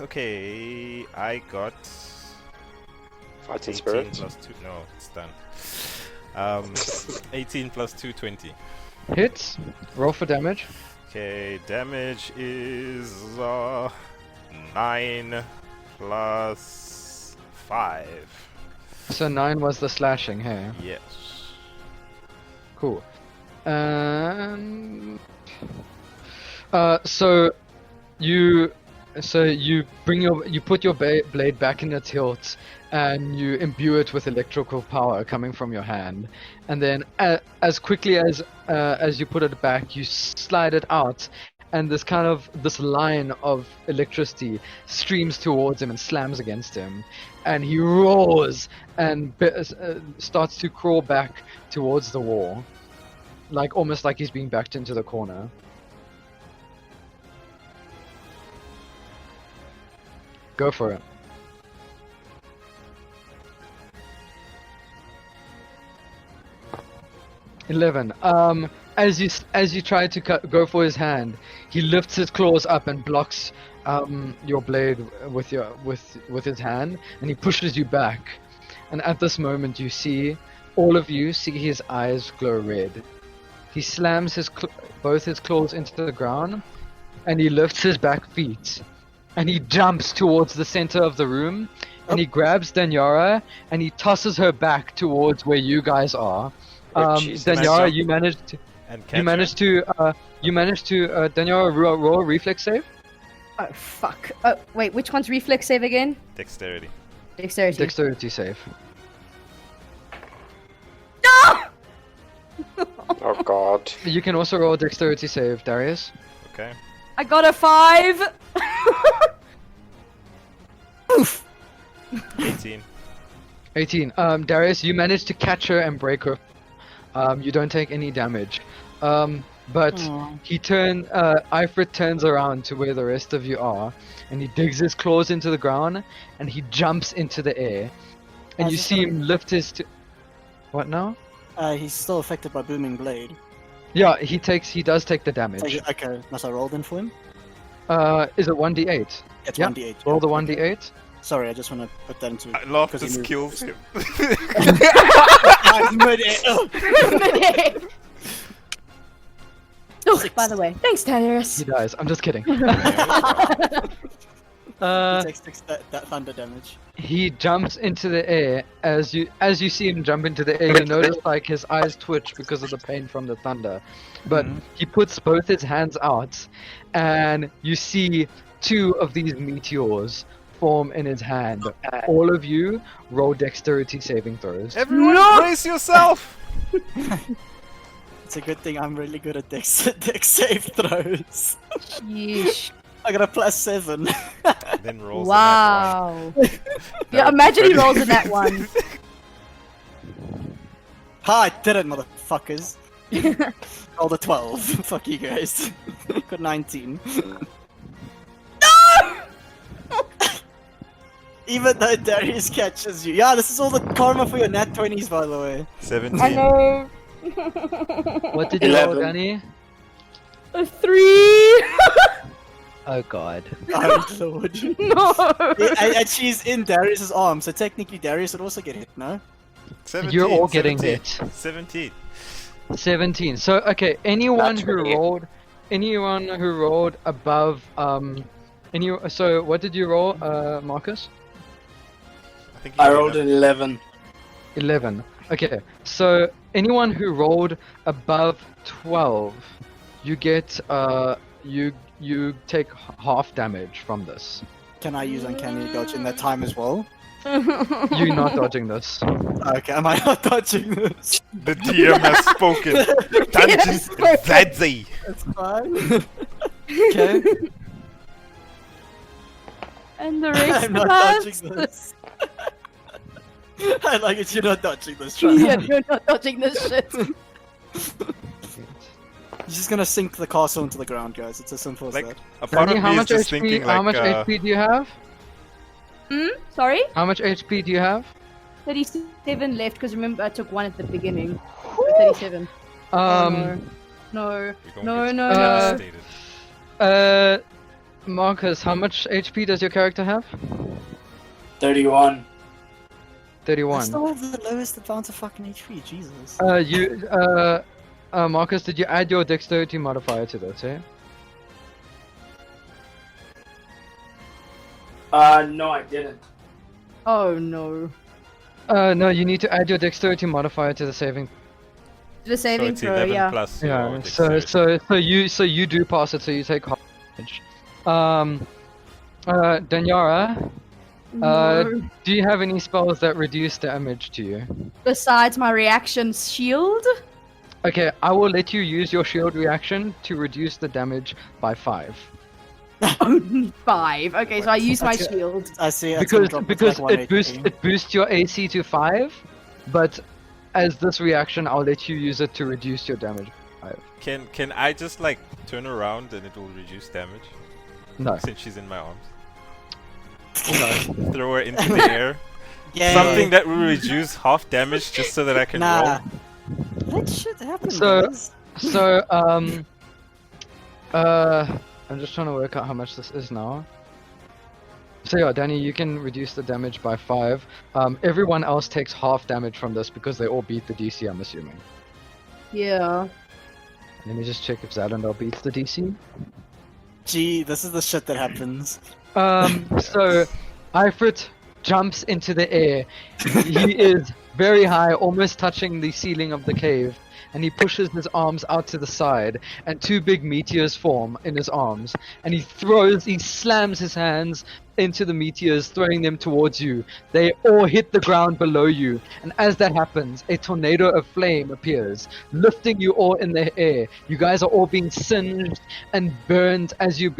[SPEAKER 5] Okay, I got
[SPEAKER 4] Fighting
[SPEAKER 5] 18
[SPEAKER 4] Spirit.
[SPEAKER 5] plus 2. No, it's done. 18 plus 2, 20.
[SPEAKER 2] Hits. Roll for damage.
[SPEAKER 5] Okay, damage is 9 plus 5.
[SPEAKER 2] So 9 was the slashing, hey?
[SPEAKER 5] Yes.
[SPEAKER 2] Cool. So you put your blade back in its hilt, and you imbue it with electrical power coming from your hand, and then as quickly as you put it back, you slide it out, and this line of electricity streams towards him and slams against him, and he roars and starts to crawl back towards the wall, almost like he's being backed into the corner. Go for it. 11. As you try to go for his hand, he lifts his claws up and blocks your blade with his hand, and he pushes you back. And at this moment, all of you see his eyes glow red. He slams both his claws into the ground, and he lifts his back feet, and he jumps towards the center of the room, and he grabs Daniara, and he tosses her back towards where you guys are.
[SPEAKER 4] Jesus.
[SPEAKER 2] Daniara, you managed to Daniara, roll a reflex save.
[SPEAKER 3] Oh fuck. Oh wait, which one's reflex save again?
[SPEAKER 5] Dexterity.
[SPEAKER 3] Dexterity.
[SPEAKER 2] Dexterity save.
[SPEAKER 3] No!
[SPEAKER 4] Oh god.
[SPEAKER 2] You can also roll a dexterity save, Darius.
[SPEAKER 5] Okay.
[SPEAKER 3] I got a 5.
[SPEAKER 1] Oof.
[SPEAKER 5] 18.
[SPEAKER 2] 18. Darius, you managed to catch her and break her. You don't take any damage. But Ifrit turns around to where the rest of you are, and he digs his claws into the ground, and he jumps into the air. And you see him lift his... What now?
[SPEAKER 1] He's still affected by Booming Blade.
[SPEAKER 2] Yeah, he does take the damage.
[SPEAKER 1] Okay, must I roll then for him?
[SPEAKER 2] Is it 1d8?
[SPEAKER 1] It's
[SPEAKER 2] Yeah,
[SPEAKER 1] 1d8.
[SPEAKER 2] Roll the
[SPEAKER 1] Okay.
[SPEAKER 2] 1d8.
[SPEAKER 1] Sorry, I just want to put that into...
[SPEAKER 5] I love
[SPEAKER 1] because he
[SPEAKER 5] this
[SPEAKER 1] moved.
[SPEAKER 5] kills him.
[SPEAKER 3] Oh, by the way, thanks, Darius.
[SPEAKER 2] He dies. I'm just kidding.
[SPEAKER 1] He takes 6 that thunder damage.
[SPEAKER 2] He jumps into the air. As you see him jump into the air, you notice like his eyes twitch because of the pain from the thunder. But he puts both his hands out, and you see 2 of these meteors form in his hand. All of you roll dexterity saving throws.
[SPEAKER 5] Everyone, brace yourself!
[SPEAKER 1] It's a good thing I'm really good at dex save throws.
[SPEAKER 3] Yeesh.
[SPEAKER 1] I got a +7.
[SPEAKER 5] Then rolls
[SPEAKER 3] Wow. Yeah,
[SPEAKER 5] That
[SPEAKER 3] imagine he
[SPEAKER 5] would-
[SPEAKER 3] rolls in that one.
[SPEAKER 1] Ha, I did it, motherfuckers. Rolled a 12. Fuck you guys. Got 19. Even though Darius catches you. Yeah, this is all the karma for your nat 20s, by the way.
[SPEAKER 5] 17.
[SPEAKER 3] I know.
[SPEAKER 2] What did you roll,
[SPEAKER 6] 11.
[SPEAKER 2] Danny?
[SPEAKER 3] A 3.
[SPEAKER 2] Oh god.
[SPEAKER 1] Oh lord.
[SPEAKER 3] No.
[SPEAKER 1] And she's in Darius's arm, so technically Darius would also get hit, no?
[SPEAKER 5] 17,
[SPEAKER 2] You're all getting
[SPEAKER 5] 17,
[SPEAKER 2] hit.
[SPEAKER 5] 17.
[SPEAKER 2] 17. So okay, anyone
[SPEAKER 4] That's
[SPEAKER 2] who
[SPEAKER 4] right.
[SPEAKER 2] rolled above so what did you roll, Marcus?
[SPEAKER 5] I think you
[SPEAKER 6] I
[SPEAKER 5] get
[SPEAKER 6] rolled
[SPEAKER 5] a-
[SPEAKER 6] an 11.
[SPEAKER 2] 11. Okay, so anyone who rolled above 12, you get you take half damage from this.
[SPEAKER 1] Can I use Uncanny Dodge in that time as well?
[SPEAKER 2] You're not dodging this.
[SPEAKER 1] Okay, am I not dodging this?
[SPEAKER 5] The DM has spoken. Dungeons Zadzi.
[SPEAKER 1] That's fine. Okay.
[SPEAKER 3] And the rest
[SPEAKER 1] I'm
[SPEAKER 3] of
[SPEAKER 1] not
[SPEAKER 3] us.
[SPEAKER 1] dodging this. I like it, you're not dodging this, try.
[SPEAKER 3] Yeah, you're not dodging this shit.
[SPEAKER 1] He's just gonna sink the castle into the ground, guys. It's as simple as
[SPEAKER 5] Like,
[SPEAKER 1] that.
[SPEAKER 5] a part
[SPEAKER 2] Danny,
[SPEAKER 5] of
[SPEAKER 2] how
[SPEAKER 5] me is
[SPEAKER 2] much
[SPEAKER 5] just
[SPEAKER 2] HP?
[SPEAKER 5] thinking
[SPEAKER 2] How
[SPEAKER 5] like,
[SPEAKER 2] much HP do you have?
[SPEAKER 3] Sorry?
[SPEAKER 2] How much HP do you have?
[SPEAKER 3] 37 left, because remember I took 1 at the beginning. So 37. No. No.
[SPEAKER 5] you're going
[SPEAKER 3] No,
[SPEAKER 5] to get
[SPEAKER 3] no,
[SPEAKER 2] no.
[SPEAKER 5] devastated.
[SPEAKER 2] Marcus, how much HP does your character have?
[SPEAKER 6] 31.
[SPEAKER 2] 31.
[SPEAKER 1] I still have the lowest amount of fucking HP, Jesus.
[SPEAKER 2] Marcus, did you add your dexterity modifier to this, eh?
[SPEAKER 6] No, I didn't.
[SPEAKER 3] Oh no.
[SPEAKER 2] No, you need to add your dexterity modifier to the saving.
[SPEAKER 3] The
[SPEAKER 5] So
[SPEAKER 3] saving
[SPEAKER 5] it's
[SPEAKER 3] throw,
[SPEAKER 5] 11
[SPEAKER 3] yeah.
[SPEAKER 5] plus your
[SPEAKER 2] Yeah.
[SPEAKER 5] dexterity.
[SPEAKER 2] So you do pass it, so you take half damage. Daniara,
[SPEAKER 3] No.
[SPEAKER 2] do you have any spells that reduce damage to you?
[SPEAKER 3] Besides my reaction shield?
[SPEAKER 2] Okay, I will let you use your shield reaction to reduce the damage by 5.
[SPEAKER 3] Only 5. Okay, so I use my
[SPEAKER 1] That's it.
[SPEAKER 3] shield.
[SPEAKER 1] I see. it's
[SPEAKER 2] Because
[SPEAKER 1] gonna drop with, like, 1
[SPEAKER 2] it boosts your AC to 5, but as this reaction, I'll let you use it to reduce your damage.
[SPEAKER 5] Can I just like turn around and it will reduce damage?
[SPEAKER 2] No.
[SPEAKER 5] Since she's in my arms.
[SPEAKER 2] No.
[SPEAKER 5] Throw her into the air.
[SPEAKER 1] Yeah.
[SPEAKER 5] Something that will reduce half damage just so that I can
[SPEAKER 1] Nah.
[SPEAKER 5] roll.
[SPEAKER 1] That shit happen,
[SPEAKER 2] So-
[SPEAKER 1] guys.
[SPEAKER 2] So, I'm just trying to work out how much this is now. So yeah, Danny, you can reduce the damage by 5. Everyone else takes half damage from this because they all beat the DC, I'm assuming.
[SPEAKER 3] Yeah.
[SPEAKER 2] Let me just check if Zalandar beats the DC.
[SPEAKER 1] Gee, this is the shit that happens.
[SPEAKER 2] So Ifrit jumps into the air. He is very high, almost touching the ceiling of the cave, and he pushes his arms out to the side, and 2 big meteors form in his arms, and he slams his hands into the meteors, throwing them towards you. They all hit the ground below you, and as that happens, a tornado of flame appears, lifting you all in the air. You guys are all being singed and burned as you've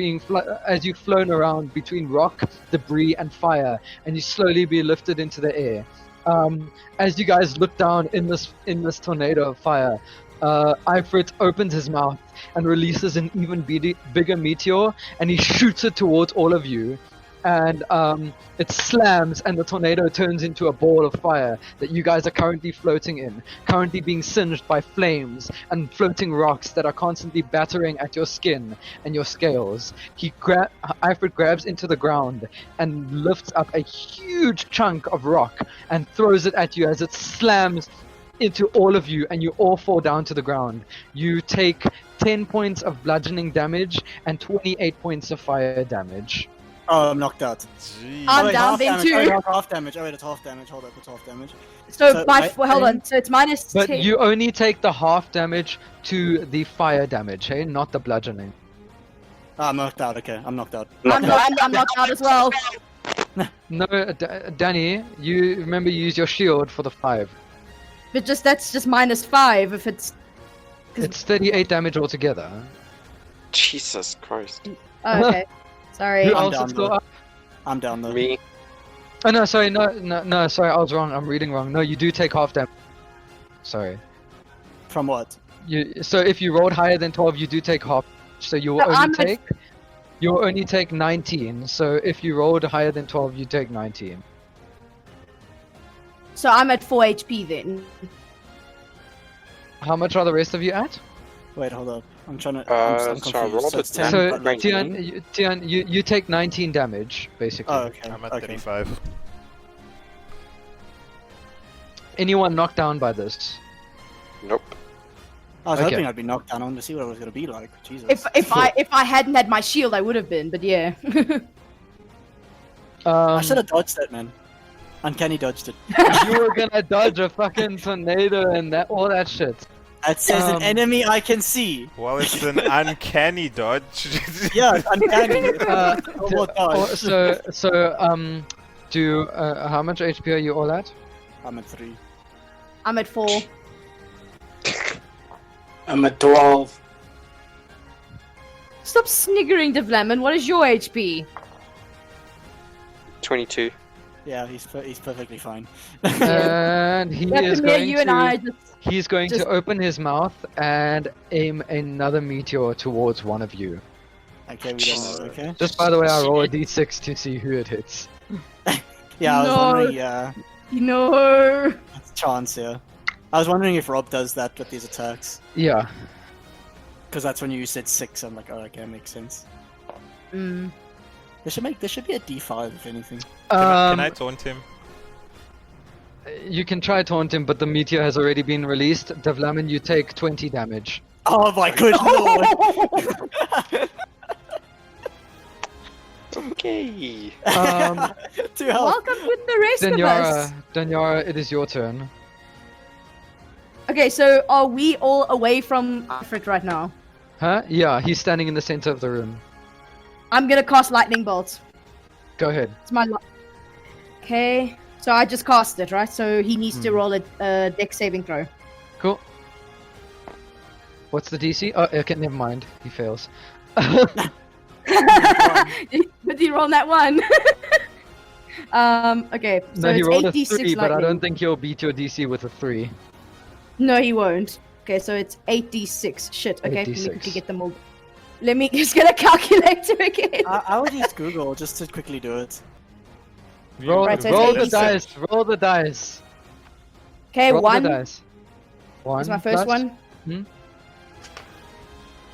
[SPEAKER 2] flown around between rock, debris, and fire, and you slowly be lifted into the air. As you guys look down in this tornado of fire, Ifrit opens his mouth and releases an even bigger meteor, and he shoots it towards all of you. And it slams, and the tornado turns into a ball of fire that you guys are currently floating in, currently being singed by flames and floating rocks that are constantly battering at your skin and your scales. Ifrit grabs into the ground and lifts up a huge chunk of rock and throws it at you as it slams into all of you, and you all fall down to the ground. You take 10 points of bludgeoning damage and 28 points of fire damage.
[SPEAKER 1] Oh, I'm knocked out.
[SPEAKER 5] Jeez.
[SPEAKER 3] I'm
[SPEAKER 1] wait,
[SPEAKER 3] down
[SPEAKER 1] half
[SPEAKER 3] then
[SPEAKER 1] damage.
[SPEAKER 3] too.
[SPEAKER 1] Oh, wait, half damage. Oh, wait, it's half damage. Hold up, it's half damage.
[SPEAKER 3] So,
[SPEAKER 1] So,
[SPEAKER 3] by
[SPEAKER 1] right
[SPEAKER 3] hold on.
[SPEAKER 1] thing-
[SPEAKER 3] So it's minus
[SPEAKER 2] But
[SPEAKER 3] 10.
[SPEAKER 2] you only take the half damage to the fire damage, hey? Not the bludgeoning.
[SPEAKER 1] Ah, I'm knocked out. Okay, I'm knocked out.
[SPEAKER 3] I'm knocked out as well.
[SPEAKER 2] No, Danny, you remember you use your shield for the 5.
[SPEAKER 3] But that's just minus 5 if it's.
[SPEAKER 2] It's 38 damage altogether.
[SPEAKER 4] Jesus Christ.
[SPEAKER 3] Oh, okay. Sorry.
[SPEAKER 2] Who
[SPEAKER 1] I'm
[SPEAKER 2] else
[SPEAKER 1] down,
[SPEAKER 2] is still
[SPEAKER 1] though.
[SPEAKER 2] up?
[SPEAKER 1] I'm down though.
[SPEAKER 4] Me.
[SPEAKER 2] Oh no, sorry, no, sorry, I was wrong. I'm reading wrong. No, you do take half damage. Sorry.
[SPEAKER 1] From what?
[SPEAKER 2] So if you rolled higher than 12, you do take half. So you'll
[SPEAKER 3] No,
[SPEAKER 2] you'll only take 19. So if you rolled higher than 12, you take 19.
[SPEAKER 3] So I'm at 4 HP then.
[SPEAKER 2] How much are the rest of you at?
[SPEAKER 1] Wait, hold up. I'm trying to.
[SPEAKER 4] So I
[SPEAKER 1] I'm confused.
[SPEAKER 4] rolled
[SPEAKER 1] So
[SPEAKER 4] it
[SPEAKER 1] it's 10,
[SPEAKER 2] So
[SPEAKER 1] but like-
[SPEAKER 2] Tiaan, you take 19 damage basically.
[SPEAKER 1] Oh, okay.
[SPEAKER 5] I'm at
[SPEAKER 1] okay.
[SPEAKER 5] 35.
[SPEAKER 2] Anyone knocked down by this?
[SPEAKER 4] Nope.
[SPEAKER 1] I was
[SPEAKER 2] Okay.
[SPEAKER 1] hoping I'd be knocked down. I wanted to see what it was gonna be like. Jesus.
[SPEAKER 3] If I hadn't had my shield, I would have been. But yeah.
[SPEAKER 1] I should have dodged that, man. Uncanny dodged it.
[SPEAKER 2] You were gonna dodge a fucking tornado and all that shit.
[SPEAKER 1] It says
[SPEAKER 2] Um,
[SPEAKER 1] an enemy I can see.
[SPEAKER 5] Well, it's an uncanny dodge.
[SPEAKER 1] Yeah, it's uncanny. Normal
[SPEAKER 2] Oh,
[SPEAKER 1] dodge.
[SPEAKER 2] how much HP are you all at?
[SPEAKER 1] I'm at 3.
[SPEAKER 3] I'm at 4.
[SPEAKER 6] I'm at 12.
[SPEAKER 3] Stop sniggering, Davlamin. What is your HP?
[SPEAKER 4] 22.
[SPEAKER 1] Yeah, he's perfectly fine.
[SPEAKER 2] And he is
[SPEAKER 3] Definitely,
[SPEAKER 2] going
[SPEAKER 3] you and I just.
[SPEAKER 2] he's going
[SPEAKER 3] just-
[SPEAKER 2] to open his mouth and aim another meteor towards one of you.
[SPEAKER 1] Okay, we don't know. Okay.
[SPEAKER 2] Just by the way, I roll a d6 to see who it hits.
[SPEAKER 1] Yeah, I was
[SPEAKER 3] No.
[SPEAKER 1] wondering. Yeah,
[SPEAKER 3] No.
[SPEAKER 1] chance. Yeah, I was wondering if Rob does that with these attacks,
[SPEAKER 2] Yeah.
[SPEAKER 1] because that's when you said 6. I'm like, oh, okay, makes sense.
[SPEAKER 3] Mm.
[SPEAKER 1] There should be a D5 if anything.
[SPEAKER 5] Can I taunt him?
[SPEAKER 2] You can try taunt him, but the meteor has already been released. Davlamin, you take 20 damage.
[SPEAKER 1] Oh my good lord!
[SPEAKER 4] Okay.
[SPEAKER 1] To help.
[SPEAKER 3] Welcome with the rest of us.
[SPEAKER 2] Daniara, it is your turn.
[SPEAKER 3] Okay, so are we all away from Ifrit right now?
[SPEAKER 2] Huh? Yeah, he's standing in the center of the room.
[SPEAKER 3] I'm gonna cast lightning bolt.
[SPEAKER 2] Go ahead.
[SPEAKER 3] It's my. Okay, so I just cast it, right? So he needs to roll a dex saving throw.
[SPEAKER 2] Cool. What's the DC? Oh, okay, never mind. He fails.
[SPEAKER 3] But he rolled that one. Okay, so
[SPEAKER 2] No, he
[SPEAKER 3] it's
[SPEAKER 2] rolled a
[SPEAKER 3] 8d6
[SPEAKER 2] 3, but I
[SPEAKER 3] lightning.
[SPEAKER 2] don't think he'll beat your DC with a 3.
[SPEAKER 3] No, he won't. Okay, so it's 8d6. Shit. Okay, let me
[SPEAKER 2] 8d6.
[SPEAKER 3] quickly get them all. Let me just get a calculator again.
[SPEAKER 1] I would use Google just to quickly do it.
[SPEAKER 2] Roll,
[SPEAKER 3] Right, so it's
[SPEAKER 2] roll the
[SPEAKER 3] 86.
[SPEAKER 2] dice. Roll the dice.
[SPEAKER 3] Okay,
[SPEAKER 2] Roll
[SPEAKER 3] one
[SPEAKER 2] the dice. One.
[SPEAKER 3] is my first
[SPEAKER 2] plus-
[SPEAKER 3] one.
[SPEAKER 2] Hmm?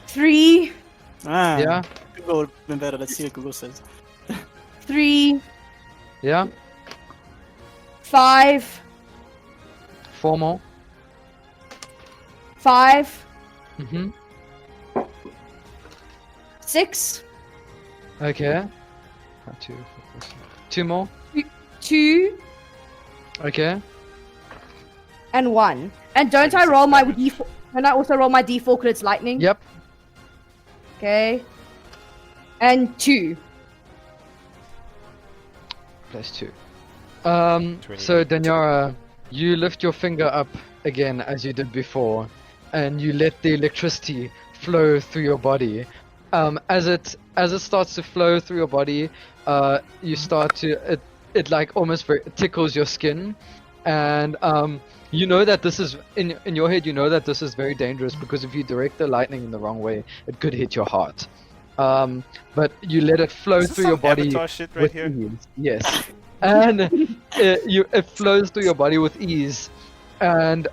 [SPEAKER 3] 3,
[SPEAKER 1] Ah,
[SPEAKER 2] Yeah.
[SPEAKER 1] Google would have been better. Let's see what Google says.
[SPEAKER 3] 3,
[SPEAKER 2] Yeah.
[SPEAKER 3] 5,
[SPEAKER 2] 4 more.
[SPEAKER 3] 5,
[SPEAKER 2] Mm-hmm.
[SPEAKER 3] 6,
[SPEAKER 2] Okay. 2 more.
[SPEAKER 3] 2,
[SPEAKER 2] Okay.
[SPEAKER 3] and 1. And don't I roll my d4? Can I also roll my d4 because it's lightning?
[SPEAKER 2] Yep.
[SPEAKER 3] Okay. And 2.
[SPEAKER 2] Plus 2. So
[SPEAKER 5] 28.
[SPEAKER 2] Daniara, you lift your finger up again as you did before, and you let the electricity flow through your body. As it starts to flow through your body, you start to it like almost tickles your skin, and you know that this is in your head. You know that this is very dangerous because if you direct the lightning in the wrong way, it could hit your heart. But you let it flow
[SPEAKER 5] Is this
[SPEAKER 2] through your
[SPEAKER 5] some
[SPEAKER 2] body
[SPEAKER 5] Avatar shit right
[SPEAKER 2] with
[SPEAKER 5] here?
[SPEAKER 2] ease. Yes, and it flows through your body with ease, and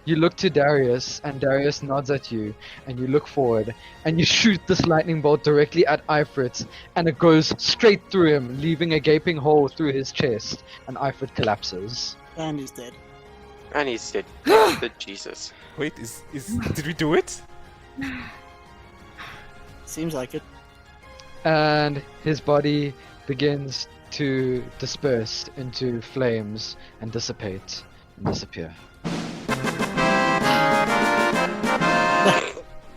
[SPEAKER 2] you look to Darius, and Darius nods at you, and you look forward, and you shoot this lightning bolt directly at Ifrit, and it goes straight through him, leaving a gaping hole through his chest, and Ifrit collapses.
[SPEAKER 1] And he's dead.
[SPEAKER 4] And he's dead. Good Jesus.
[SPEAKER 5] Wait, did we do it?
[SPEAKER 1] Seems like it.
[SPEAKER 2] and his body begins to disperse into flames and dissipate and disappear.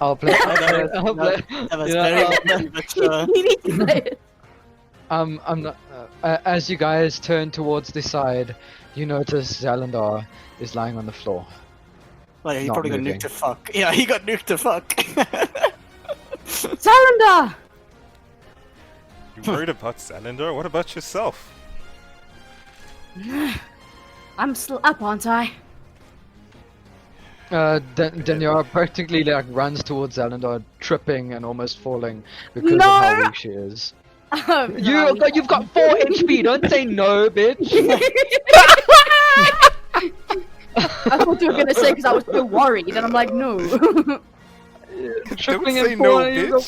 [SPEAKER 2] I'll play. I'll play.
[SPEAKER 1] That was
[SPEAKER 2] You know,
[SPEAKER 1] very
[SPEAKER 2] I'll-
[SPEAKER 1] well, but sure.
[SPEAKER 3] You need to say it.
[SPEAKER 2] I'm not. As you guys turn towards the side, you notice Zalandar is lying on the floor.
[SPEAKER 1] Like, he
[SPEAKER 2] Not
[SPEAKER 1] probably got
[SPEAKER 2] moving.
[SPEAKER 1] nuked to fuck. Yeah, he got nuked to fuck.
[SPEAKER 3] Zalandar!
[SPEAKER 5] You worried about Salindar? What about yourself?
[SPEAKER 3] I'm still up, aren't I?
[SPEAKER 2] Daniara practically like runs towards Zalandar, tripping and almost falling because of
[SPEAKER 3] No!
[SPEAKER 2] how weak she is. You've got 4 HP. Don't say no, bitch.
[SPEAKER 3] I thought you were gonna say because I was so worried, and I'm like, no.
[SPEAKER 2] Tripping
[SPEAKER 5] Don't say
[SPEAKER 2] and
[SPEAKER 5] no,
[SPEAKER 2] falling, you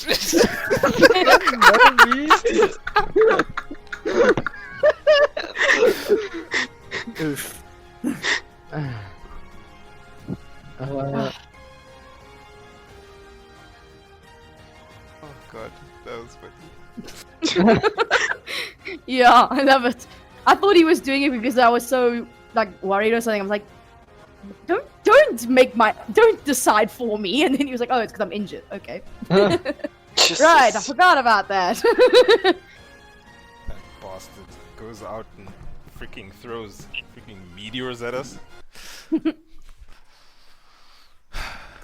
[SPEAKER 1] Oof.
[SPEAKER 2] Uh,
[SPEAKER 5] Oh god, that was funny.
[SPEAKER 3] Yeah, I love it. I thought he was doing it because I was so like worried or something. I was like, don't decide for me. And then he was like, oh, it's because I'm injured. Okay.
[SPEAKER 4] Jesus.
[SPEAKER 3] Right, I forgot about that.
[SPEAKER 5] That bastard goes out and freaking throws freaking meteors at us.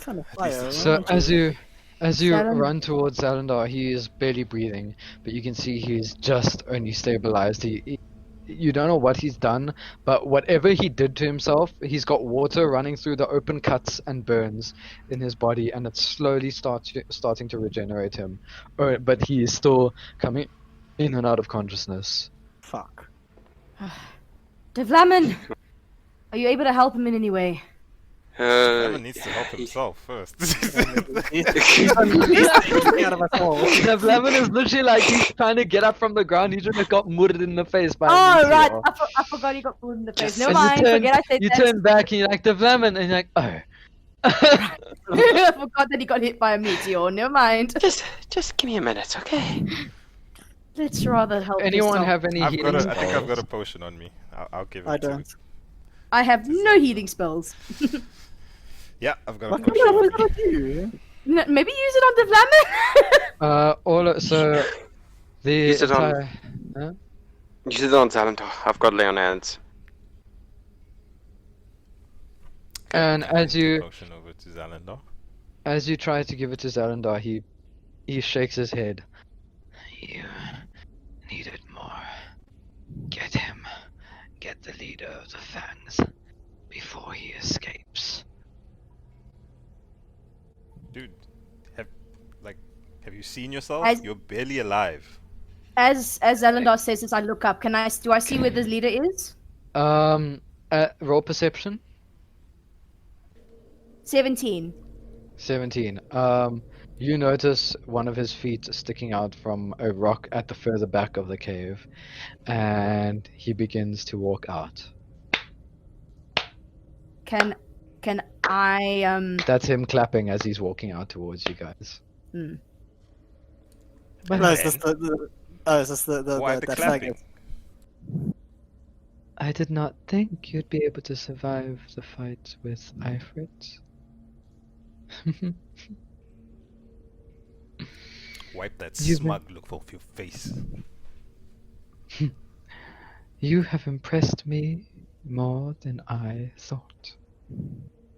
[SPEAKER 1] Kind of fire.
[SPEAKER 2] so
[SPEAKER 1] aren't
[SPEAKER 2] as you
[SPEAKER 3] Zalandar.
[SPEAKER 2] run towards Zalandar, he is barely breathing, but you can see he's just only stabilized. You don't know what he's done, but whatever he did to himself, he's got water running through the open cuts and burns in his body, and it's slowly starting to regenerate him. But he is still coming in and out of consciousness.
[SPEAKER 1] Fuck.
[SPEAKER 3] Davlamin, are you able to help him in any way?
[SPEAKER 5] Evan needs to help himself first.
[SPEAKER 1] He's getting out of a hole.
[SPEAKER 2] Davlamin is literally like he's trying to get up from the ground. He just got murdered in the face by a
[SPEAKER 3] Oh,
[SPEAKER 2] meteor.
[SPEAKER 3] right. I forgot he got pulled in the face.
[SPEAKER 4] Just-
[SPEAKER 3] Never
[SPEAKER 2] And you
[SPEAKER 3] mind.
[SPEAKER 2] turn-
[SPEAKER 3] Forget I said
[SPEAKER 2] You
[SPEAKER 3] that.
[SPEAKER 2] turn back and you're like, Davlamin, and you're like, oh.
[SPEAKER 3] I forgot that he got hit by a meteor. Never mind.
[SPEAKER 4] Just give me a minute, okay?
[SPEAKER 3] Let's rather help
[SPEAKER 2] Anyone
[SPEAKER 3] yourself.
[SPEAKER 2] have any
[SPEAKER 5] I
[SPEAKER 2] healing
[SPEAKER 5] think I've got
[SPEAKER 2] spells?
[SPEAKER 5] a potion on me. I'll give it
[SPEAKER 1] I
[SPEAKER 5] to
[SPEAKER 1] don't.
[SPEAKER 5] you.
[SPEAKER 3] I have no healing spells.
[SPEAKER 5] Yeah, I've got a
[SPEAKER 1] What
[SPEAKER 5] potion on
[SPEAKER 1] was
[SPEAKER 5] me.
[SPEAKER 1] that you?
[SPEAKER 3] Maybe use it on Davlamin.
[SPEAKER 2] So the
[SPEAKER 4] Use it on-
[SPEAKER 2] entire- huh?
[SPEAKER 4] Use it on Zalandar. I've got lay on hands.
[SPEAKER 2] And as you
[SPEAKER 5] Potion over to Zalandar.
[SPEAKER 2] as you try to give it to Zalandar, he shakes his head. You need it more. Get him. Get the leader of the Fangs before he escapes.
[SPEAKER 5] Dude, have you seen yourself?
[SPEAKER 3] As-
[SPEAKER 5] You're barely alive.
[SPEAKER 3] As Zalandar says, as I look up, do I see where this leader is?
[SPEAKER 2] Roll perception.
[SPEAKER 3] 17.
[SPEAKER 2] 17. You notice one of his feet sticking out from a rock at the further back of the cave, and he begins to walk out.
[SPEAKER 3] Can I
[SPEAKER 2] That's him clapping as he's walking out towards you guys.
[SPEAKER 3] hmm.
[SPEAKER 1] No, is this the
[SPEAKER 5] Why the
[SPEAKER 1] that
[SPEAKER 5] clapping?
[SPEAKER 1] faggot?
[SPEAKER 2] I did not think you'd be able to survive the fight with Ifrit.
[SPEAKER 5] Wipe that
[SPEAKER 2] You-
[SPEAKER 5] smug look off your face.
[SPEAKER 2] You have impressed me more than I thought.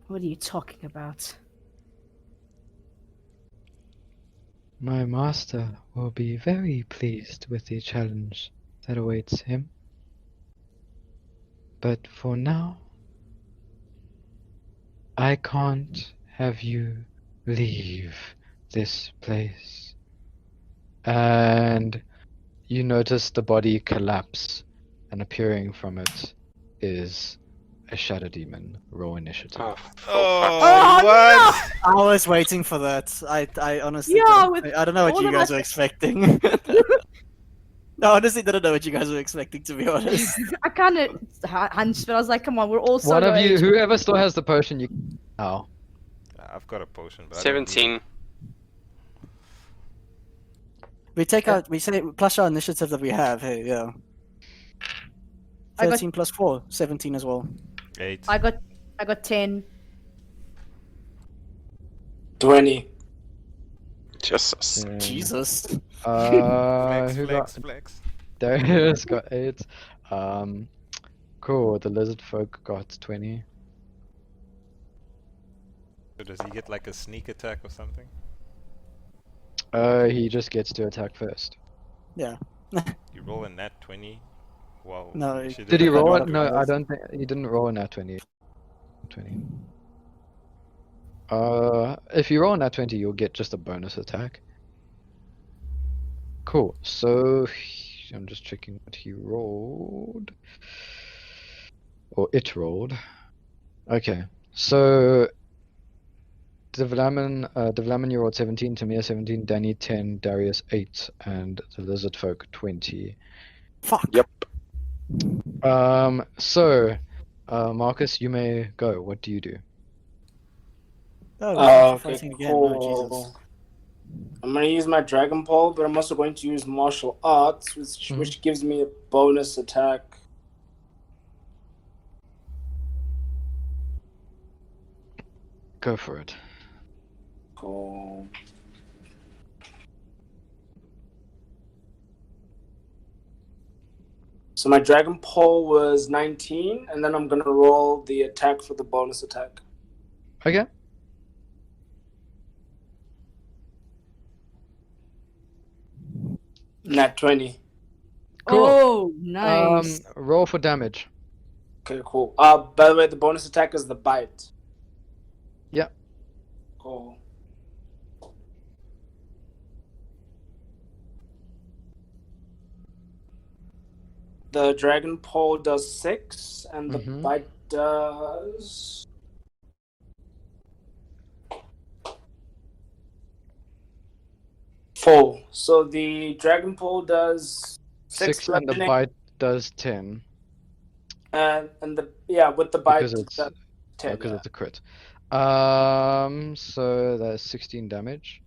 [SPEAKER 3] What are you talking about?
[SPEAKER 2] My master will be very pleased with the challenge that awaits him. But for now, I can't have you leave this place. And you notice the body collapse, and appearing from it is a shadow demon. Roll initiative.
[SPEAKER 4] Oh,
[SPEAKER 5] Oh, what?
[SPEAKER 1] I was waiting for that. I honestly
[SPEAKER 3] Yeah,
[SPEAKER 1] didn't-
[SPEAKER 3] with
[SPEAKER 1] I don't know what
[SPEAKER 3] all
[SPEAKER 1] you
[SPEAKER 3] of
[SPEAKER 1] guys
[SPEAKER 3] us-
[SPEAKER 1] were expecting. No, honestly didn't know what you guys were expecting, to be honest.
[SPEAKER 3] I kind of hunched, but I was like, come on, we're all
[SPEAKER 2] One
[SPEAKER 3] solo
[SPEAKER 2] of you,
[SPEAKER 3] age.
[SPEAKER 2] whoever still has the potion, you. Oh.
[SPEAKER 5] I've got a potion, but I don't need
[SPEAKER 4] 17.
[SPEAKER 1] We take out. We say plus our initiative that we have. Hey, yeah.
[SPEAKER 3] I got-
[SPEAKER 1] 13 plus 4, 17 as well.
[SPEAKER 5] 8.
[SPEAKER 3] I got 10.
[SPEAKER 6] 20.
[SPEAKER 4] Jesus.
[SPEAKER 1] Jesus.
[SPEAKER 5] Flex,
[SPEAKER 2] Who
[SPEAKER 5] flex,
[SPEAKER 2] got?
[SPEAKER 5] flex.
[SPEAKER 2] Darius got 8. Cool. The lizard folk got 20.
[SPEAKER 5] So does he get like a sneak attack or something?
[SPEAKER 2] He just gets to attack first.
[SPEAKER 1] Yeah.
[SPEAKER 5] You roll a nat 20. Wow.
[SPEAKER 1] No,
[SPEAKER 5] you
[SPEAKER 1] he-
[SPEAKER 5] should
[SPEAKER 2] Did he
[SPEAKER 5] have
[SPEAKER 2] roll
[SPEAKER 1] one
[SPEAKER 2] it?
[SPEAKER 1] of
[SPEAKER 2] No,
[SPEAKER 1] them
[SPEAKER 2] I
[SPEAKER 1] was-
[SPEAKER 2] don't think he didn't roll a nat 20. If you roll a nat 20, you'll get just a bonus attack. Cool. So I'm just checking what he rolled, or it rolled. Okay. So Davlamin, you rolled 17, Timur 17, Danny 10, Darius 8, and the lizard folk 20.
[SPEAKER 1] Fuck.
[SPEAKER 4] Yep.
[SPEAKER 2] So Marcus, you may go. What do you do?
[SPEAKER 1] Oh, we're actually
[SPEAKER 6] Okay,
[SPEAKER 1] fighting again. Oh, Jesus.
[SPEAKER 6] cool. I'm gonna use my Dragon Pole, but I'm also going to use Martial Arts, which gives me a bonus attack.
[SPEAKER 2] Go for it.
[SPEAKER 6] Cool. So my Dragon Pole was 19, and then I'm gonna roll the attack for the bonus attack.
[SPEAKER 2] Okay.
[SPEAKER 6] Nat 20.
[SPEAKER 2] Cool.
[SPEAKER 3] Oh, nice.
[SPEAKER 2] Roll for damage.
[SPEAKER 6] Okay, cool. By the way, the bonus attack is the bite.
[SPEAKER 2] Yeah.
[SPEAKER 6] Cool. The Dragon Pole does 6, and the
[SPEAKER 2] Mhm.
[SPEAKER 6] bite does... Four. So the Dragon Pole does
[SPEAKER 2] 6 and the
[SPEAKER 6] bludgeoning,
[SPEAKER 2] bite does 10
[SPEAKER 6] and the with the bite
[SPEAKER 2] because it's
[SPEAKER 6] that's 10.
[SPEAKER 2] because
[SPEAKER 6] yeah.
[SPEAKER 2] it's a crit. So that's 16 damage.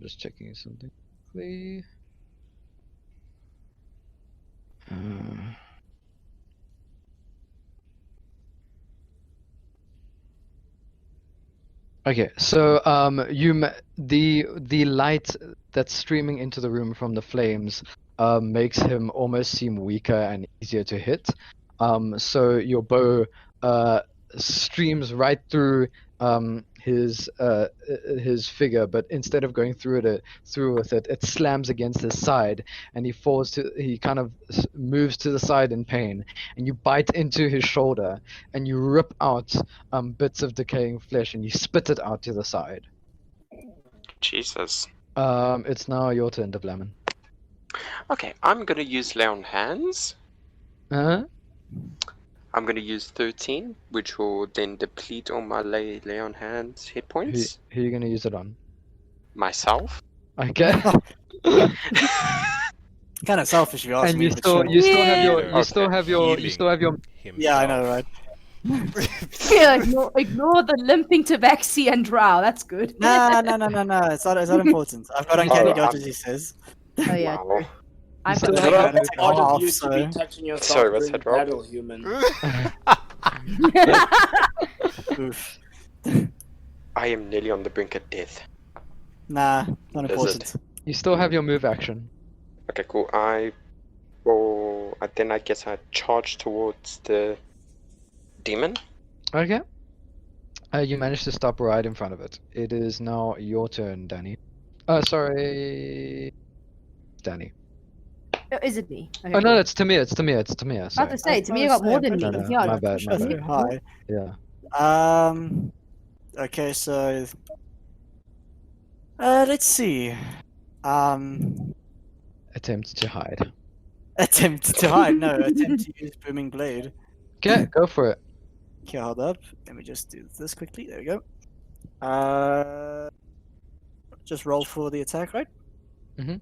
[SPEAKER 2] Just checking something quickly. Okay, so the light that's streaming into the room from the flames makes him almost seem weaker and easier to hit. So your bow streams right through his figure, but instead of going through with it, it slams against his side, and he kind of moves to the side in pain, and you bite into his shoulder, and you rip out bits of decaying flesh, and you spit it out to the side.
[SPEAKER 4] Jesus.
[SPEAKER 2] It's now your turn, Davlamin.
[SPEAKER 4] Okay, I'm gonna use Lay on Hands.
[SPEAKER 2] Uh-huh.
[SPEAKER 4] I'm gonna use 13, which will then deplete all my Lay on Hands hit points.
[SPEAKER 2] Who are you gonna use it on?
[SPEAKER 4] Myself.
[SPEAKER 2] Okay.
[SPEAKER 1] Kind of selfish if you ask
[SPEAKER 2] And
[SPEAKER 1] me.
[SPEAKER 2] you
[SPEAKER 1] but
[SPEAKER 2] still
[SPEAKER 1] sure.
[SPEAKER 2] you still have your
[SPEAKER 5] Okay.
[SPEAKER 2] you still have your
[SPEAKER 5] Himself.
[SPEAKER 1] Yeah, I know, right?
[SPEAKER 3] Yeah, ignore the limping tabaxi and drow. That's good.
[SPEAKER 1] No. It's not important. I've got uncanny
[SPEAKER 4] Oh,
[SPEAKER 1] dodge, as he says.
[SPEAKER 3] Oh yeah.
[SPEAKER 4] Wow.
[SPEAKER 3] True. I've
[SPEAKER 2] still
[SPEAKER 3] got
[SPEAKER 2] have
[SPEAKER 1] Yeah,
[SPEAKER 2] your-
[SPEAKER 1] it's
[SPEAKER 6] Hard
[SPEAKER 1] off,
[SPEAKER 6] of you to be
[SPEAKER 1] so-
[SPEAKER 6] touching yourself
[SPEAKER 4] Sorry, what's
[SPEAKER 6] during
[SPEAKER 4] that, Rob?
[SPEAKER 6] battle, human.
[SPEAKER 1] Oof.
[SPEAKER 4] I am nearly on the brink of death.
[SPEAKER 1] Nah, not
[SPEAKER 4] Is
[SPEAKER 1] important.
[SPEAKER 2] You still have your move action.
[SPEAKER 4] Okay, cool. Then I guess I charge towards the demon.
[SPEAKER 2] Okay. You managed to stop right in front of it. It is now your turn, Danny. Sorry, Danny.
[SPEAKER 3] Is it me? Okay,
[SPEAKER 2] Oh no,
[SPEAKER 3] cool.
[SPEAKER 2] it's Timur. It's Timur.
[SPEAKER 3] I was
[SPEAKER 2] Sorry.
[SPEAKER 3] about to say, to me, you
[SPEAKER 1] I was
[SPEAKER 3] got more
[SPEAKER 1] saying,
[SPEAKER 3] than me.
[SPEAKER 2] no,
[SPEAKER 3] Yeah,
[SPEAKER 2] my bad, my
[SPEAKER 1] Push
[SPEAKER 2] bad.
[SPEAKER 1] high.
[SPEAKER 2] Yeah.
[SPEAKER 1] Okay, so let's see.
[SPEAKER 2] Attempt to hide.
[SPEAKER 1] Attempt to hide. No, attempt to use booming blade.
[SPEAKER 2] Okay, go for it.
[SPEAKER 1] Okay, hold up. Let me just do this quickly. There we go. Just roll for the attack, right?
[SPEAKER 2] Mhm.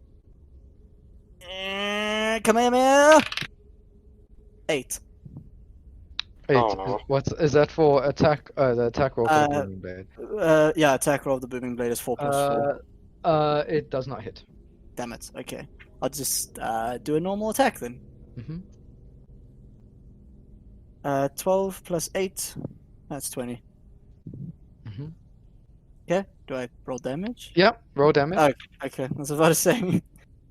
[SPEAKER 1] Come here, man. 8.
[SPEAKER 2] 8.
[SPEAKER 4] Oh, no.
[SPEAKER 2] What is that for attack? The attack roll for the
[SPEAKER 1] Uh,
[SPEAKER 2] booming blade.
[SPEAKER 1] Yeah, attack roll of the booming blade is 4 plus 4.
[SPEAKER 2] It does not hit.
[SPEAKER 1] damn it. Okay. I'll just do a normal attack then.
[SPEAKER 2] Mm-hmm.
[SPEAKER 1] 12 plus 8. That's 20.
[SPEAKER 2] Mm-hmm.
[SPEAKER 1] Okay. Do I roll damage?
[SPEAKER 2] Yeah, roll damage.
[SPEAKER 1] Oh, okay. I was about to say.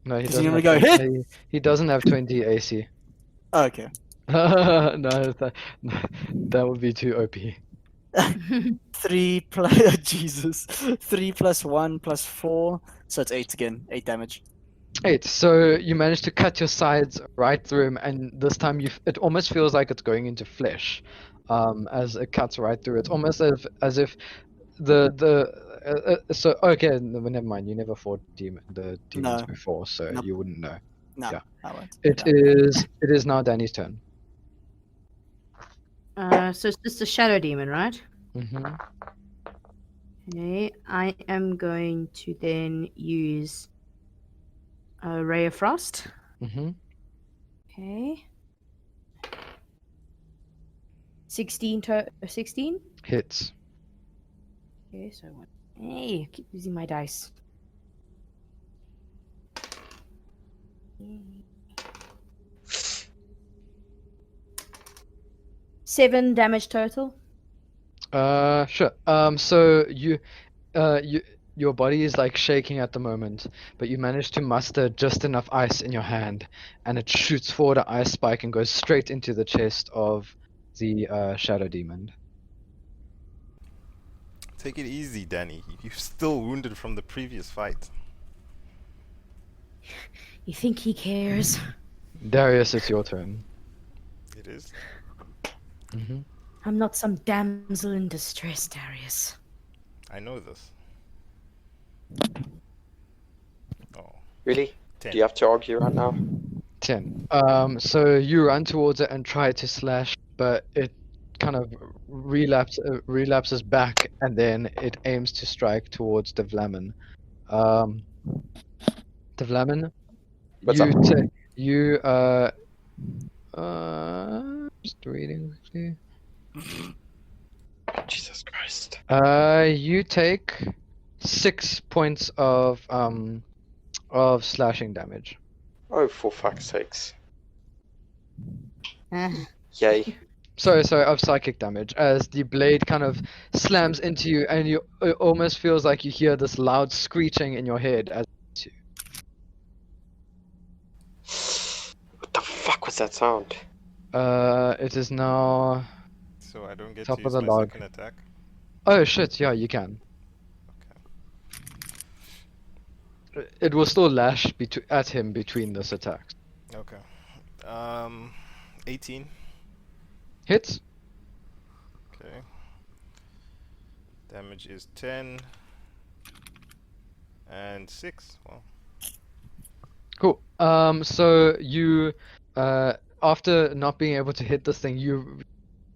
[SPEAKER 2] No, he
[SPEAKER 1] 'Cause you
[SPEAKER 2] doesn't
[SPEAKER 1] normally
[SPEAKER 2] have
[SPEAKER 1] go,
[SPEAKER 2] 20, he doesn't have 20 AC.
[SPEAKER 1] Oh, okay.
[SPEAKER 2] No, that would be too OP.
[SPEAKER 1] 3 plus Jesus. 3 plus 1 plus 4. So it's 8 again. 8 damage.
[SPEAKER 2] 8. So you managed to cut your sides right through him, and this time it almost feels like it's going into flesh, as it cuts right through. It's almost as if so okay, never mind. You never fought the demons
[SPEAKER 1] No.
[SPEAKER 2] before, so
[SPEAKER 1] Nope.
[SPEAKER 2] you wouldn't know.
[SPEAKER 1] No,
[SPEAKER 2] Yeah.
[SPEAKER 1] I won't.
[SPEAKER 2] It
[SPEAKER 1] Yeah.
[SPEAKER 2] is now Danny's turn.
[SPEAKER 3] So it's just a shadow demon, right?
[SPEAKER 2] Mm-hmm.
[SPEAKER 3] Okay, I am going to then use a ray of frost.
[SPEAKER 2] Mm-hmm.
[SPEAKER 3] Okay. 16 16?
[SPEAKER 2] Hits.
[SPEAKER 3] Okay, so what? Hey, I keep using my dice. Seven damage total.
[SPEAKER 2] Sure. So your body is like shaking at the moment, but you manage to muster just enough ice in your hand, and it shoots forward an ice spike and goes straight into the chest of the shadow demon.
[SPEAKER 5] Take it easy, Danny. You're still wounded from the previous fight.
[SPEAKER 3] You think he cares?
[SPEAKER 2] Darius, it's your turn.
[SPEAKER 5] It is.
[SPEAKER 2] Mm-hmm.
[SPEAKER 3] I'm not some damsel in distress, Darius.
[SPEAKER 5] I know this. Oh,
[SPEAKER 4] Really?
[SPEAKER 5] 10.
[SPEAKER 4] Do you have to argue right now?
[SPEAKER 2] 10. So you run towards it and try to slash, but it kind of relapses back, and then it aims to strike towards Davlamin. Davlamin,
[SPEAKER 4] What's up?
[SPEAKER 2] Just reading quickly.
[SPEAKER 4] Jesus Christ.
[SPEAKER 2] You take 6 points of slashing damage.
[SPEAKER 4] Oh, for fuck's sakes.
[SPEAKER 3] Ah.
[SPEAKER 4] Yay.
[SPEAKER 2] Sorry, of psychic damage, as the blade kind of slams into you, and it almost feels like you hear this loud screeching in your head as
[SPEAKER 4] What the fuck was that sound?
[SPEAKER 2] it is now.
[SPEAKER 5] So I don't get
[SPEAKER 2] Top
[SPEAKER 5] to
[SPEAKER 2] of
[SPEAKER 5] use
[SPEAKER 2] the
[SPEAKER 5] my
[SPEAKER 2] log.
[SPEAKER 5] second attack.
[SPEAKER 2] Oh shit! Yeah, you can.
[SPEAKER 5] Okay.
[SPEAKER 2] It will still lash at him between this attacks.
[SPEAKER 5] Okay. 18.
[SPEAKER 2] Hits.
[SPEAKER 5] Okay. Damage is 10 and 6. Well,
[SPEAKER 2] Cool. So you, after not being able to hit this thing, you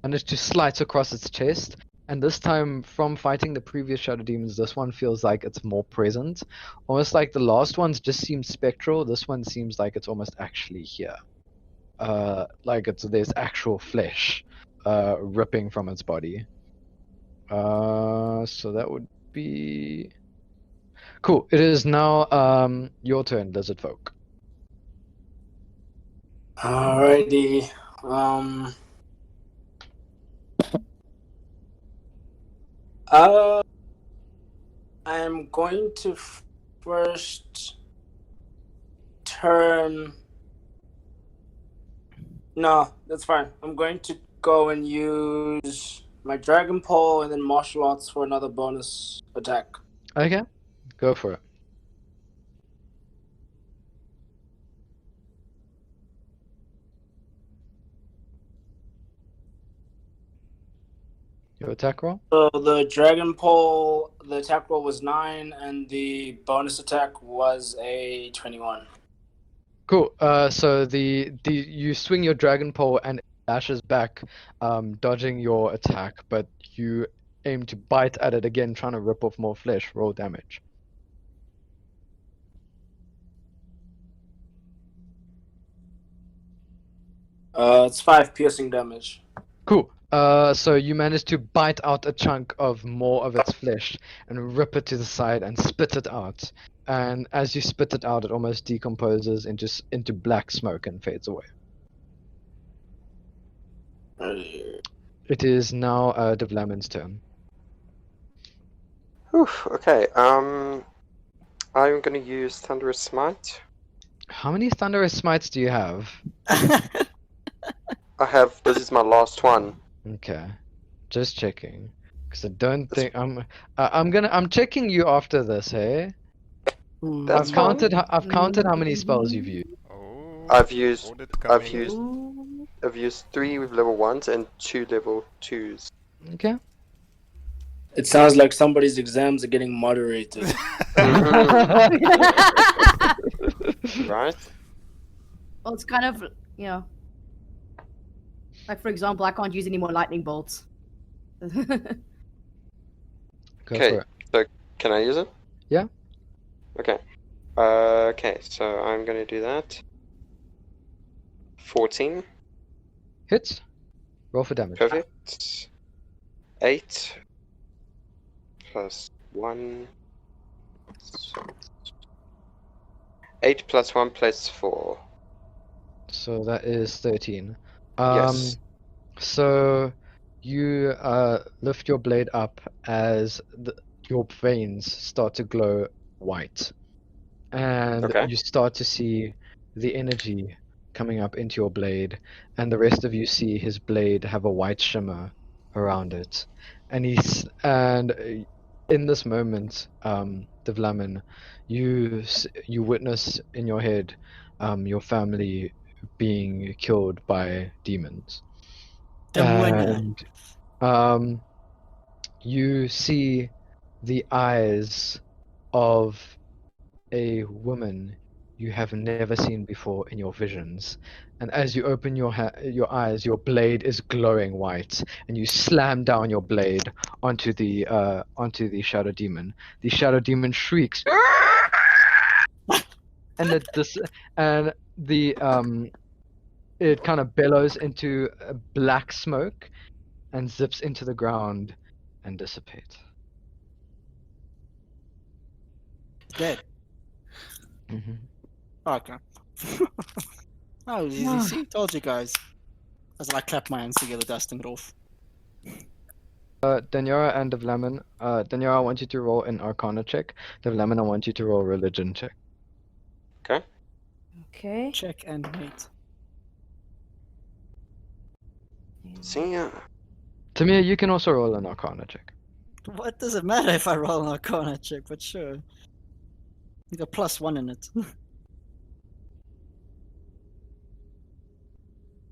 [SPEAKER 2] manage to slice across its chest. And this time, from fighting the previous shadow demons, this one feels like it's more present. Almost like the last ones just seemed spectral. This one seems like it's almost actually here. Like there's actual flesh, ripping from its body. So that would be cool. It is now your turn, lizard folk.
[SPEAKER 7] Alrighty. I'm going to first turn. No, that's fine. I'm going to go and use my Dragon Pole and then Martial Arts for another bonus attack.
[SPEAKER 2] Okay, go for it. Your attack roll?
[SPEAKER 7] So the Dragon Pole, the attack roll was 9, and the bonus attack was a 21.
[SPEAKER 2] Cool. So the you swing your dragon pole and it lashes back, dodging your attack, but you aim to bite at it again, trying to rip off more flesh. Roll damage.
[SPEAKER 7] It's 5 piercing damage.
[SPEAKER 2] Cool. So you manage to bite out a chunk of more of its flesh and rip it to the side and spit it out. And as you spit it out, it almost decomposes into black smoke and fades away. It is now Davlamin's turn.
[SPEAKER 4] Whew, okay, I'm gonna use Thunderous Smite.
[SPEAKER 2] How many Thunderous Smites do you have?
[SPEAKER 4] I have, this is my last one.
[SPEAKER 2] Okay, just checking, because I don't think I'm checking you after this, hey?
[SPEAKER 4] That's
[SPEAKER 2] I've
[SPEAKER 4] fine.
[SPEAKER 2] counted how many spells you've used.
[SPEAKER 5] Oh,
[SPEAKER 4] I've used
[SPEAKER 5] audit
[SPEAKER 4] I've
[SPEAKER 5] coming.
[SPEAKER 4] used
[SPEAKER 3] Ooh.
[SPEAKER 4] I've used 3 with level 1s and 2 level 2s.
[SPEAKER 2] Okay.
[SPEAKER 7] It sounds like somebody's exams are getting moderated.
[SPEAKER 4] Right?
[SPEAKER 3] Well, it's kind of, you know, like for example, I can't use any more lightning bolts.
[SPEAKER 2] Go
[SPEAKER 4] Okay,
[SPEAKER 2] for it.
[SPEAKER 4] so can I use it?
[SPEAKER 2] Yeah.
[SPEAKER 4] Okay. Okay, so I'm gonna do that. 14.
[SPEAKER 2] Hits. Roll for damage.
[SPEAKER 4] Perfect. 8 plus 1. 8 plus 1 plus 4.
[SPEAKER 2] So that is 13.
[SPEAKER 4] Yes.
[SPEAKER 2] So you lift your blade up as your veins start to glow white, and
[SPEAKER 4] Okay.
[SPEAKER 2] you start to see the energy coming up into your blade, and the rest of you see his blade have a white shimmer around it, and in this moment, Davlamin, you witness in your head, your family being killed by demons.
[SPEAKER 1] Demon.
[SPEAKER 2] And you see the eyes of a woman you have never seen before in your visions. And as you open your eyes, your blade is glowing white, and you slam down your blade onto the shadow demon. The shadow demon shrieks, and it kind of bellows into a black smoke and zips into the ground and dissipates.
[SPEAKER 1] Dead.
[SPEAKER 2] Mm-hmm.
[SPEAKER 1] Okay. Oh, easy. See, told you guys. As I clap my hands together, dusting it off.
[SPEAKER 2] Daniara and Davlamin. Daniara, I want you to roll an Arcana check. Davlamin, I want you to roll a Religion check.
[SPEAKER 4] Okay.
[SPEAKER 3] Okay.
[SPEAKER 1] Check and wait.
[SPEAKER 4] See ya.
[SPEAKER 2] Timur, you can also roll an Arcana check.
[SPEAKER 1] What does it matter if I roll an Arcana check? But sure. You got +1 in it.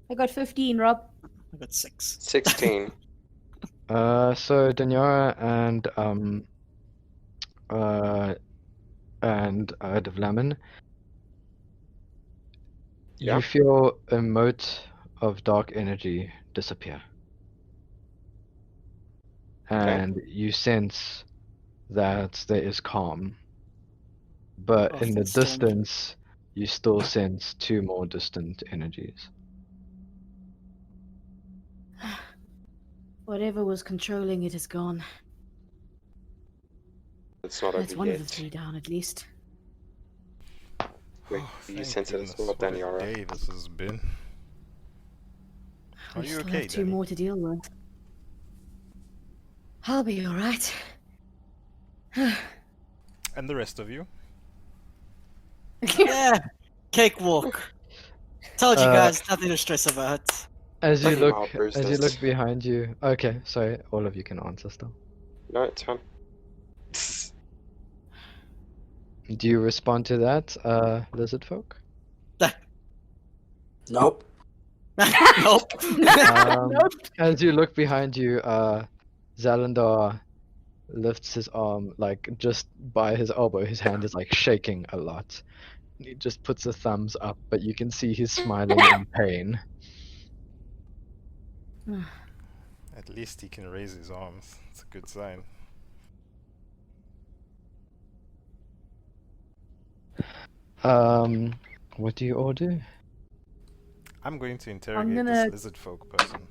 [SPEAKER 3] I got 15, Rob.
[SPEAKER 1] I got 6.
[SPEAKER 4] 16.
[SPEAKER 2] So Daniara and Davlamin,
[SPEAKER 4] Yeah.
[SPEAKER 2] you feel a mote of dark energy disappear. And you sense that there is calm. But
[SPEAKER 1] Oh,
[SPEAKER 2] in the
[SPEAKER 1] thanks, Storm.
[SPEAKER 2] distance, you still sense 2 more distant energies.
[SPEAKER 3] Whatever was controlling it is gone.
[SPEAKER 4] It's not
[SPEAKER 3] That's
[SPEAKER 4] over
[SPEAKER 3] one of
[SPEAKER 4] yet.
[SPEAKER 3] the 3 down, at least.
[SPEAKER 4] Wait,
[SPEAKER 5] Oh,
[SPEAKER 4] you
[SPEAKER 5] thank
[SPEAKER 4] sense it as
[SPEAKER 5] goodness.
[SPEAKER 4] well,
[SPEAKER 5] What a
[SPEAKER 4] Daniara.
[SPEAKER 5] day this has been. Are
[SPEAKER 3] We
[SPEAKER 5] you
[SPEAKER 3] still
[SPEAKER 5] okay,
[SPEAKER 3] have 2
[SPEAKER 5] Danny?
[SPEAKER 3] more to deal with. I'll be alright.
[SPEAKER 5] And the rest of you?
[SPEAKER 1] Yeah! Cakewalk! Told you
[SPEAKER 2] Uh,
[SPEAKER 1] guys, nothing to stress about.
[SPEAKER 2] As you
[SPEAKER 4] Bloody
[SPEAKER 2] look,
[SPEAKER 4] mild bruises.
[SPEAKER 2] as you look behind you. Okay, sorry, all of you can answer still.
[SPEAKER 4] No, it's fine.
[SPEAKER 2] Do you respond to that, lizard folk?
[SPEAKER 7] Nope.
[SPEAKER 1] Nope.
[SPEAKER 2] As you look behind you, Zalandar lifts his arm, like just by his elbow. His hand is like shaking a lot. He just puts a thumbs up, but you can see he's smiling in pain.
[SPEAKER 5] At least he can raise his arms. It's a good sign.
[SPEAKER 2] What do you all do?
[SPEAKER 5] I'm going to interrogate
[SPEAKER 3] gonna-
[SPEAKER 5] this lizard folk person.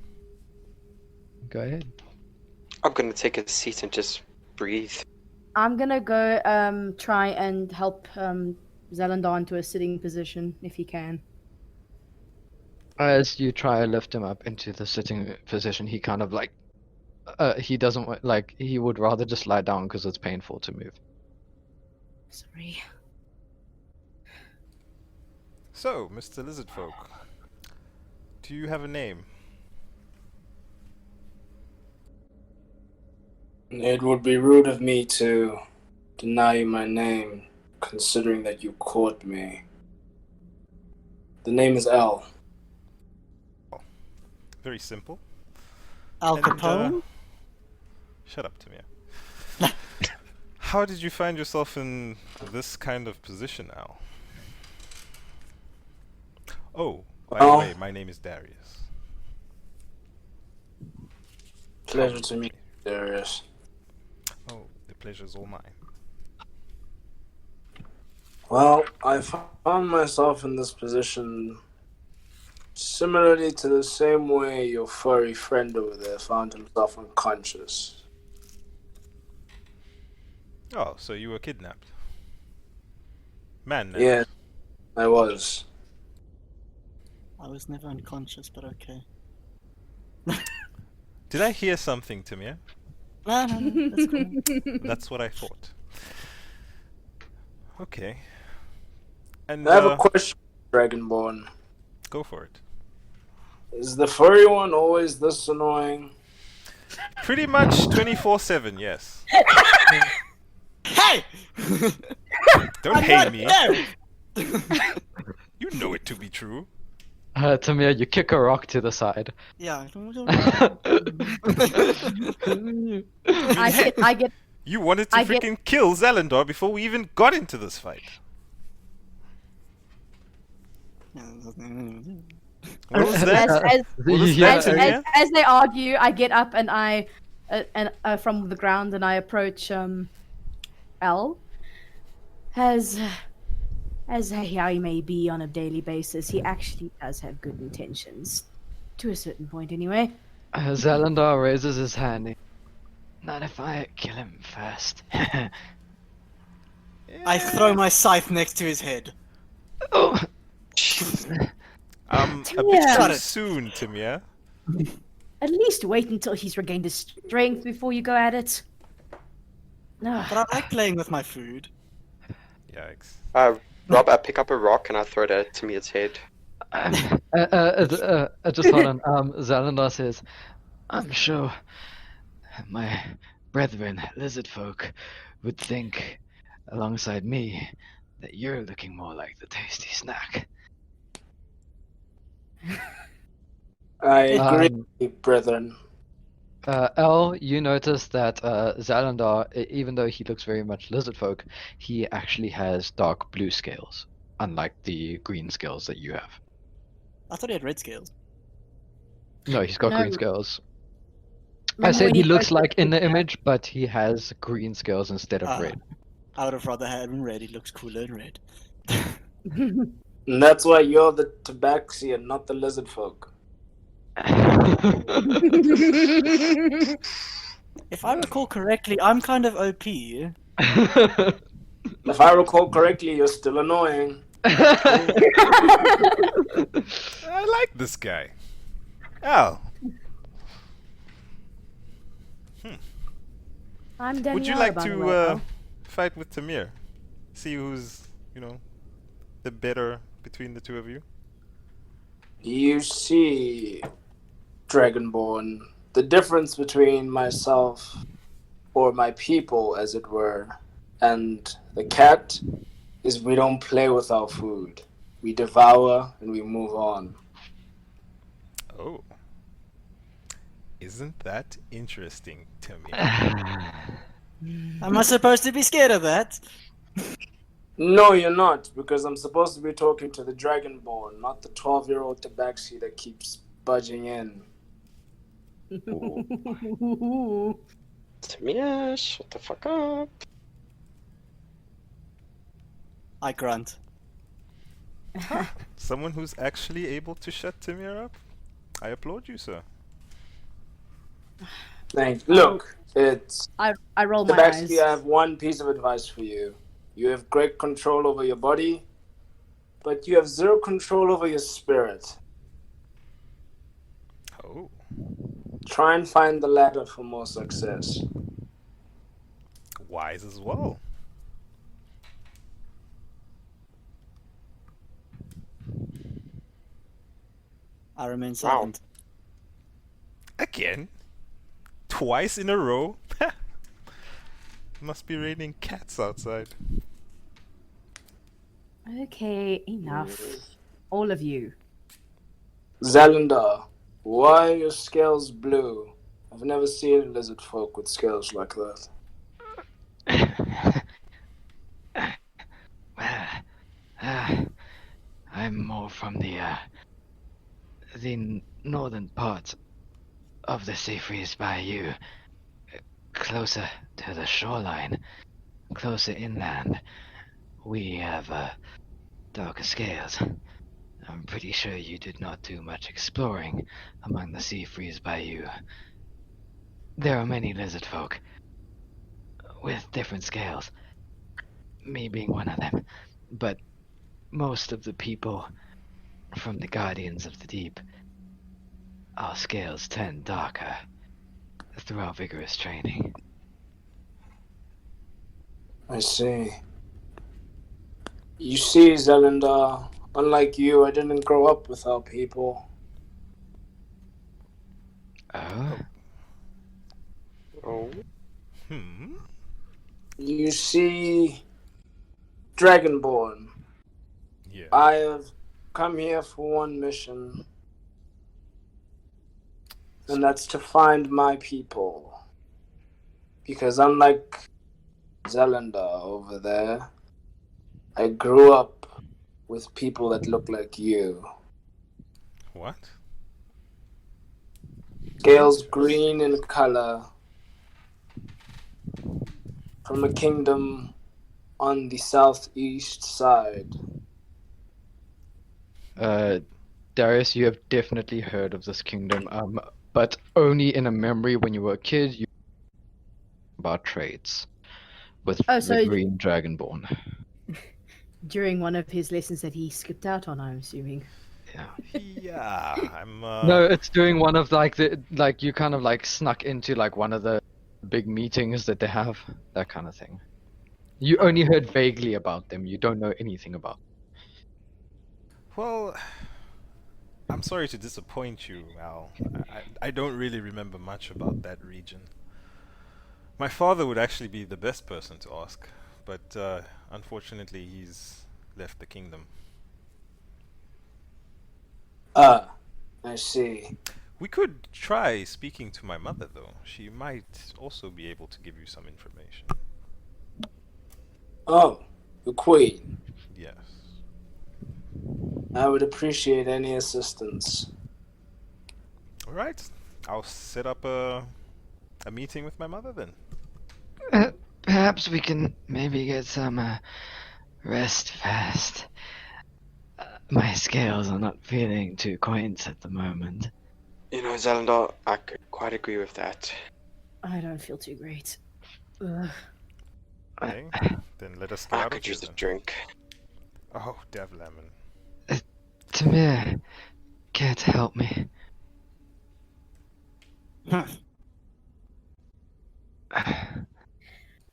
[SPEAKER 2] Go ahead.
[SPEAKER 4] I'm gonna take a seat and just breathe.
[SPEAKER 3] I'm gonna go try and help Zelandar into a sitting position if he can.
[SPEAKER 2] As you try to lift him up into the sitting position, he kind of like, he doesn't like, he would rather just lie down because it's painful to move.
[SPEAKER 3] Sorry.
[SPEAKER 5] So, Mr. Lizardfolk, do you have a name?
[SPEAKER 7] It would be rude of me to deny you my name, considering that you caught me. The name is L.
[SPEAKER 5] Very simple.
[SPEAKER 1] Al
[SPEAKER 5] And,
[SPEAKER 1] Capone?
[SPEAKER 5] Shut up, Timur. How did you find yourself in this kind of position, Al? Oh, by the way, my name is Darius.
[SPEAKER 7] Pleasure to meet you, Darius.
[SPEAKER 5] Oh, the pleasure's all mine.
[SPEAKER 7] Well, I found myself in this position similarly to the same way your furry friend over there found himself unconscious.
[SPEAKER 5] Oh, so you were kidnapped. Man,
[SPEAKER 7] Yeah, I was.
[SPEAKER 1] I was never unconscious, but okay.
[SPEAKER 5] Did I hear something, Timur?
[SPEAKER 1] No, that's cool.
[SPEAKER 5] That's what I thought. Okay. And
[SPEAKER 7] I have a question, Dragonborn.
[SPEAKER 5] go for it.
[SPEAKER 7] Is the furry one always this annoying?
[SPEAKER 5] Pretty much 24/7, yes.
[SPEAKER 1] Hey!
[SPEAKER 5] Don't
[SPEAKER 1] I'm
[SPEAKER 5] hate
[SPEAKER 1] not
[SPEAKER 5] me.
[SPEAKER 1] there!
[SPEAKER 5] You know it to be true.
[SPEAKER 2] Tamir, you kick a rock to the side.
[SPEAKER 1] Yeah.
[SPEAKER 3] I get
[SPEAKER 5] You wanted to
[SPEAKER 3] I get-
[SPEAKER 5] freaking kill Zelandar before we even got into this fight. What was that?
[SPEAKER 2] You
[SPEAKER 3] as,
[SPEAKER 2] hear-
[SPEAKER 3] as,
[SPEAKER 5] Tamir?
[SPEAKER 3] as they argue, I get up and I from the ground and I approach L. As he may be on a daily basis, he actually does have good intentions, to a certain point, anyway.
[SPEAKER 2] Zelandar raises his hand. Not if I kill him first.
[SPEAKER 1] I throw my scythe next to his head.
[SPEAKER 2] Oh.
[SPEAKER 5] A bit
[SPEAKER 3] Timur.
[SPEAKER 5] too soon, Timur.
[SPEAKER 3] At least wait until he's regained his strength before you go at it. No.
[SPEAKER 1] But I like playing with my food.
[SPEAKER 5] Yikes.
[SPEAKER 4] Rob, I pick up a rock and I throw it at Timir's head.
[SPEAKER 2] Just hold on. Zelandar says, I'm sure my brethren, lizard folk, would think, alongside me, that you're looking more like the tasty snack.
[SPEAKER 7] I agree, brethren.
[SPEAKER 2] El, you notice that Zelandar, even though he looks very much lizard folk, he actually has dark blue scales, unlike the green scales that you have.
[SPEAKER 1] I thought he had red scales.
[SPEAKER 2] No, he's got
[SPEAKER 3] No.
[SPEAKER 2] green scales. I
[SPEAKER 3] Remember
[SPEAKER 2] said
[SPEAKER 3] when
[SPEAKER 2] he
[SPEAKER 3] he
[SPEAKER 2] looks
[SPEAKER 3] posted
[SPEAKER 2] like in the
[SPEAKER 3] picture?
[SPEAKER 2] image, but he has green scales instead of
[SPEAKER 1] Ah.
[SPEAKER 2] red.
[SPEAKER 1] I would have rather had him red. He looks cooler in red.
[SPEAKER 7] And that's why you're the tabaxi and not the lizard folk.
[SPEAKER 1] If I recall correctly, I'm kind of OP.
[SPEAKER 7] If I recall correctly, you're still annoying.
[SPEAKER 5] I like this guy. Al,
[SPEAKER 3] I'm Danielle.
[SPEAKER 5] would you like
[SPEAKER 3] by the
[SPEAKER 5] to
[SPEAKER 3] way, Al.
[SPEAKER 5] fight with Timur? See who's, the better between the two of you?
[SPEAKER 7] You see, Dragonborn, the difference between myself, or my people, as it were, and the cat is we don't play with our food. We devour and we move on.
[SPEAKER 5] Oh. Isn't that interesting, Timur?
[SPEAKER 1] Am I supposed to be scared of that?
[SPEAKER 7] No, you're not, because I'm supposed to be talking to the Dragonborn, not the 12-year-old tabaxi that keeps budging in.
[SPEAKER 4] Timir, shut the fuck up.
[SPEAKER 1] I grunt.
[SPEAKER 5] Someone who's actually able to shut Timur up? I applaud you, sir.
[SPEAKER 7] Thank you. Look, it's
[SPEAKER 3] I roll my eyes.
[SPEAKER 7] Tabaxi, I have one piece of advice for you. You have great control over your body, but you have zero control over your spirit.
[SPEAKER 5] Oh,
[SPEAKER 7] Try and find the latter for more success.
[SPEAKER 5] wise as well.
[SPEAKER 1] I remain silent.
[SPEAKER 5] Again? Twice in a row? Must be raining cats outside.
[SPEAKER 3] Okay, enough. All of you.
[SPEAKER 7] Zalindar, why are your scales blue? I've never seen a lizard folk with scales like that.
[SPEAKER 8] I'm more from the northern part of the Seafreeze Bayou, closer to the shoreline, closer inland. We have darker scales. I'm pretty sure you did not do much exploring among the Seafreeze Bayou. There are many lizard folk with different scales, me being one of them, but most of the people from the Guardians of the Deep, our scales turn darker through our vigorous training.
[SPEAKER 7] I see. You see, Zalindar, unlike you, I didn't grow up with our people.
[SPEAKER 8] Oh?
[SPEAKER 4] Oh.
[SPEAKER 7] You see, Dragonborn,
[SPEAKER 5] Yeah.
[SPEAKER 7] I have come here for one mission, and that's to find my people. Because unlike Zalindar over there, I grew up with people that look like you.
[SPEAKER 5] What?
[SPEAKER 7] Scales green in color, from a kingdom on the southeast side.
[SPEAKER 2] Darius, you have definitely heard of this kingdom, but only in a memory when you were a kid. You about trades with
[SPEAKER 3] Oh,
[SPEAKER 2] the
[SPEAKER 3] so-
[SPEAKER 2] Green Dragonborn.
[SPEAKER 3] During one of his lessons that he skipped out on, I'm assuming.
[SPEAKER 5] Yeah, I'm.
[SPEAKER 2] No, it's doing one of you kind of like snuck into like one of the big meetings that they have, that kind of thing. You only heard vaguely about them. You don't know anything about them.
[SPEAKER 5] Well, I'm sorry to disappoint you, Al. I don't really remember much about that region. My father would actually be the best person to ask, but unfortunately he's left the kingdom.
[SPEAKER 7] Ah, I see.
[SPEAKER 5] We could try speaking to my mother, though. She might also be able to give you some information.
[SPEAKER 7] Oh, the Queen.
[SPEAKER 5] Yes.
[SPEAKER 7] I would appreciate any assistance.
[SPEAKER 5] Alright. I'll set up a meeting with my mother then.
[SPEAKER 8] Perhaps we can maybe get some rest fast. My scales are not feeling too quaint at the moment.
[SPEAKER 4] You know, Zalindar, I could quite agree with that.
[SPEAKER 3] I don't feel too great. Ugh.
[SPEAKER 5] Okay. Then let us get
[SPEAKER 4] I
[SPEAKER 5] out of
[SPEAKER 4] could
[SPEAKER 5] here
[SPEAKER 4] use a
[SPEAKER 5] then.
[SPEAKER 4] drink.
[SPEAKER 5] Oh, Davlamin.
[SPEAKER 8] Timur, care to help me?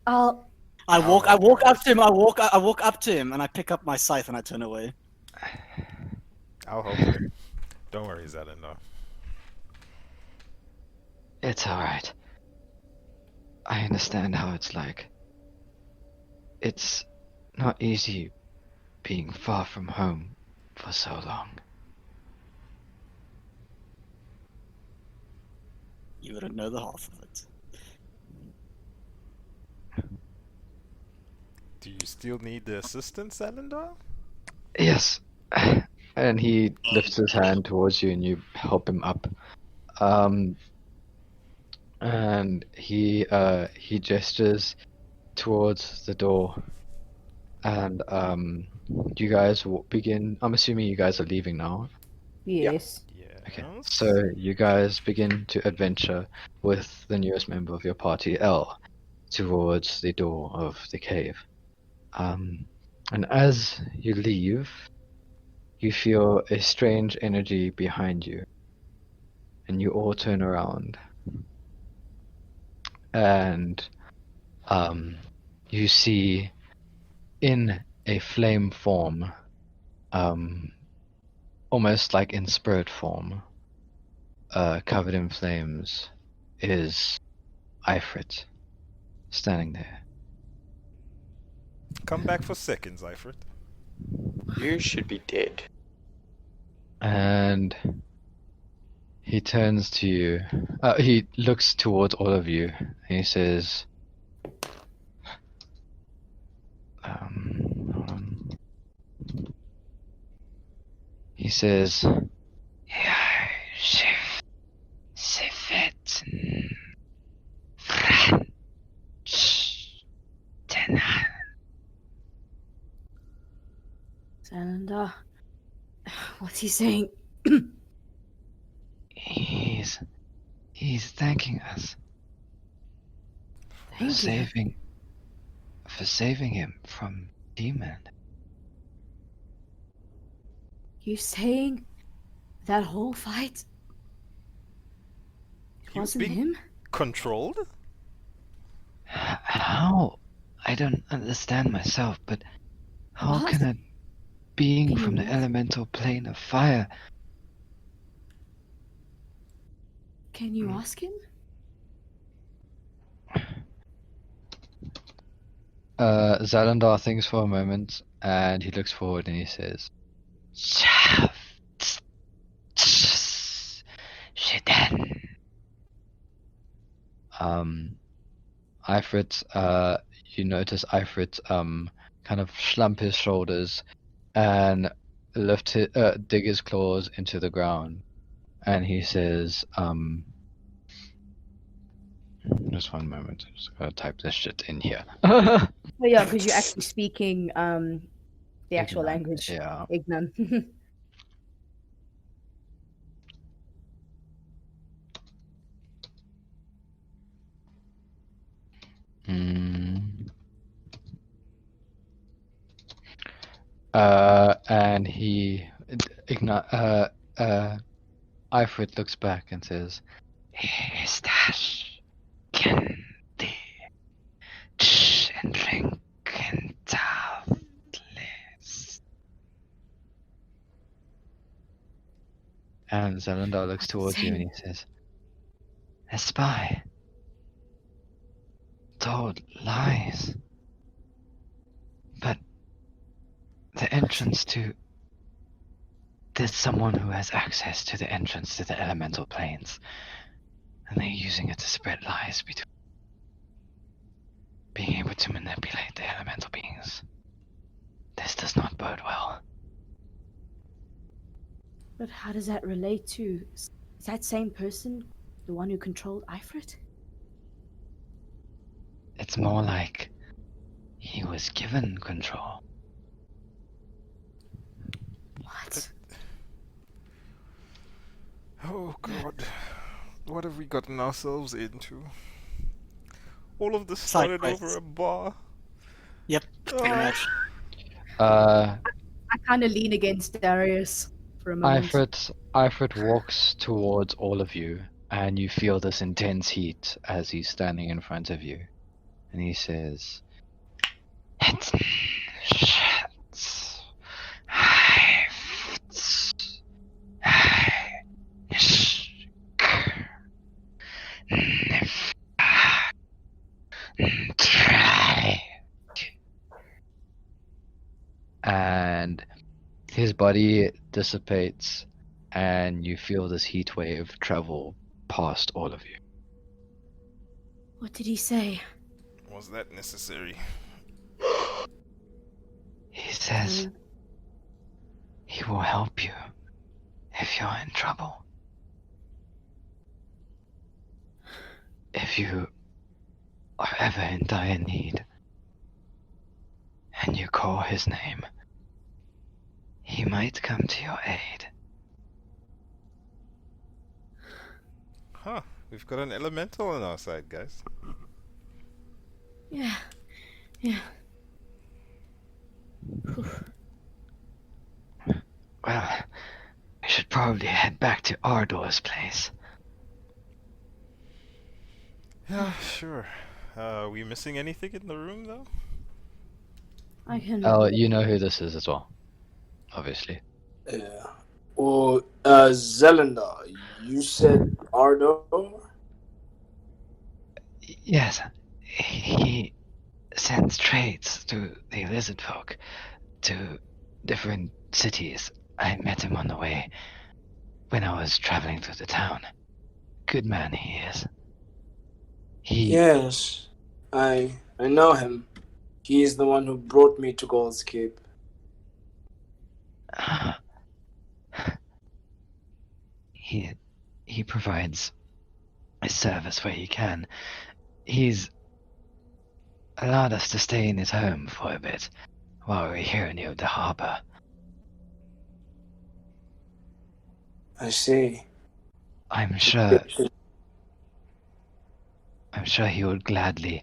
[SPEAKER 3] I'll.
[SPEAKER 1] I walk up to him. I walk up to him, and I pick up my scythe and I turn away.
[SPEAKER 5] I'll help you. Don't worry, Zalindar.
[SPEAKER 8] It's alright. I understand how it's like. It's not easy being far from home for so long.
[SPEAKER 1] You wouldn't know the half of it.
[SPEAKER 5] Do you still need the assistance, Zalindar?
[SPEAKER 8] Yes.
[SPEAKER 2] And he lifts his hand towards you and you help him up. And he gestures towards the door. And you guys will begin. I'm assuming you guys are leaving now.
[SPEAKER 3] Yes.
[SPEAKER 5] Yeah.
[SPEAKER 2] Okay,
[SPEAKER 5] Yes.
[SPEAKER 2] so you guys begin to adventure with the newest member of your party, L, towards the door of the cave. And as you leave, you feel a strange energy behind you, and you all turn around, and you see in a flame form, almost like in spirit form, covered in flames, is Ifrit standing there.
[SPEAKER 5] Come back for seconds, Ifrit.
[SPEAKER 4] You should be dead.
[SPEAKER 2] And he turns to you. He looks towards all of you, and he says, hold on. He says,
[SPEAKER 3] Zalanda, what's he saying?
[SPEAKER 8] He's thanking us for
[SPEAKER 3] Thank you.
[SPEAKER 8] saving him from demon.
[SPEAKER 3] You saying that whole fight? It
[SPEAKER 5] He was
[SPEAKER 3] wasn't
[SPEAKER 5] being
[SPEAKER 3] him?
[SPEAKER 5] controlled?
[SPEAKER 8] How? I don't understand myself, but how
[SPEAKER 3] What?
[SPEAKER 8] can a being
[SPEAKER 3] Can
[SPEAKER 8] from
[SPEAKER 3] you
[SPEAKER 8] the
[SPEAKER 3] not?
[SPEAKER 8] elemental plane of fire?
[SPEAKER 3] Can you ask him?
[SPEAKER 2] Zalandar thinks for a moment, and he looks forward and he says, Ifrit, you notice Ifrit, kind of slump his shoulders and dig his claws into the ground. And he says, just one moment, I'm just gonna type this shit in here.
[SPEAKER 3] Oh yeah, because you're actually speaking the actual
[SPEAKER 2] Ignan,
[SPEAKER 3] language.
[SPEAKER 2] yeah.
[SPEAKER 3] Ignan.
[SPEAKER 2] Mm. And Ifrit looks back and says, and Zalandar looks towards you and he says,
[SPEAKER 8] A spy told lies. But the entrance to... There's someone who has access to the entrance to the elemental planes. And they're using it to spread lies between... being able to manipulate the elemental beings. This does not bode well.
[SPEAKER 3] But how does that relate to... Is that same person the one who controlled Ifrit?
[SPEAKER 8] It's more like he was given control.
[SPEAKER 3] What?
[SPEAKER 5] Oh god. What have we gotten ourselves into? All of this
[SPEAKER 1] Side
[SPEAKER 5] started
[SPEAKER 1] quests.
[SPEAKER 5] over a bar.
[SPEAKER 1] Yep, pretty much.
[SPEAKER 3] I kind of lean against Darius for a moment.
[SPEAKER 2] Ifrit walks towards all of you, and you feel this intense heat as he's standing in front of you. And he says, and his body dissipates, and you feel this heat wave travel past all of you.
[SPEAKER 3] What did he say?
[SPEAKER 5] Was that necessary?
[SPEAKER 8] He says he will help you if you're in trouble. If you are ever in dire need and you call his name, he might come to your aid.
[SPEAKER 5] Huh. We've got an elemental on our side, guys.
[SPEAKER 3] Yeah. Yeah.
[SPEAKER 8] Well, we should probably head back to Ardor's place.
[SPEAKER 5] Yeah, sure. Are we missing anything in the room, though?
[SPEAKER 3] I can.
[SPEAKER 2] Oh, you know who this is as well, obviously.
[SPEAKER 7] Yeah. Well, Zelanda, you said Ardor?
[SPEAKER 8] Yes, he sends trades to the lizard folk to different cities. I met him on the way when I was traveling through the town. Good man he is. He
[SPEAKER 7] Yes. I know him. He is the one who brought me to Gold's Keep.
[SPEAKER 8] he provides a service where he can. He's allowed us to stay in his home for a bit while we're here near the harbor.
[SPEAKER 7] I see.
[SPEAKER 8] I'm sure he would gladly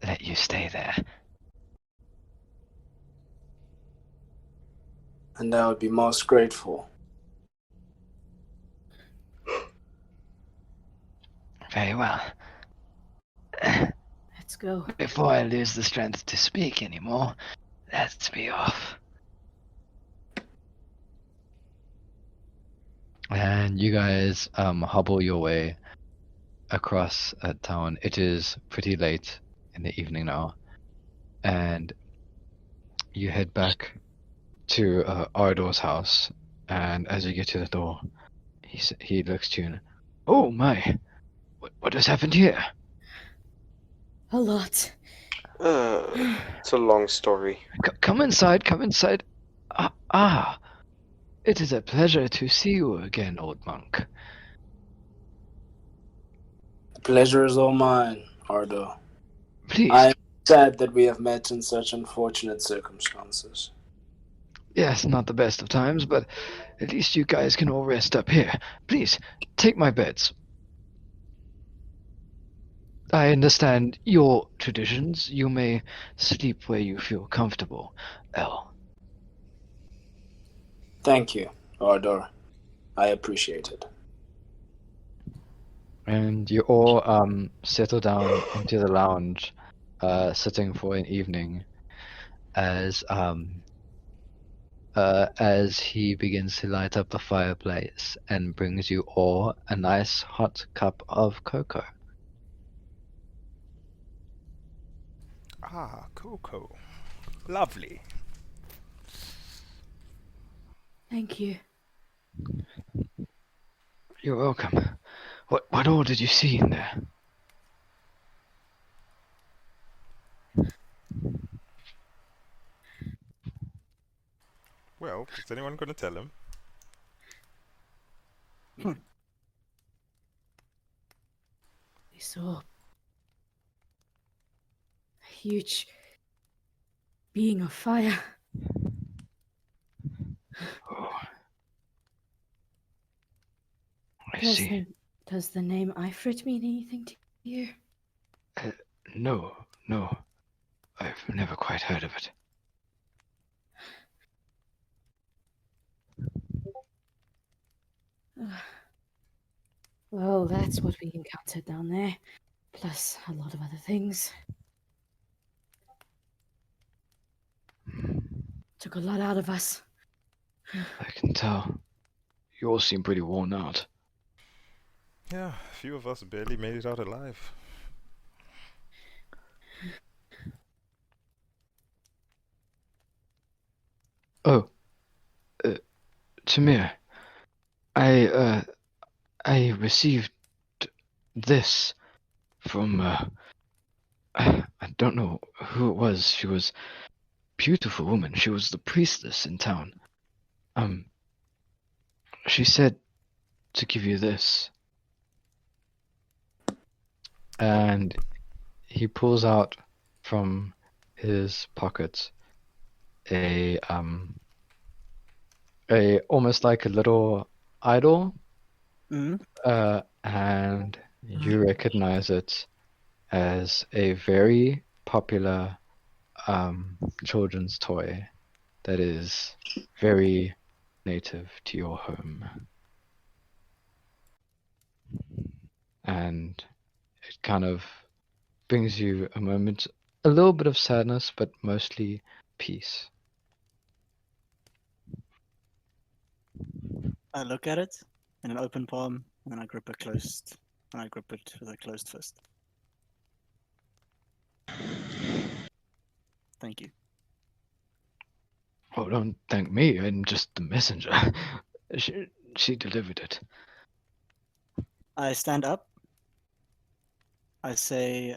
[SPEAKER 8] let you stay there.
[SPEAKER 7] And I would be most grateful.
[SPEAKER 8] Very well.
[SPEAKER 3] Let's go.
[SPEAKER 8] Before I lose the strength to speak anymore, let's be off.
[SPEAKER 2] And you guys hobble your way across town. It is pretty late in the evening now, and you head back to Ardor's house. And as you get to the door, he looks to you and, "Oh my, what has happened here?"
[SPEAKER 3] A lot.
[SPEAKER 4] It's a long story.
[SPEAKER 8] Come inside, come inside. It is a pleasure to see you again, old monk.
[SPEAKER 7] The pleasure is all mine, Ardor.
[SPEAKER 8] Please.
[SPEAKER 7] I am sad that we have met in such unfortunate circumstances.
[SPEAKER 8] Yes, not the best of times, but at least you guys can all rest up here. Please, take my beds. I understand your traditions. You may sleep where you feel comfortable, El.
[SPEAKER 7] Thank you, Ardor. I appreciate it.
[SPEAKER 2] And you all settle down into the lounge, sitting for an evening, as he begins to light up the fireplace and brings you all a nice hot cup of cocoa.
[SPEAKER 5] Ah, Coco. Lovely.
[SPEAKER 3] Thank you.
[SPEAKER 8] You're welcome. What all did you see in there?
[SPEAKER 5] Well, is anyone going to tell him?
[SPEAKER 3] We saw a huge being of fire.
[SPEAKER 8] Oh. I see.
[SPEAKER 3] Does the name Ifrit mean anything to you?
[SPEAKER 8] No. I've never quite heard of it.
[SPEAKER 3] Well, that's what we encountered down there, plus a lot of other things. Took a lot out of us.
[SPEAKER 8] I can tell. You all seem pretty worn out.
[SPEAKER 5] Yeah, a few of us barely made it out alive.
[SPEAKER 8] Oh, Timur, I received this from, I don't know who it was. She was a beautiful woman. She was the priestess in town. She said to give you this.
[SPEAKER 2] And he pulls out from his pocket a almost like a little idol,
[SPEAKER 1] Mm.
[SPEAKER 2] And you recognize it as a very popular children's toy that is very native to your home. And it kind of brings you a moment, a little bit of sadness, but mostly peace.
[SPEAKER 1] I look at it in an open palm, and then I grip it closed. And I grip it with a closed fist. Thank you.
[SPEAKER 2] Oh, don't thank me, I'm just the messenger. she, she delivered it.
[SPEAKER 1] I stand up. I say,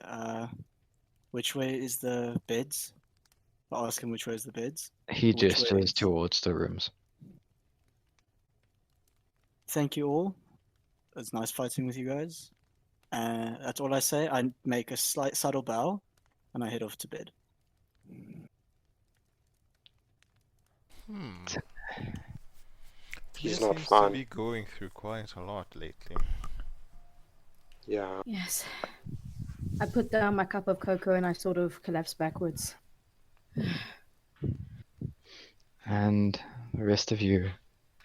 [SPEAKER 1] which way is the beds? I ask him which way is the beds.
[SPEAKER 2] He
[SPEAKER 1] Which way
[SPEAKER 2] gestures
[SPEAKER 1] is-
[SPEAKER 2] towards the rooms.
[SPEAKER 1] Thank you all. It's nice fighting with you guys. That's all I say. I make a slight subtle bow, and I head off to bed.
[SPEAKER 5] Hmm.
[SPEAKER 4] He's
[SPEAKER 5] Tia
[SPEAKER 4] not
[SPEAKER 5] seems
[SPEAKER 4] fun.
[SPEAKER 5] to be going through quite a lot lately.
[SPEAKER 4] Yeah.
[SPEAKER 3] Yes. I put down my cup of cocoa and I sort of collapse backwards.
[SPEAKER 2] And the rest of you,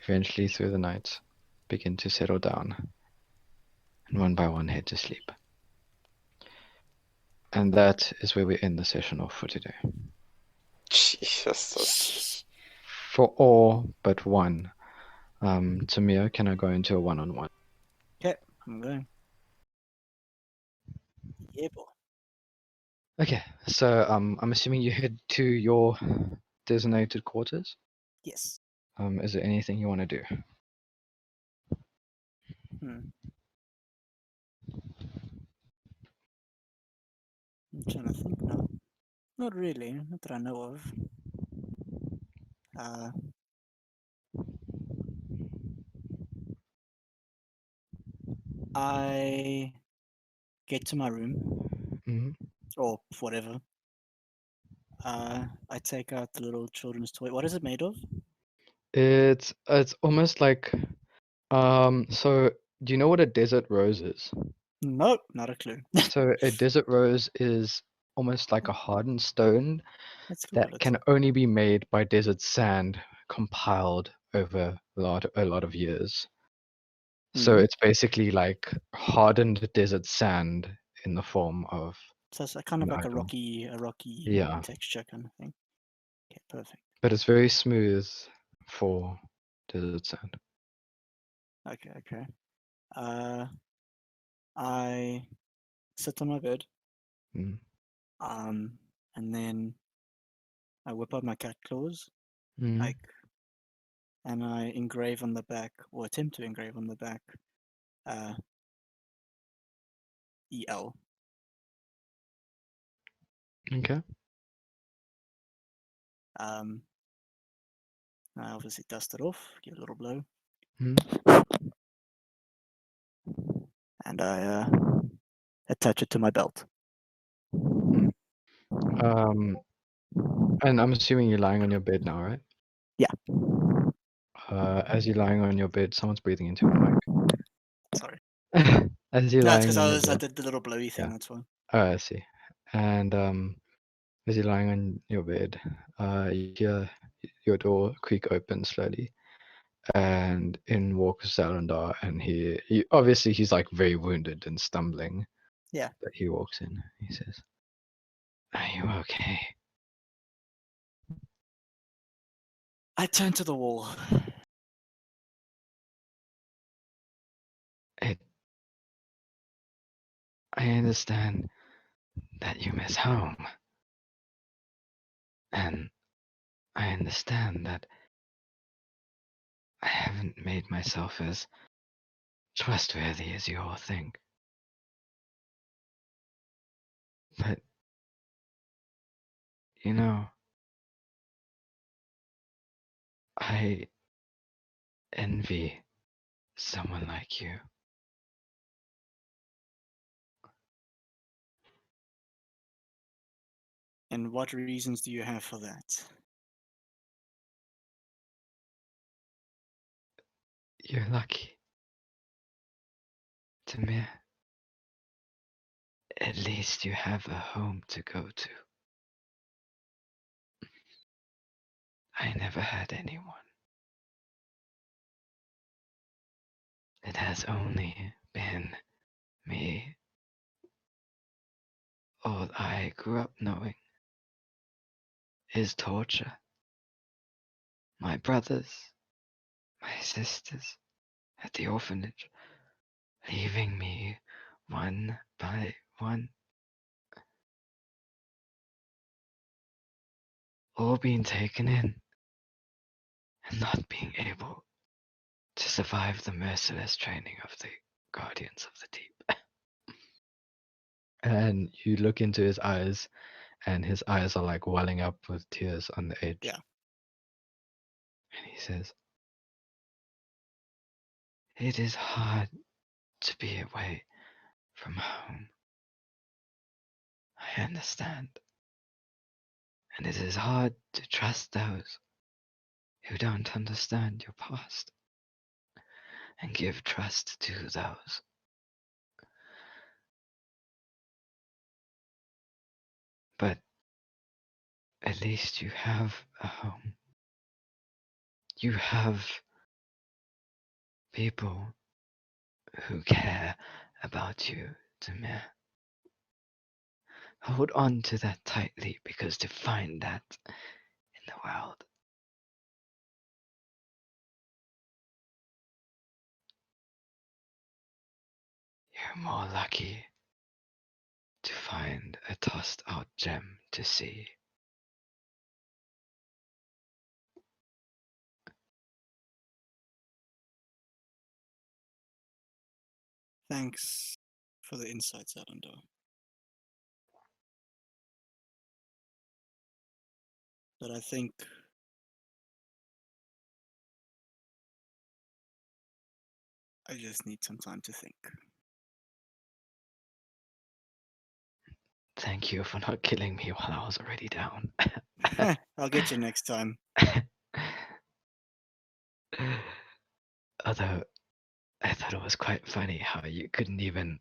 [SPEAKER 2] eventually through the night, begin to settle down, and one by one head to sleep. And that is where we end the session off for today.
[SPEAKER 4] Jesus.
[SPEAKER 2] For all but one. Timur, can I go into a one-on-one?
[SPEAKER 1] Okay, I'm going. Yeah, boy.
[SPEAKER 2] Okay, so I'm assuming you head to your designated quarters.
[SPEAKER 1] Yes.
[SPEAKER 2] Is there anything you want to do?
[SPEAKER 1] Hmm. I'm trying to think now. Not really. Not that I know of. I get to my room
[SPEAKER 2] Hmm.
[SPEAKER 1] or whatever. I take out the little children's toy. What is it made of?
[SPEAKER 2] It's almost like so do you know what a desert rose is?
[SPEAKER 1] Nope, not a clue.
[SPEAKER 2] So a desert rose is almost like a hardened stone
[SPEAKER 1] Let's
[SPEAKER 2] that
[SPEAKER 1] Google it.
[SPEAKER 2] can only be made by desert sand compiled over a lot of years. So
[SPEAKER 1] Mhm.
[SPEAKER 2] it's basically like hardened desert sand in the form of
[SPEAKER 1] So it's kind of
[SPEAKER 2] an
[SPEAKER 1] like a
[SPEAKER 2] idol.
[SPEAKER 1] rocky
[SPEAKER 2] Yeah,
[SPEAKER 1] texture kind of thing. Okay, perfect.
[SPEAKER 2] but it's very smooth for desert sand.
[SPEAKER 1] Okay, okay. I sit on my bed,
[SPEAKER 2] Mm.
[SPEAKER 1] and then I whip out my cat claws,
[SPEAKER 2] Mm.
[SPEAKER 1] like, and I engrave on the back, or attempt to engrave on the back, uh, EL.
[SPEAKER 2] Okay.
[SPEAKER 1] Um, I obviously dust it off, give it a little blow,
[SPEAKER 2] Mm.
[SPEAKER 1] and I attach it to my belt.
[SPEAKER 2] Um, and I'm assuming you're lying on your bed now, right?
[SPEAKER 1] Yeah.
[SPEAKER 2] As you're lying on your bed, someone's breathing into your
[SPEAKER 1] Sorry.
[SPEAKER 2] mic. As you're
[SPEAKER 1] No, it's
[SPEAKER 2] lying
[SPEAKER 1] because
[SPEAKER 2] on your
[SPEAKER 1] I
[SPEAKER 2] bed.
[SPEAKER 1] did the little blowy thing.
[SPEAKER 2] Yeah.
[SPEAKER 1] That's why.
[SPEAKER 2] Oh, I see. And as you're lying on your bed, you hear your door creak open slowly, and in walks Zalandar, and he obviously he's like very wounded and stumbling.
[SPEAKER 1] Yeah.
[SPEAKER 2] But he walks in. He says, "Are you okay?"
[SPEAKER 1] I turn to the wall.
[SPEAKER 8] It. I understand that you miss home. And I understand that I haven't made myself as trustworthy as you all think. But, you know, I envy someone like you.
[SPEAKER 1] And what reasons do you have for that?
[SPEAKER 8] You're lucky. Timur, at least you have a home to go to. I never had anyone. It has only been me. All I grew up knowing is torture. My brothers, my sisters at the orphanage, leaving me one by one, all being taken in and not being able to survive the merciless training of the Guardians of the Deep. And you look into his eyes, and his eyes are like welling up with tears on the edge.
[SPEAKER 1] Yeah.
[SPEAKER 8] And he says, "It is hard to be away from home. I understand. And it is hard to trust those who don't understand your past and give trust to those. But at least you have a home. You have people who care about you, Timur. Hold on to that tightly, because to find that in the world, you're more lucky to find a tossed out gem to see.
[SPEAKER 1] Thanks for the insights, Alando. But I think I just need some time to think.
[SPEAKER 8] Thank you for not killing me while I was already down.
[SPEAKER 1] I'll get you next time.
[SPEAKER 8] Although, I thought it was quite funny how you couldn't even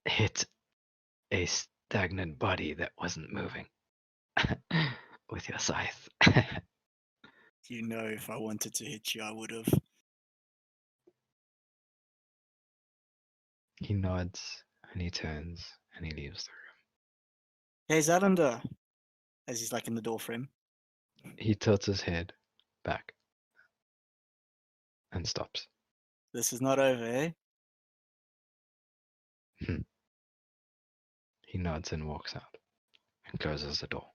[SPEAKER 8] hit a stagnant body that wasn't moving with your scythe.
[SPEAKER 1] You know, if I wanted to hit you, I would have.
[SPEAKER 8] He nods and he turns and he leaves the room.
[SPEAKER 1] Hey, Zalander, as he's like in the door frame.
[SPEAKER 8] He tilts his head back and stops.
[SPEAKER 1] This is not over, eh?
[SPEAKER 8] He nods and walks out and closes the door.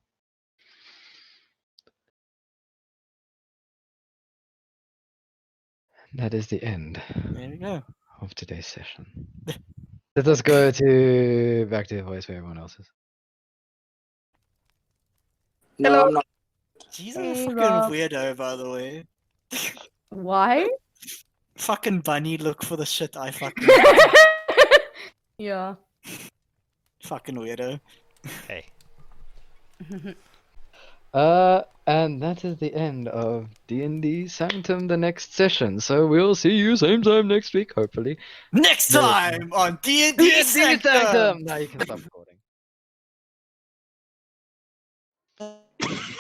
[SPEAKER 8] That is the end
[SPEAKER 1] There we go.
[SPEAKER 8] of today's session. Let us go back to the voice where everyone else is.
[SPEAKER 7] No, I'm not.
[SPEAKER 1] He's a
[SPEAKER 3] Hey,
[SPEAKER 1] fucking
[SPEAKER 3] Rob.
[SPEAKER 1] weirdo, by the way.
[SPEAKER 3] Why?
[SPEAKER 1] Fucking bunny look for the shit I fucking
[SPEAKER 3] Yeah.
[SPEAKER 1] fucking weirdo.
[SPEAKER 5] Hey.
[SPEAKER 2] And that is the end of D&D Sanctum, the next session. So we'll see you same time next week, hopefully.
[SPEAKER 1] Next
[SPEAKER 2] No.
[SPEAKER 1] time on D&D
[SPEAKER 2] D&D
[SPEAKER 1] Sanctum!
[SPEAKER 2] Now you can stop recording.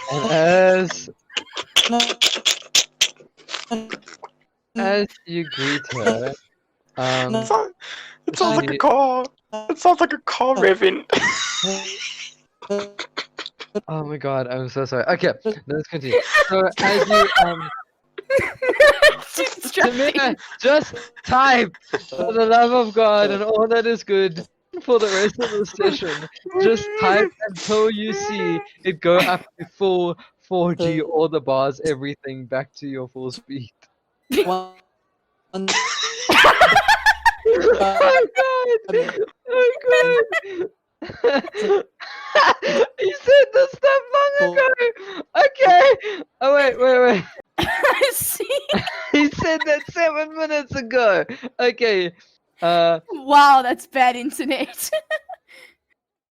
[SPEAKER 2] And as you greet her,
[SPEAKER 4] It sounds like a
[SPEAKER 2] she-
[SPEAKER 4] car. It sounds like a car revving.
[SPEAKER 2] oh my god, I'm so sorry. Okay, let's continue. So as you Timur, just type for the love of God and all that is good for the rest of the session. Just type until you see it go up to full 4G, all the bars, everything back to your full speed. Oh god! Oh god! He said this stuff long ago! Okay! Oh wait.
[SPEAKER 3] I see.
[SPEAKER 2] He said that 7 minutes ago! Okay.
[SPEAKER 3] Wow, that's bad internet.